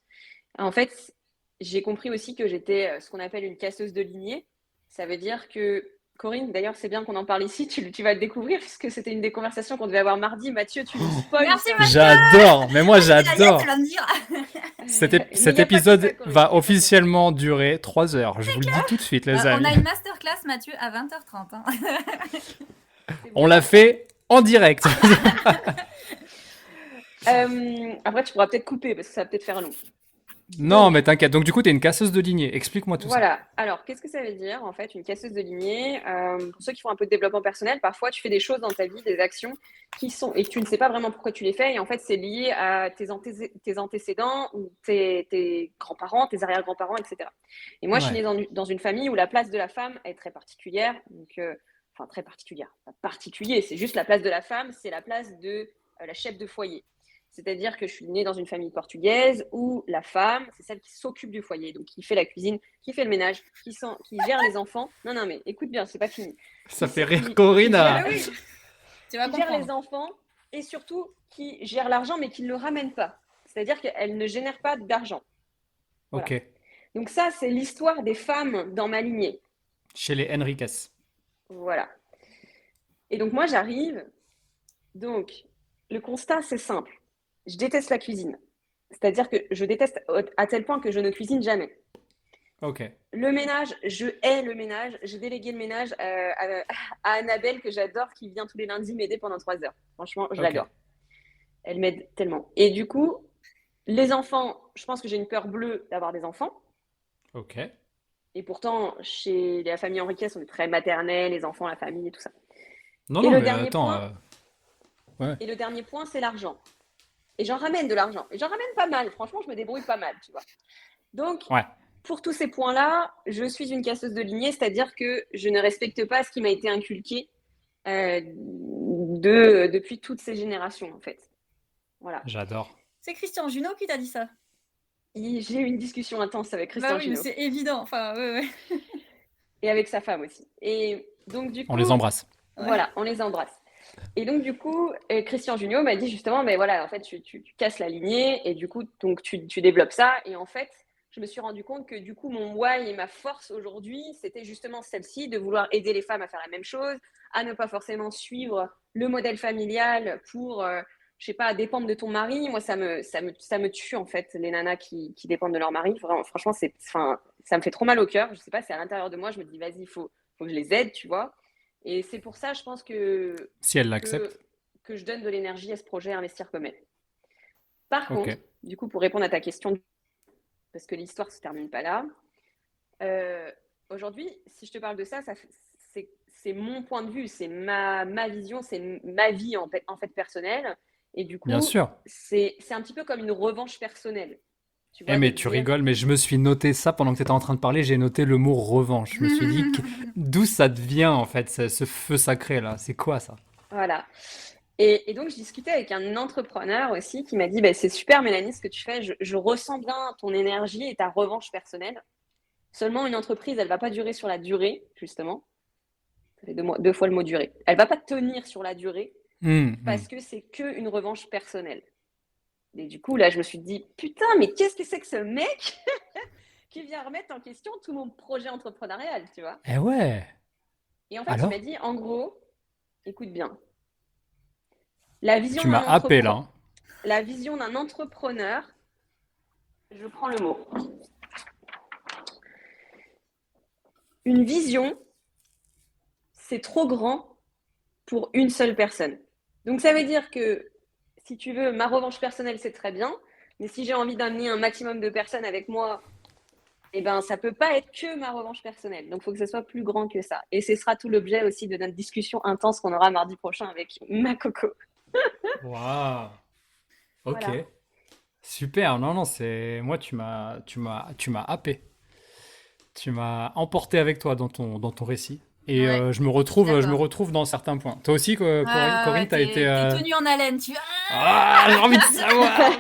En fait, j'ai compris aussi que j'étais ce qu'on appelle une casseuse de lignée. Ça veut dire que, Corinne, d'ailleurs, c'est bien qu'on en parle ici, tu vas le découvrir puisque c'était une des conversations qu'on devait avoir mardi. Mathieu, tu nous spoil Merci, ça. Mathieu. J'adore, mais moi C'est la yes, tu j'adore. vas me dire. Mais il Cet n'y a pas que ça, épisode Corinne, va il n'y a pas que ça. officiellement durer 3 heures. Je vous le dis tout de suite, les On amis. a une masterclass, Mathieu, à 20h30, hein. C'est On bon l'a à savoir. fait en direct. Après, tu pourras peut-être couper parce que ça va peut-être faire long. Non, mais Donc, t'inquiète. Donc, du coup, t'es une casseuse de lignée. Explique-moi tout ça. voilà. Alors, qu'est-ce que ça veut dire, en fait, une casseuse de lignée? Pour ceux qui font un peu de développement personnel, parfois, tu fais des choses dans ta vie, des actions et que tu ne sais pas vraiment pourquoi tu les fais. Et en fait, c'est lié à tes antécédents ou tes grands-parents, tes arrière-grands-parents, etc. Et moi, je suis Ouais. née dans une famille où la place de la femme est très particulière. Donc, enfin, très particulière. Pas particulier, c'est juste la place de la femme, c'est la place de la chef de foyer. C'est-à-dire que je suis née dans une famille portugaise où la femme, c'est celle qui s'occupe du foyer, donc qui fait la cuisine, qui fait le ménage, qui gère les enfants. Non, non, mais écoute bien, c'est pas fini. Ça fait rire Qui Corinne. gère, Oui, oui, tu vas qui gère les comprendre. enfants et surtout qui gère l'argent, mais qui ne le ramène pas. C'est-à-dire qu'elle ne génère pas d'argent. Ok. Voilà. Donc ça, c'est l'histoire des femmes dans ma lignée. Chez les Henriques. Voilà. Et donc moi, j'arrive. Donc, le constat, c'est simple. Je déteste la cuisine. C'est-à-dire que je déteste à tel point que je ne cuisine jamais. Ok. Le ménage, je hais le ménage. J'ai délégué le ménage à Annabelle, que j'adore, qui vient tous les lundis m'aider pendant 3 heures. Franchement, je Ok. l'adore. Elle m'aide tellement. Et du coup, les enfants, je pense que j'ai une peur bleue d'avoir des enfants. Ok. Et pourtant, chez la famille Henriquez, on est très maternel, les enfants, la famille et tout ça. Non, Et non, le mais dernier attends. point, Ouais, et le dernier point, c'est l'argent. Et j'en ramène de l'argent. Et j'en ramène pas mal. Franchement, je me débrouille pas mal, tu vois. Donc, ouais, pour tous ces points-là, je suis une casseuse de lignée, c'est-à-dire que je ne respecte pas ce qui m'a été inculqué depuis toutes ces générations, en fait. Voilà. j'adore. C'est Christian Junot qui t'a dit ça. J'ai eu une discussion intense avec Bah Christian oui, mais Junot c'est évident. Enfin, ouais. et avec sa femme aussi. Et donc, du On les coup, embrasse. Ouais. voilà, on les embrasse. Et donc, du coup, Christian Junio m'a dit justement, mais voilà, en fait, tu casses la lignée et du coup, donc, tu développes ça. Et en fait, je me suis rendu compte que du coup, mon why et ma force aujourd'hui, c'était justement celle-ci, de vouloir aider les femmes à faire la même chose, à ne pas forcément suivre le modèle familial pour, je sais pas, dépendre de ton mari. Moi, ça me tue, en fait, les nanas qui dépendent de leur mari. Vraiment, franchement, enfin, ça me fait trop mal au cœur. Je sais pas, c'est à l'intérieur de moi, je me dis, vas-y, faut que je les aide, tu vois. Et c'est pour ça, je pense Si elle que, l'accepte. que je donne de l'énergie à ce projet Investir comme elle. Par Ok. contre, du coup, pour répondre à ta question, parce que l'histoire ne se termine pas là, euh, aujourd'hui, si je te parle de ça, c'est mon point de vue, c'est ma vision, c'est ma vie en fait personnelle. Et du Bien coup, sûr. c'est un petit peu comme une revanche personnelle. Tu Eh vois, de mais te tu dire, rigoles, mais je me suis noté ça pendant que tu étais en train de parler, j'ai noté le mot revanche. Je me suis dit, d'où ça devient en fait, ce feu sacré là? C'est quoi ça? voilà. Et donc, je discutais avec un entrepreneur aussi qui m'a dit, bah, c'est super Mélanie ce que tu fais, je ressens bien ton énergie et ta revanche personnelle. Seulement, une entreprise, elle ne va pas durer sur la durée, justement. Ça fait deux fois le mot durée. Elle ne va pas tenir sur la durée Hmm. parce que c'est qu'une revanche personnelle. Et du coup, là, je me suis dit, putain, mais qu'est-ce que c'est que ce mec qui vient remettre en question tout mon projet entrepreneurial, tu vois? Eh ouais. Et en fait, il m'a Alors? dit, en gros, écoute bien, la vision Tu m'as d'un happé là, entrepreneur, hein. la vision d'un entrepreneur, je prends le mot. Une vision, c'est trop grand pour une seule personne. Donc ça veut dire que si tu veux, ma revanche personnelle, c'est très bien, mais si j'ai envie d'amener un maximum de personnes avec moi, eh ben ça peut pas être que ma revanche personnelle. Donc il faut que ce soit plus grand que ça. Et ce sera tout l'objet aussi de notre discussion intense qu'on aura mardi prochain avec ma coco. Waouh. Ok. Voilà. Super. Non, non, moi, tu m'as happé. Tu m'as emporté avec toi dans ton récit. Et Ouais, je suis je me d'accord. retrouve dans certains points. Toi aussi, Ouais, Corinne, t'as été. t'es tenu en haleine. Tu... Ah, j'ai envie de savoir.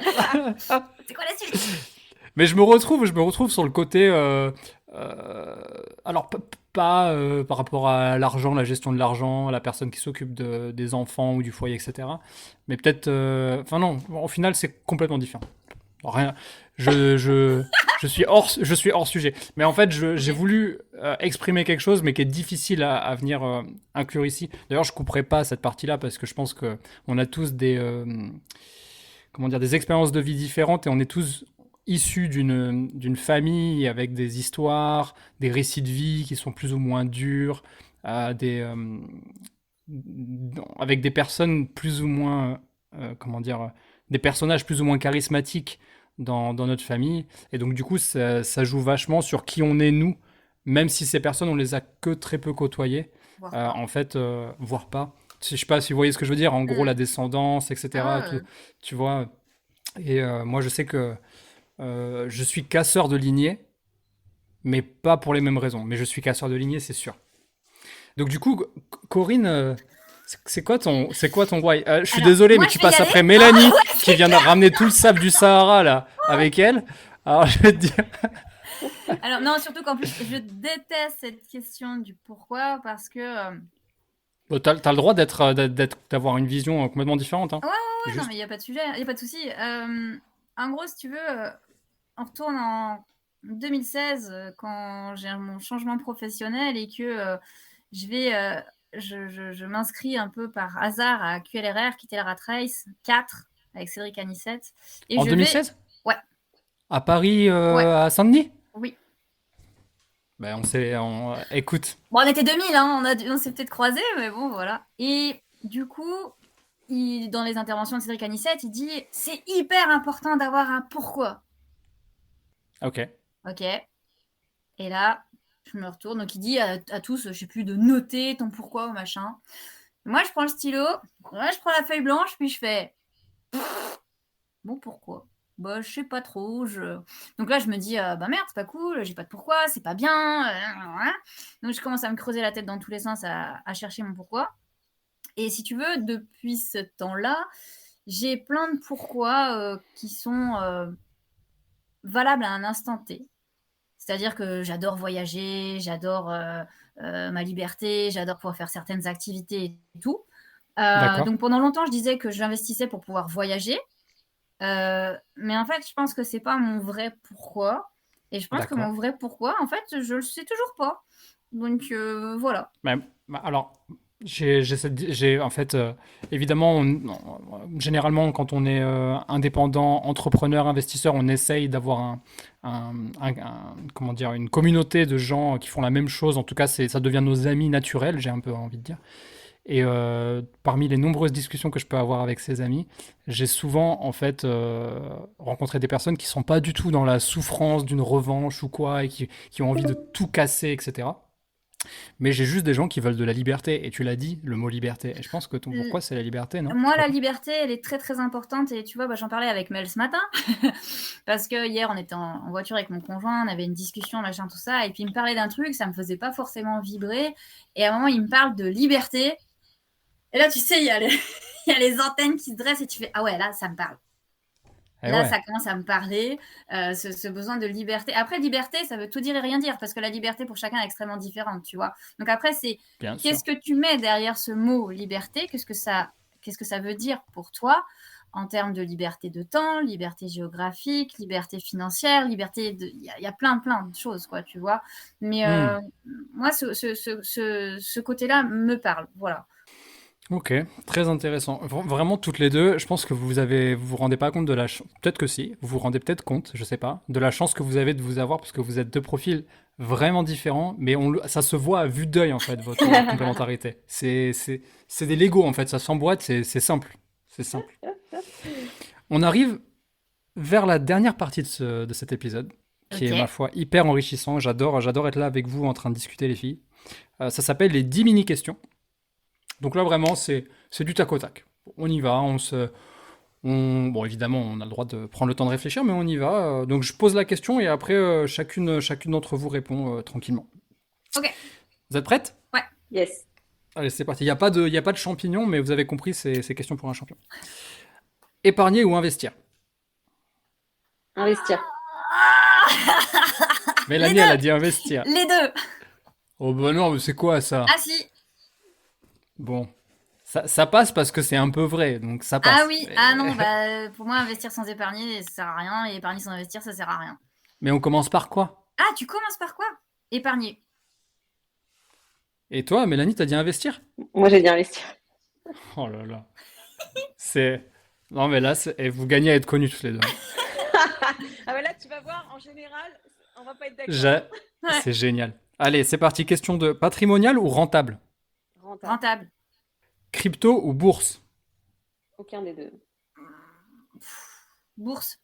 C'est quoi la suite? Mais je me retrouve sur le côté. Euh, alors, pas par rapport à l'argent, la gestion de l'argent, la personne qui s'occupe des enfants ou du foyer, etc. Mais peut-être. Enfin, non, au final, c'est complètement différent. Rien. Je, je, je suis hors sujet. Mais en fait, j'ai Ok. voulu exprimer quelque chose, mais qui est difficile à venir inclure ici. D'ailleurs, je couperai pas cette partie-là parce que je pense que on a tous comment dire, des expériences de vie différentes et on est tous issus d'une famille avec des histoires, des récits de vie qui sont plus ou moins durs, avec des personnes plus ou moins, comment dire, des personnages plus ou moins charismatiques dans notre famille. Et donc, du coup, ça joue vachement sur qui on est nous, même si ces personnes, on les a que très peu côtoyées, Voire pas. en fait, voire pas. Je sais pas si vous voyez ce que je veux dire, en gros, la Hmm. descendance, etc. Ah Tout, ouais. tu vois. Et moi, je sais que je suis casseur de lignée, mais pas pour les mêmes raisons. Mais je suis casseur de lignée, c'est sûr. Donc du coup, Corinne, c'est quoi ton why? Je suis Alors, désolé, moi, mais tu je vais y passes aller. après Ah Mélanie ouais, qui c'est vient de clair. ramener tout le sable du Sahara là avec elle. Alors je vais te dire. Alors, non, surtout qu'en plus, je déteste cette question du pourquoi parce que. Bon, t'as le droit d'avoir une vision complètement différente, hein. Ouais, ouais, ouais, non, Juste. mais il n'y a pas de sujet, il n'y a pas de souci. En gros, si tu veux, on retourne en 2016 quand j'ai mon changement professionnel et que je vais. Je m'inscris un peu par hasard à QLRR, quitter la Rat Race 4 avec Cédric Anissette. Et En je vais. 2016? Ouais, À Paris, ouais, à Saint-Denis? oui. Ben écoute. Bon, on était 2000, hein, on s'est peut-être croisés, mais bon, voilà. Et du coup, dans les interventions de Cédric Anissette, il dit c'est hyper important d'avoir un pourquoi. Ok. Ok. Et là, je me retourne. Donc, il dit à tous, je sais plus, de noter ton pourquoi ou machin. Moi, je prends le stylo, je prends la feuille blanche, puis je fais bon, pourquoi? Bah, je sais pas trop. Donc là, je me dis, bah merde, c'est pas cool, j'ai pas de pourquoi, c'est pas bien. Donc je commence à me creuser la tête dans tous les sens à chercher mon pourquoi. Et si tu veux, depuis ce temps-là, j'ai plein de pourquoi qui sont valables à un instant T. C'est-à-dire que j'adore voyager, j'adore ma liberté, j'adore pouvoir faire certaines activités et tout. D'accord. Donc pendant longtemps, je disais que j'investissais pour pouvoir voyager. Mais en fait, je pense que c'est pas mon vrai pourquoi. Et je pense que D'accord. mon vrai pourquoi, en fait, je le sais toujours pas. Donc voilà. Alors, en fait, évidemment, généralement, quand on est indépendant, entrepreneur, investisseur, on essaye d'avoir comment dire, une communauté de gens qui font la même chose. En tout cas, ça devient nos amis naturels, j'ai un peu envie de dire. Et parmi les nombreuses discussions que je peux avoir avec ces amis, j'ai souvent en fait rencontré des personnes qui sont pas du tout dans la souffrance d'une revanche ou quoi, et qui ont envie de tout casser, etc. Mais j'ai juste des gens qui veulent de la liberté. Et tu l'as dit, le mot liberté. Et je pense que ton pourquoi, c'est la liberté, non? Tu Moi, crois la pas? liberté, elle est très très importante. Et tu vois, j'en parlais avec Mel ce matin. Parce que hier, on était en voiture avec mon conjoint, on avait une discussion, machin, tout ça. Et puis, il me parlait d'un truc, ça me faisait pas forcément vibrer. Et à un moment, il me parle de liberté. Et là, tu sais, il y a il y a les antennes qui se dressent et tu fais, ah ouais, là, ça me parle. Eh Là, ouais, ça commence à me parler, ce besoin de liberté. Après, liberté, ça veut tout dire et rien dire, parce que la liberté pour chacun est extrêmement différente, tu vois. Donc après, c'est bien sûr. qu'est-ce que tu mets derrière ce mot liberté? Qu'est-ce que ça veut dire pour toi en termes de liberté de temps, liberté géographique, liberté financière, liberté de... Il y a plein de choses, quoi, tu vois. Mais Hmm. moi, ce côté-là me parle, voilà. Ok, très intéressant. Vraiment, toutes les deux, je pense que vous vous rendez pas compte de la chance. Peut-être que si, vous vous rendez peut-être compte, je sais pas, de la chance que vous avez de vous avoir parce que vous êtes deux profils vraiment différents, mais ça se voit à vue d'œil en fait, votre complémentarité. C'est des Lego en fait, ça s'emboîte, c'est simple. C'est simple. On arrive vers la dernière partie de cet épisode, qui Ok. est ma foi hyper enrichissant. J'adore être là avec vous en train de discuter les filles. Ça s'appelle les 10 mini-questions. Donc là, vraiment, c'est du tac au tac. On y va, bon, évidemment, on a le droit de prendre le temps de réfléchir, mais on y va. Donc je pose la question et après, chacune d'entre vous répond tranquillement. Ok. Vous êtes prêtes? Ouais. Yes. Allez, c'est parti. Il y a pas de champignons, mais vous avez compris, c'est question pour un champion. Épargner ou investir? Investir. Les Mélanie, elle a deux. dit investir. Les deux. Oh bah non, mais c'est quoi ça? Ah si. Bon, ça passe parce que c'est un peu vrai, donc ça Ah passe. oui, ah non, bah, pour moi, investir sans épargner, ça sert à rien, et épargner sans investir, ça sert à rien. Mais on commence par quoi? Ah, tu commences par quoi? Épargner. Et toi, Mélanie, t'as dit investir? Moi, j'ai dit investir. Oh là là. C'est. Non, mais là, vous gagnez à être connus tous les deux. Ah bah là, tu vas voir, en général, on va pas être d'accord. J'a- Ouais. C'est génial. Allez, c'est parti. Question de patrimonial ou rentable? Rentable. Rentable. Crypto ou bourse? Aucun des deux. Bourse.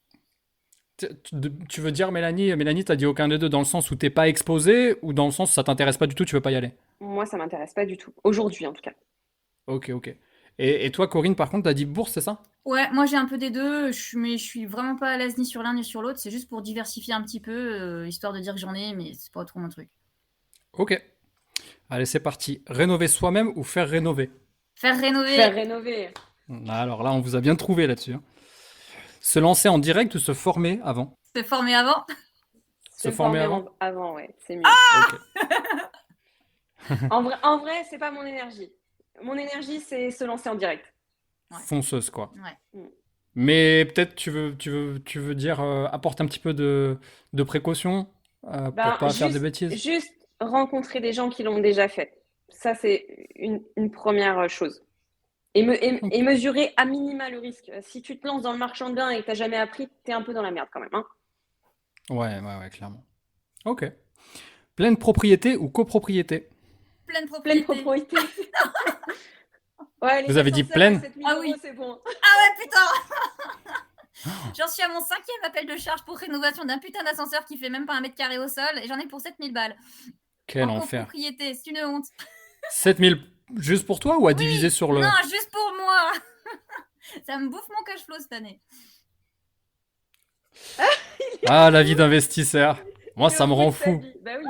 Tu veux dire, Mélanie, t'as dit aucun des deux dans le sens où t'es pas exposé ou dans le sens où ça t'intéresse pas du tout, tu veux pas y aller? Moi, ça m'intéresse pas du tout. Aujourd'hui, en tout cas. Ok, ok. Et toi, Corinne, par contre, t'as dit bourse, c'est ça? Ouais, moi j'ai un peu des deux, mais je suis vraiment pas à l'aise ni sur l'un ni sur l'autre. C'est juste pour diversifier un petit peu, histoire de dire que j'en ai, mais c'est pas trop mon truc. Ok. Allez, c'est parti. Rénover soi-même ou faire rénover? Faire rénover. Faire rénover. Alors là, on vous a bien trouvé là-dessus, hein. Se lancer en direct ou se former avant? Se former avant. Se former avant? avant, ouais, c'est mieux. Ok. En vrai, c'est pas mon énergie. Mon énergie, c'est se lancer en direct. Ouais. Fonceuse, quoi. Ouais. Mais peut-être tu veux dire apporter un petit peu de précaution pour pas faire des bêtises. Juste rencontrer des gens qui l'ont déjà fait. Ça, c'est une première chose. Et Ok. mesurer à minima le risque. Si tu te lances dans le marchand de biens et que t'as jamais appris, t'es un peu dans la merde quand même, hein. Ouais, clairement. Ok. Pleine propriété ou copropriété? Pleine Pleine propriété. propriété. Ouais, Vous les avez dit ascenseurs pleine? à 7000 Ah euros, oui. c'est bon. Ah ouais, putain. J'en suis à mon 5e appel de charge pour rénovation d'un putain d'ascenseur qui fait même pas 1 m² au sol et j'en ai pour 7000 balles. Quel En enfer. copropriété, c'est une honte. 7000. Juste pour toi ou à diviser sur le... Non, juste pour moi. Ça me bouffe mon cash flow cette année. Ah, la vie d'investisseur. Moi, Il est ça au me bout rend de sa fou. vie. Bah oui.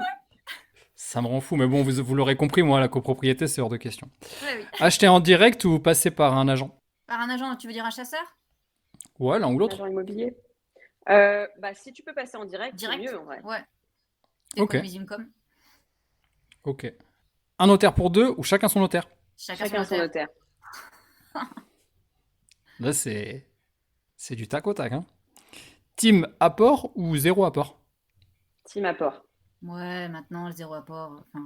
Ça me rend fou, mais bon, vous l'aurez compris, moi, la copropriété, c'est hors de question. Ouais, oui. Acheter en direct ou passer par un agent? Par un agent, tu veux dire un chasseur? Ouais, l'un ou l'autre. Agent immobilier. Bah, si tu peux passer en direct, c'est Direct? mieux en vrai. Ouais. Ok. T'économises une com. Ok. Un notaire pour deux ou chacun son notaire? Chacun son notaire. Là, c'est du tac au tac, hein. Team apport ou zéro apport? Team apport. Ouais, maintenant, le zéro apport. Enfin...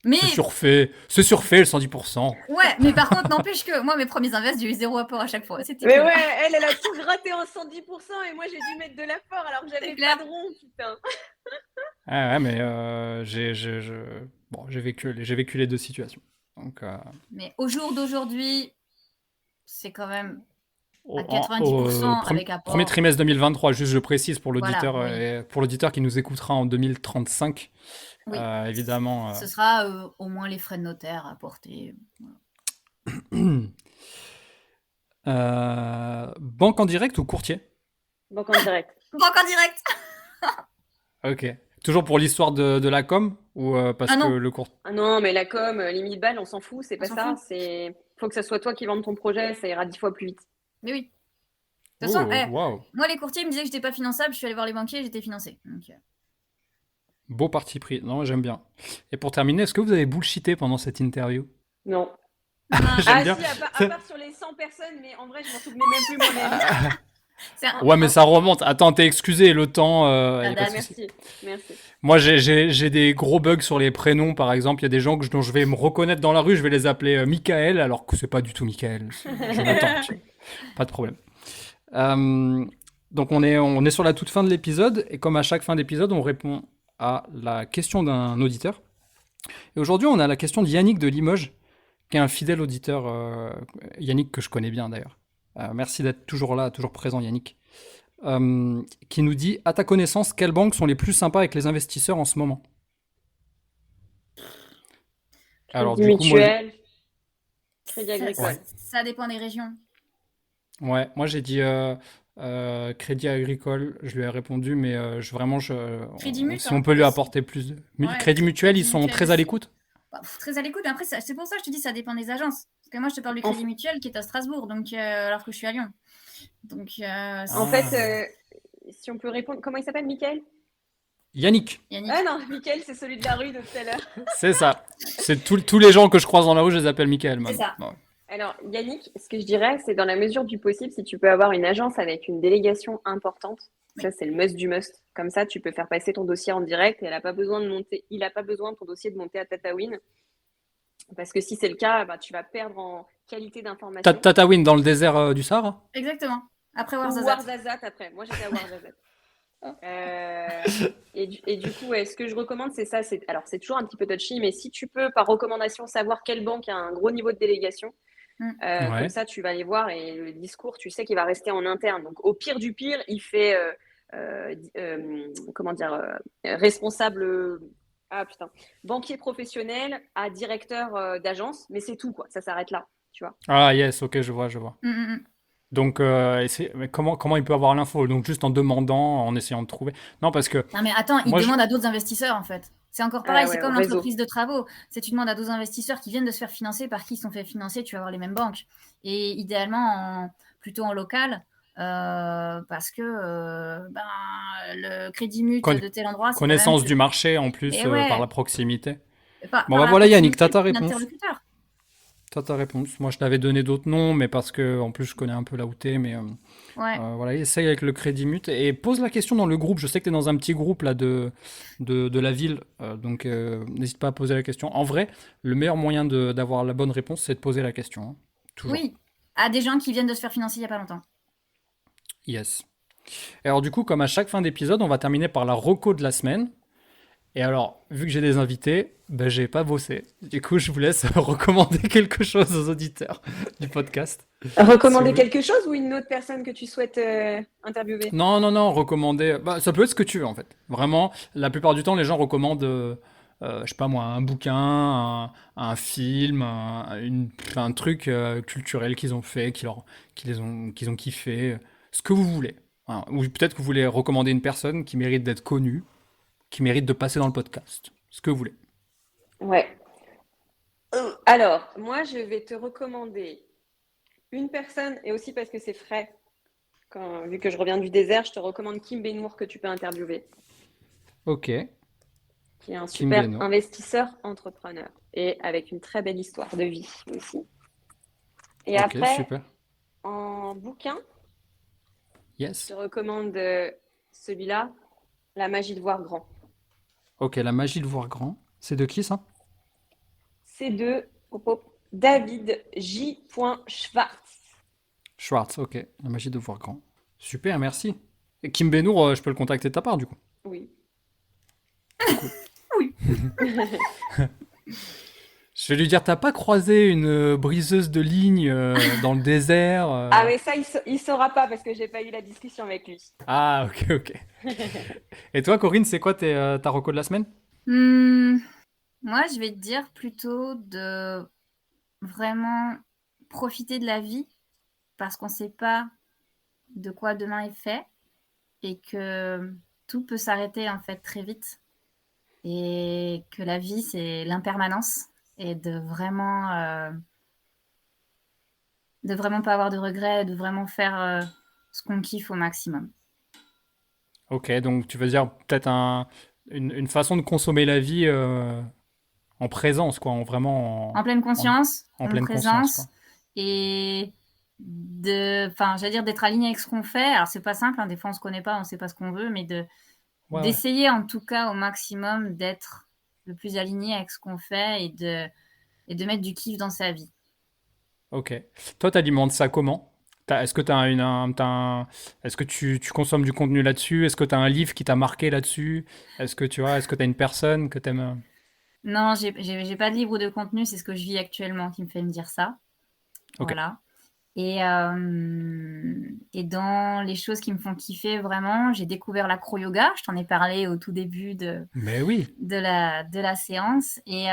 Mais, C'est surfait le 110%. ouais, mais par contre, n'empêche que moi, mes premiers invests, j'ai eu zéro apport à chaque fois. C'était Mais cool. ouais, elle a tout gratté en 110% et moi j'ai dû mettre de l'apport alors que j'avais C'est clair. pas de rond, putain. Ah ouais, mais bon, j'ai vécu les deux situations. Donc, Mais au jour d'aujourd'hui, c'est quand même à au 90% avec apport. premier trimestre 2023, juste je précise pour l'auditeur Voilà, oui. et pour l'auditeur qui nous écoutera en 2035, Oui. évidemment. Ce sera au moins les frais de notaire à porter. Banque en direct ou courtier? Donc en direct. Banque en direct. Ok. Toujours pour l'histoire de la com ou parce Ah non. que le court... Ah non, mais la com, les 1000 balles, on s'en fout, c'est On pas s'en ça. fout. C'est faut que ça soit toi qui vende ton projet, ça ira 10 fois plus vite. Mais oui. De toute façon, Waouh. moi, les courtiers ils me disaient que j'étais pas finançable. Je suis allée voir les banquiers, j'étais financée. Donc, Beau parti pris. Non, j'aime bien. Et pour terminer, est-ce que vous avez bullshité pendant cette interview? Non. J'aime bien. Si, à part sur les 100 personnes, mais en vrai, je m'en souvenais même plus moi-même. Ouais, mais ça remonte. Attends, t'es excusé, le temps. Y a pas de souci. Merci. Moi, j'ai des gros bugs sur les prénoms, par exemple. Il y a des gens dont je vais me reconnaître dans la rue, je vais les appeler Michael, alors que c'est pas du tout Michael. Jonathan. Pas de problème. Donc, on est sur la toute fin de l'épisode, et comme à chaque fin d'épisode, on répond à la question d'un auditeur. Et aujourd'hui, on a la question de Yannick de Limoges, qui est un fidèle auditeur, Yannick que je connais bien d'ailleurs. Merci d'être toujours là, toujours présent Yannick. Qui nous dit, à ta connaissance, quelles banques sont les plus sympas avec les investisseurs en ce moment? Alors, Crédit mutuel, Crédit Agricole. Ça dépend des régions. Ouais, moi j'ai dit Crédit Agricole, je lui ai répondu, mais Crédit Mutuel, si on peut lui apporter plus de... Ouais, Crédit Mutuel, ils Crédit sont Mutuel très à l'écoute? Très à l'écoute. Après, c'est pour ça que je te dis, ça dépend des agences. Parce que moi, je te parle du Crédit Mutuel qui est à Strasbourg, donc, alors que je suis à Lyon. Donc, en fait, si on peut répondre, comment il s'appelle, Mickaël? Yannick. Ah non, Mickaël, c'est celui de la rue de tout à l'heure. C'est ça. C'est tous les gens que je croise dans la rue, je les appelle Mickaël. C'est ça. Bon. Alors, Yannick, ce que je dirais, c'est dans la mesure du possible, si tu peux avoir une agence avec une délégation importante, ça c'est le must du must. Comme ça, tu peux faire passer ton dossier en direct et il n'a pas besoin de ton dossier de monter à Tataouine. Parce que si c'est le cas, bah, tu vas perdre en qualité d'information. Tataouine dans le désert du Sahara? Exactement. Après Ou Ouarzazate. Ouarzazate après. Moi, j'étais à Ouarzazate. Et du coup, ce que je recommande, c'est ça. Alors, c'est toujours un petit peu touchy, mais si tu peux, par recommandation, savoir quelle banque a un gros niveau de délégation, comme ça, tu vas aller voir et le discours, tu sais qu'il va rester en interne. Donc, au pire du pire, il fait, responsable, banquier professionnel à directeur d'agence, mais c'est tout, quoi. Ça s'arrête là, tu vois. Ah yes, ok, je vois. Donc, mais comment il peut avoir l'info? Donc, juste en demandant, en essayant de trouver. Non, parce que. Non, mais attends, il demande à d'autres investisseurs, en fait. C'est encore pareil, c'est comme l'entreprise de travaux. C'est tu demandes à d'autres investisseurs qui viennent de se faire financer par qui ils sont fait financer, tu vas avoir les mêmes banques. Et idéalement, plutôt en local, parce que le crédit mutuel de tel endroit. Connaissance du marché en plus, par la proximité. Bon, bah voilà, Yannick, t'as ta réponse. T'as ta réponse. Moi, je t'avais donné d'autres noms, mais parce que, en plus, je connais un peu là où t'es, mais voilà, essaye avec le Crédit Mut et pose la question dans le groupe. Je sais que t'es dans un petit groupe là de la ville, donc n'hésite pas à poser la question. En vrai, le meilleur moyen d'avoir la bonne réponse, c'est de poser la question. Hein. Toujours. Oui, à des gens qui viennent de se faire financer il y a pas longtemps. Yes. Et alors du coup, comme à chaque fin d'épisode, on va terminer par la reco de la semaine. Et alors, vu que j'ai des invités, j'ai pas bossé. Du coup, je vous laisse recommander quelque chose aux auditeurs du podcast. Recommander quelque chose ou une autre personne que tu souhaites interviewer? Non, recommander. Ça peut être ce que tu veux en fait. Vraiment, la plupart du temps, les gens recommandent je sais pas moi, un bouquin, un film, un truc culturel qu'ils ont fait, qu'ils ont kiffé, ce que vous voulez. Voilà. Ou peut-être que vous voulez recommander une personne qui mérite d'être connue, qui mérite de passer dans le podcast. Ce que vous voulez. Ouais. Alors, moi, je vais te recommander une personne, et aussi parce que c'est frais. Vu que je reviens du désert, je te recommande Kim Benour que tu peux interviewer, Ok, qui est un Kim super Beno. investisseur entrepreneur et avec une très belle histoire de vie aussi. Et Ok, après, super. en bouquin, je te Yes. recommande celui-là, La magie de voir grand. Ok, la magie de voir grand. C'est de qui ça? C'est de hop, hop, David J. Schwartz. Schwartz, ok. La magie de voir grand. Super, merci. Et Kim Benour, je peux le contacter de ta part du coup. Oui. Cool. Oui. Je vais lui dire, t'as pas croisé une briseuse de ligne dans le désert Ah, mais ça, il saura pas parce que j'ai pas eu la discussion avec lui. Ah, ok, ok. Et toi, Corinne, c'est quoi ta reco de la semaine? Hmm, moi, je vais te dire plutôt de vraiment profiter de la vie parce qu'on ne sait pas de quoi demain est fait et que tout peut s'arrêter en fait très vite et que la vie, c'est l'impermanence et de vraiment pas avoir de regrets, de vraiment faire ce qu'on kiffe au maximum. Ok, donc tu veux dire peut-être une façon de consommer la vie en présence, quoi, en En vraiment pleine en, en- conscience, en en pleine conscience, quoi. présence et j'allais dire d'être aligné avec ce qu'on fait. Alors c'est pas simple, hein, des fois on se connaît pas, on sait pas ce qu'on veut, mais Ouais, ouais. d'essayer en tout cas au maximum d'être le plus aligné avec ce qu'on fait et de mettre du kiff dans sa vie. Ok. Toi, t'alimentes ça comment? Est-ce que est-ce que tu consommes du contenu là-dessus? Est-ce que t'as un livre qui t'a marqué là-dessus? Est-ce que t'as une personne que t'aimes? Non, j'ai pas de livre ou de contenu, c'est ce que je vis actuellement qui me fait me dire ça. Ok. Voilà. Et dans les choses qui me font kiffer vraiment, j'ai découvert l'acro-yoga. Je t'en ai parlé au tout début Mais oui. de la séance. Et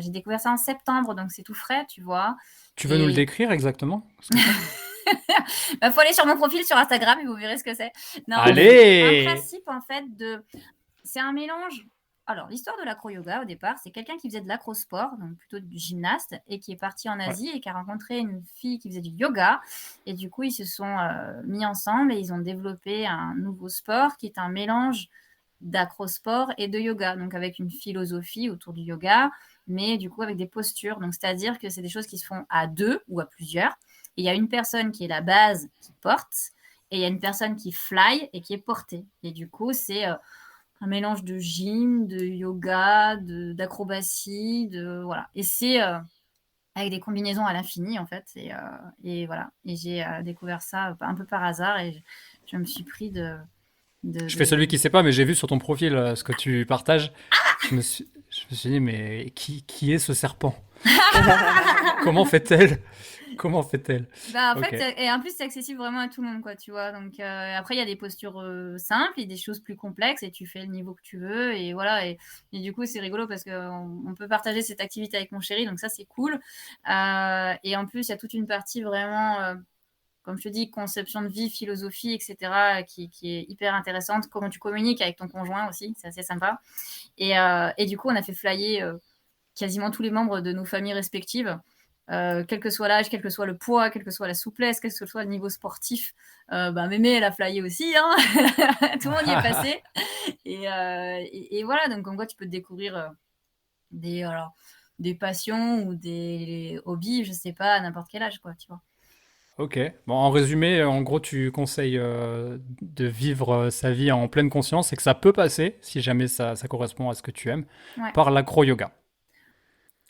j'ai découvert ça en septembre, donc c'est tout frais, tu vois. Tu veux nous le Et décrire exactement, ce que c'est? bah, faut aller sur mon profil sur Instagram et vous verrez ce que c'est. Non, c'est un Allez! principe en fait c'est un mélange. Alors, l'histoire de l'acro-yoga au départ, c'est quelqu'un qui faisait de l'acrosport, donc plutôt du gymnaste, et qui est parti en Ouais. Asie et qui a rencontré une fille qui faisait du yoga. Et du coup, ils se sont mis ensemble et ils ont développé un nouveau sport qui est un mélange d'acrosport et de yoga, donc avec une philosophie autour du yoga, mais du coup avec des postures. Donc, c'est-à-dire que c'est des choses qui se font à deux ou à plusieurs. Et il y a une personne qui est la base qui porte, et il y a une personne qui fly et qui est portée. Et du coup, c'est un mélange de gym, de yoga, d'acrobatie, voilà. Et c'est avec des combinaisons à l'infini en fait. Et voilà. Et j'ai découvert ça un peu par hasard et je me suis pris de, Je fais de- celui qui sait pas, mais j'ai vu sur ton profil ce que tu partages. Je me suis dit, mais qui est ce serpent? Comment fait-elle? Comment fait-elle? Bah, en Ok. fait, et en plus, c'est accessible vraiment à tout le monde, quoi, tu vois. Donc, après, il y a des postures simples et des choses plus complexes et tu fais le niveau que tu veux. Et voilà. Et du coup, c'est rigolo parce qu'on peut partager cette activité avec mon chéri. Donc, ça, c'est cool. Et en plus, il y a toute une partie vraiment, comme je te dis, conception de vie, philosophie, etc., qui est hyper intéressante. Comment tu communiques avec ton conjoint aussi. C'est assez sympa. Et du coup, on a fait flyer quasiment tous les membres de nos familles respectives. Quel que soit l'âge, quel que soit le poids, quelle que soit la souplesse, quel que soit le niveau sportif, Mémé, elle a flyé aussi, hein. Tout le monde y est passé. Et voilà, donc en quoi tu peux découvrir alors, des passions ou des hobbies, je sais pas, à n'importe quel âge, quoi, tu vois. Ok. Bon, en résumé, en gros, tu conseilles de vivre sa vie en pleine conscience et que ça peut passer, si jamais ça correspond à ce que tu aimes, Ouais. par l'acro-yoga.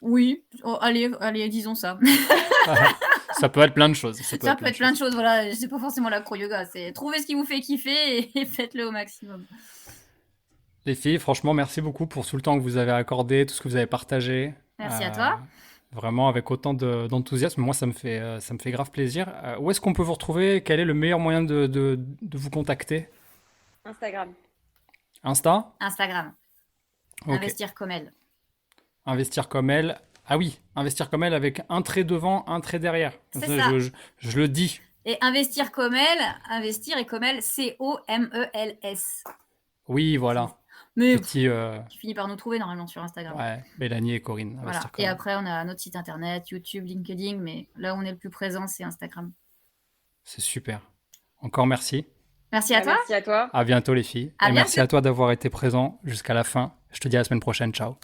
Oui, oh, allez, allez, disons ça. Ça peut être plein de choses. Ça peut Ça être peut plein de être plein de choses. choses, voilà. C'est pas forcément l'acro-yoga, c'est trouver ce qui vous fait kiffer et faites-le au maximum. Les filles, franchement, merci beaucoup pour tout le temps que vous avez accordé, tout ce que vous avez partagé. Merci à toi. Vraiment avec autant d'enthousiasme. Moi, ça me fait grave plaisir. Où est-ce qu'on peut vous retrouver? Quel est le meilleur moyen de vous contacter? Instagram. Insta? Instagram. Ok. Investir comme elle. Investir comme elle. Ah oui, investir comme elle avec un trait devant, un trait derrière. Comme C'est ça, ça. je le dis. Et investir comme elle, investir et comme elle, COMELS. Oui, voilà. Mais Petit. tu finis par nous trouver normalement sur Instagram. Ouais, Mélanie et Corinne, Voilà. investir comme Et elle. après, on a notre site internet, YouTube, LinkedIn, mais là où on est le plus présent, c'est Instagram. C'est super. Encore merci. Merci à toi. Merci à toi. À bientôt les filles. À Et merci bientôt. à toi d'avoir été présent jusqu'à la fin. Je te dis à la semaine prochaine. Ciao.